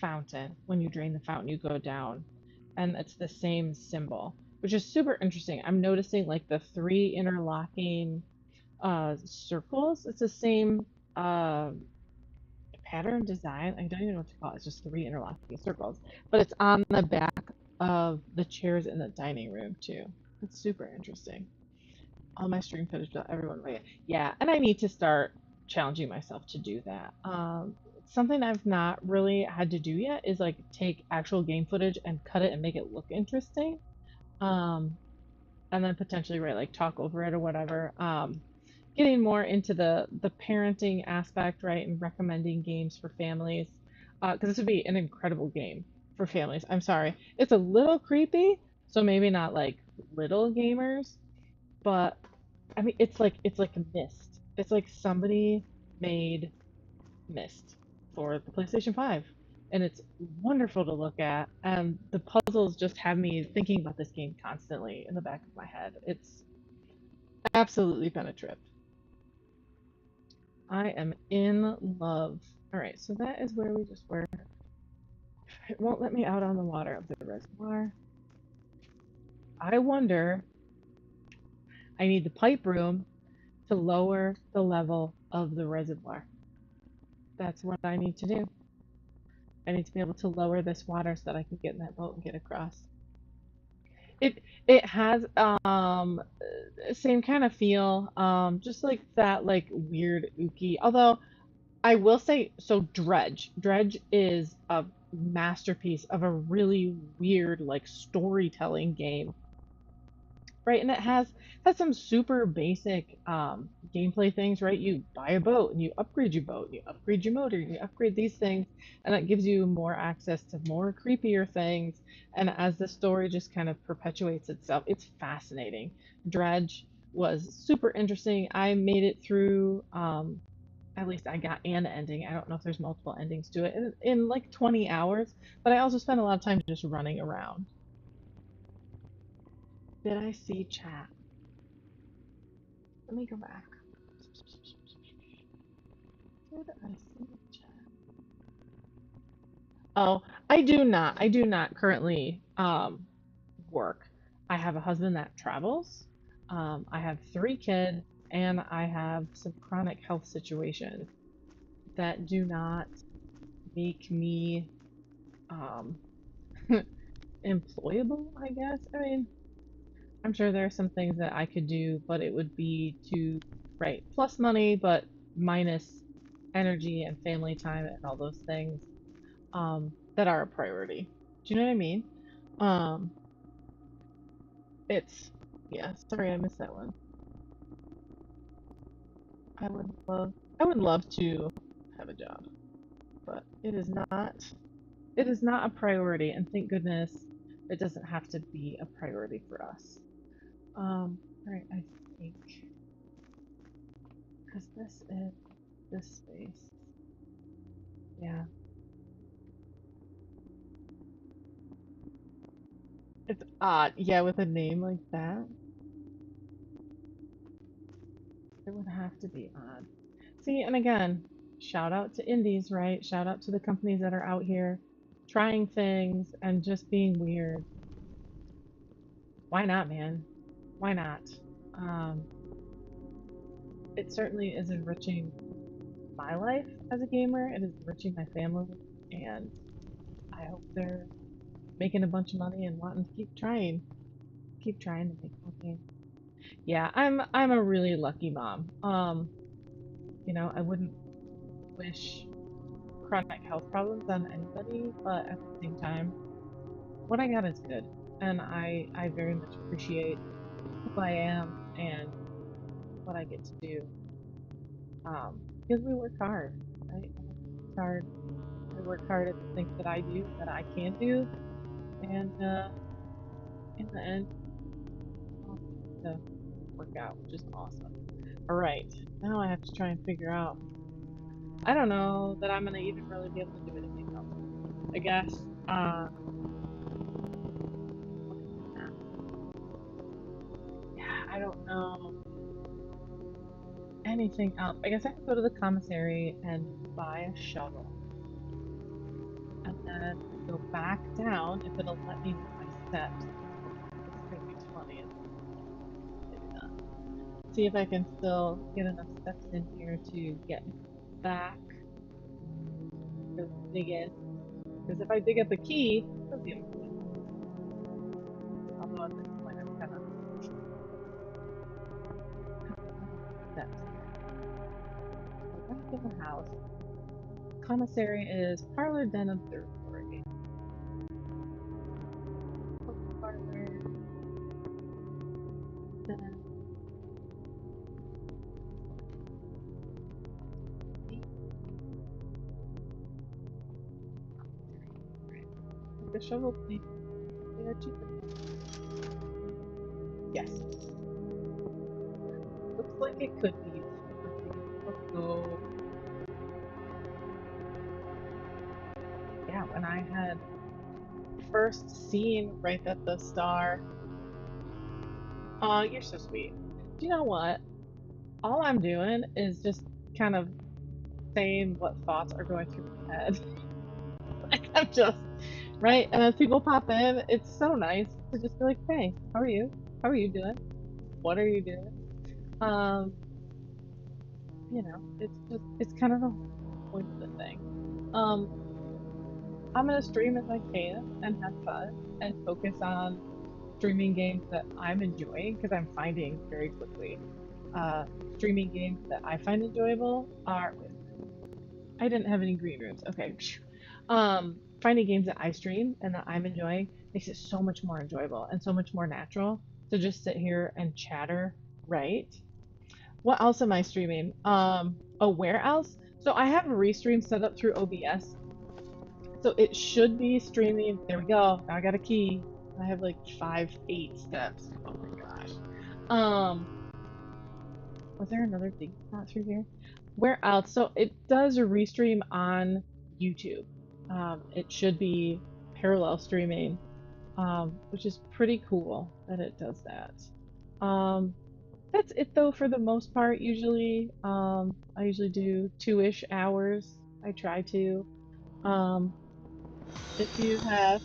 fountain. When you drain the fountain, you go down, and it's the same symbol, which is super interesting. I'm noticing like the three interlocking circles. It's the same uh pattern design. I don't even know what to call it. It's just three interlocking circles, but it's on the back of the chairs in the dining room too. It's super interesting. All my stream footage, everyone, yeah, and I need to start challenging myself to do that. Something I've not really had to do yet is like take actual game footage and cut it and make it look interesting. Um, and then potentially right like talk over it or whatever. Getting more into the parenting aspect, right, and recommending games for families, because this would be an incredible game for families. I'm sorry, it's a little creepy, so maybe not like little gamers, but I mean it's like a Myst. It's like somebody made Myst for the PlayStation 5. And it's wonderful to look at. And the puzzles just have me thinking about this game constantly in the back of my head. It's absolutely been a trip. I am in love. All right, so that is where we just were. It won't let me out on the water of the reservoir. I wonder, I need the pipe room to lower the level of the reservoir. That's what I need to do. I need to be able to lower this water so that I can get in that boat and get across. It has same kind of feel, just like that like weird ooky. Although I will say, so Dredge. Dredge is a masterpiece of a really weird, like storytelling game, right? And it has some super basic gameplay things, right? You buy a boat and you upgrade your boat, you upgrade your motor, you upgrade these things, and that gives you more access to more creepier things. And as the story just kind of perpetuates itself, it's fascinating. Dredge was super interesting. I made it through. At least I got an ending. I don't know if there's multiple endings to it in like 20 hours, but I also spent a lot of time just running around. Did I see chat? Let me go back. Did I see chat? Oh, I do not. I do not currently work. I have a husband that travels. I have three kids, and I have some chronic health situations that do not make me um employable, I guess. I mean, I'm sure there are some things that I could do, but it would be to, right, plus money, but minus energy and family time and all those things that are a priority. Do you know what I mean? Um, it's, yeah, sorry I missed that one. I would I would love to have a job, but it is not a priority, and thank goodness it doesn't have to be a priority for us. Right, I think, because this is this space. Yeah, it's odd. Yeah, with a name like that, it would have to be odd. See, and again, shout out to indies, right? Shout out to the companies that are out here trying things and just being weird. Why not, man? Why not? Um, it certainly is enriching my life as a gamer. It is enriching my family, and I hope they're making a bunch of money and wanting to keep trying to make more games. Yeah, I'm a really lucky mom. I wouldn't wish chronic health problems on anybody, but at the same time, what I got is good, and I very much appreciate who I am and what I get to do. Because we work hard, right? I work hard. I work hard at the things that I do that I can do, and in the end, I'll get work out, which is awesome. All right, now I have to try and figure out. I don't know that I'm gonna even really be able to do anything else. I guess. Yeah, I don't know anything else. I guess I could go to the commissary and buy a shovel, and then go back down if it'll let me with my steps. It's gonna be 20. Maybe not. See if I can still get enough steps in here to get back to dig in. Because if I dig up a key, that'll be amazing. Although at this point I'm kind of steps here. So back in the house. Commissary is parlor, den, observatory. Parlor, den. The shovel, please. They are cheaper. Yes. Looks like it could be used. Let's go. Yeah, when I had first seen right at the star. Aw, you're so sweet. Do you know what? All I'm doing is just kind of saying what thoughts are going through my head. Like I'm just right, and as people pop in, it's so nice to just be like, "Hey, how are you? How are you doing? What are you doing?" Um, it's kind of the whole point of the thing. Um, I'm gonna stream as I can and have fun and focus on streaming games that I'm enjoying because I'm finding very quickly uh, streaming games that I find enjoyable are. I didn't have any green rooms. Okay. Finding games that I stream and that I'm enjoying makes it so much more enjoyable and so much more natural to just sit here and chatter, right? What else am I streaming? Oh, where else? So I have a restream set up through OBS. So it should be streaming. There we go. Now I got a key. I have like 8 steps. Oh my gosh. Um, was there another big spot through here? Where else? So it does a restream on YouTube. It should be parallel streaming, which is pretty cool that it does that. That's it though for the most part. Usually, I usually do 2-ish hours. I try to. Um, if you have,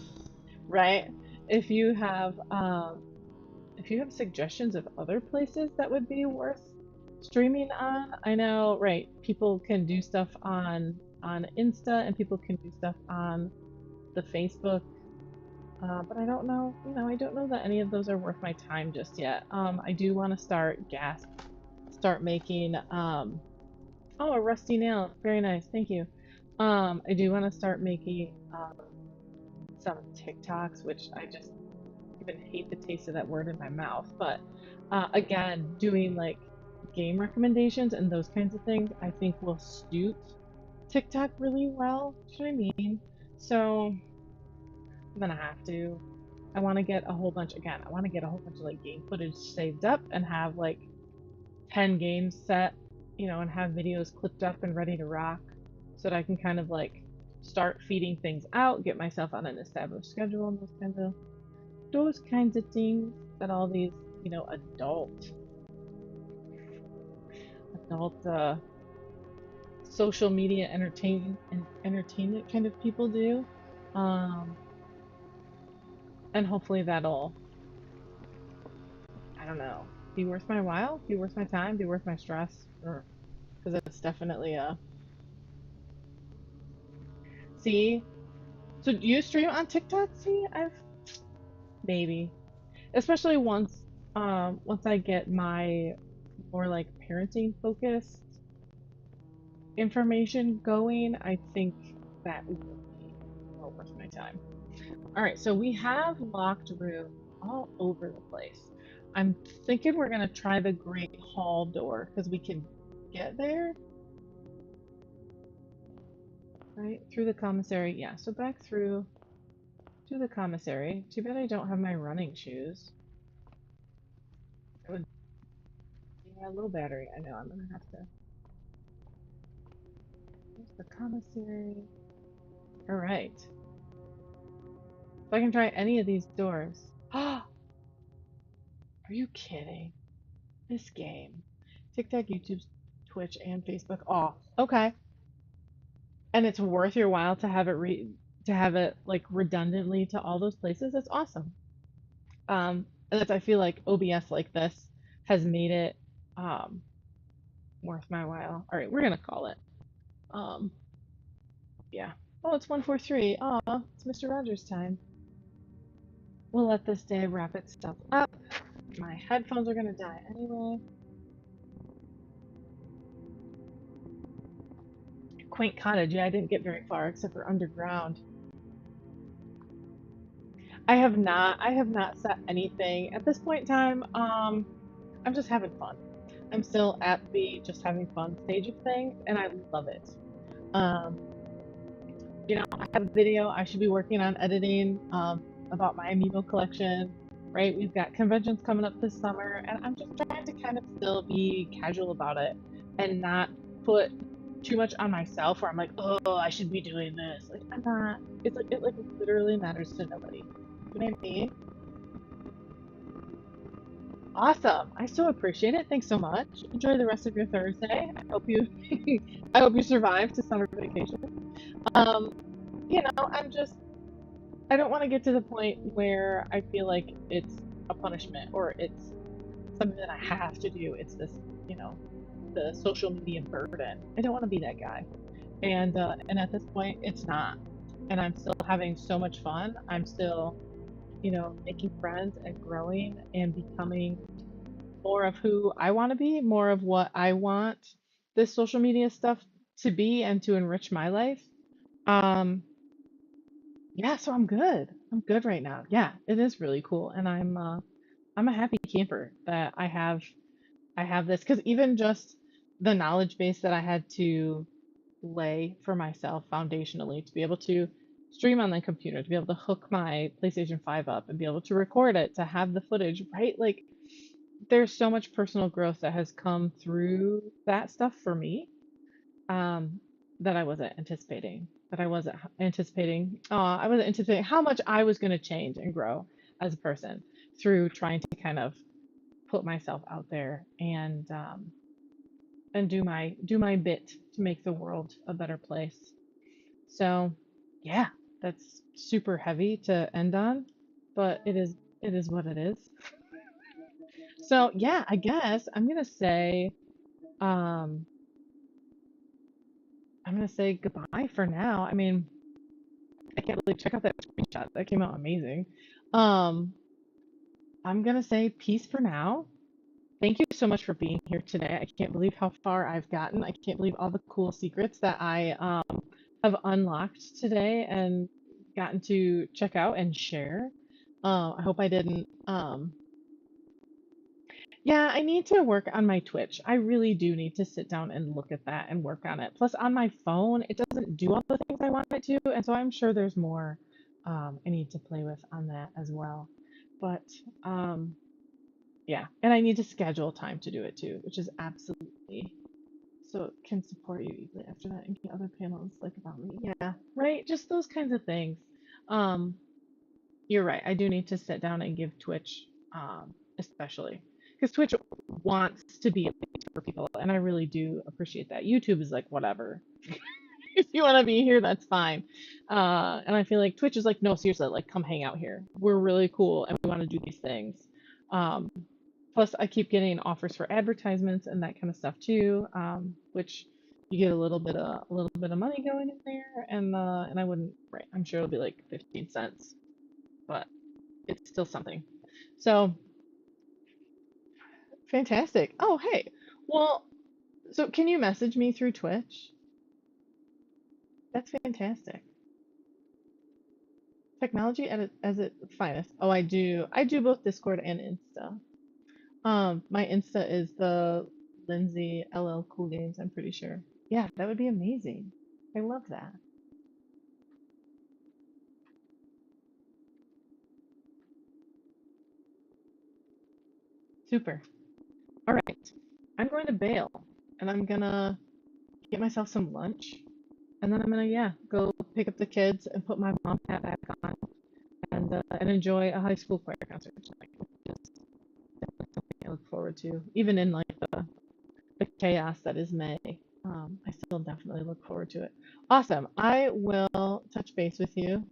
right? If you have, if you have suggestions of other places that would be worth streaming on, I know, right, people can do stuff on Insta and people can do stuff on the Facebook, but I don't know, I don't know that any of those are worth my time just yet. I do want to start making, oh, a rusty nail, very nice, thank you. I do want to start making some TikToks, which I just even hate the taste of that word in my mouth. But again, doing like game recommendations and those kinds of things, I think will suit TikTok really well. Do you know what I mean? So I'm gonna have to. I want to get a whole bunch again. I want to get a whole bunch of like game footage saved up and have like 10 games set, and have videos clipped up and ready to rock, so that I can kind of like start feeding things out, get myself on an established schedule and those kinds of things that all these, adult social media entertainment kind of people do. Um, and hopefully that'll, I don't know, be worth my while, be worth my time, be worth my stress, or because it's definitely a. See, so do you stream on TikTok? See, I've maybe, especially once I get my more like parenting focused information going, I think that will be well worth my time. All right, so we have locked rooms all over the place. I'm thinking we're gonna try the Great Hall door because we can get there, right? Through the commissary. Yeah, so back through to the commissary. Too bad I don't have my running shoes. That would got a low battery. I know I'm gonna have to. There's the commissary. All right. So I can try any of these doors. Are you kidding? This game. TikTok, YouTube, Twitch, and Facebook. Oh, okay. And it's worth your while to have it to have it like redundantly to all those places. That's awesome. And that's I feel like OBS like this has made it um worth my while. All right, we're gonna call it. Um, yeah. Oh, it's 143. Aw, it's Mr. Rogers' time. We'll let this day wrap itself up. My headphones are gonna die anyway. Quaint cottage. Yeah, I didn't get very far except for underground. I have not set anything at this point in time. I'm just having fun. I'm still at the just having fun stage of things, and I love it. Um, I have a video I should be working on editing about my amiibo collection. Right, we've got conventions coming up this summer, and I'm just trying to kind of still be casual about it and not put too much on myself where I'm like, oh, I should be doing this. Like I'm not. It's like it literally matters to nobody. You know what I mean? Awesome. I so appreciate it. Thanks so much. Enjoy the rest of your Thursday. I hope you I hope you survive to summer vacation. Um, I don't want to get to the point where I feel like it's a punishment or it's something that I have to do. It's this, you know, the social media burden. I don't want to be that guy. And at this point it's not. And I'm still having so much fun. I'm still, making friends and growing and becoming more of who I want to be, more of what I want this social media stuff to be and to enrich my life. Um, yeah, so I'm good. I'm good right now. Yeah, it is really cool, and I'm a happy camper that I have this because even just the knowledge base that I had to lay for myself foundationally to be able to stream on the computer, to be able to hook my PlayStation 5 up and be able to record it, to have the footage, right? Like there's so much personal growth that has come through that stuff for me um, that I wasn't anticipating. That I wasn't anticipating. I wasn't anticipating how much I was going to change and grow as a person through trying to kind of put myself out there and do my bit to make the world a better place. So, yeah, that's super heavy to end on, but it is what it is. So, yeah, I guess um I'm gonna say goodbye for now. I mean, I can't believe check out that screenshot. That came out amazing. Um, I'm gonna say peace for now. Thank you so much for being here today. I can't believe how far I've gotten. I can't believe all the cool secrets that I have unlocked today and gotten to check out and share. I hope I didn't Yeah, I need to work on my Twitch. I really do need to sit down and look at that and work on it. Plus, on my phone, it doesn't do all the things I want it to, and so I'm sure there's more I need to play with on that as well. But um, yeah, and I need to schedule time to do it too, which is absolutely so it can support you easily after that and get other panels like about me. Yeah, right. Just those kinds of things. Um, you're right. I do need to sit down and give Twitch, especially because Twitch wants to be a place for people, and I really do appreciate that. YouTube is like whatever. If you want to be here, that's fine. And I feel like Twitch is like, no, seriously, like come hang out here. We're really cool, and we want to do these things. Um, Plus, I keep getting offers for advertisements and that kind of stuff too, which you get a little bit of money going in there, and I wouldn't, right? I'm sure it'll be like 15 cents, but it's still something. So fantastic. Oh, hey. Well, so can you message me through Twitch? That's fantastic. Technology at as its finest. Oh, I do both Discord and Insta. My Insta is the Lindsay LL Cool Games, I'm pretty sure. Yeah, that would be amazing. I love that. Super. All right. I'm going to bail and I'm gonna get myself some lunch and then I'm gonna, yeah, go pick up the kids and put my mom hat back on and enjoy a high school choir concert tonight. Just something I look forward to, even in like the chaos that is May. I still definitely look forward to it. Awesome. I will touch base with you.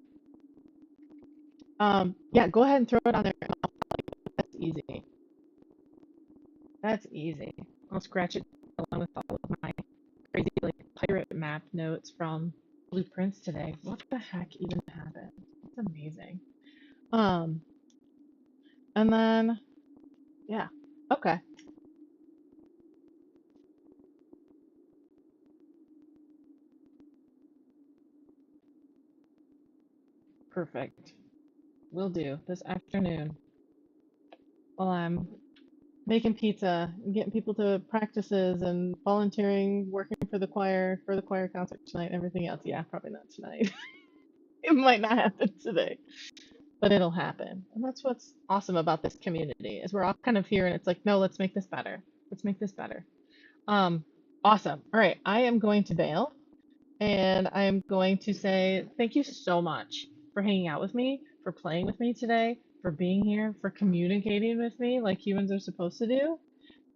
Yeah, go ahead and throw it on there. That's easy. That's easy. I'll scratch it along with all of my crazy like pirate map notes from blueprints today. What the heck even happened? It's amazing. Um, and then yeah. Okay. Perfect. Will do this afternoon while I'm making pizza and getting people to practices and volunteering, working for the choir concert tonight, and everything else. Yeah, probably not tonight. It might not happen today, but it'll happen. And that's what's awesome about this community is we're all kind of here and it's like, no, let's make this better. Let's make this better. Um, awesome. All right, I am going to bail and I am going to say thank you so much for hanging out with me, for playing with me today, for being here, for communicating with me like humans are supposed to do.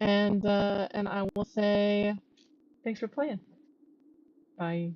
And I will say thanks for playing. Bye.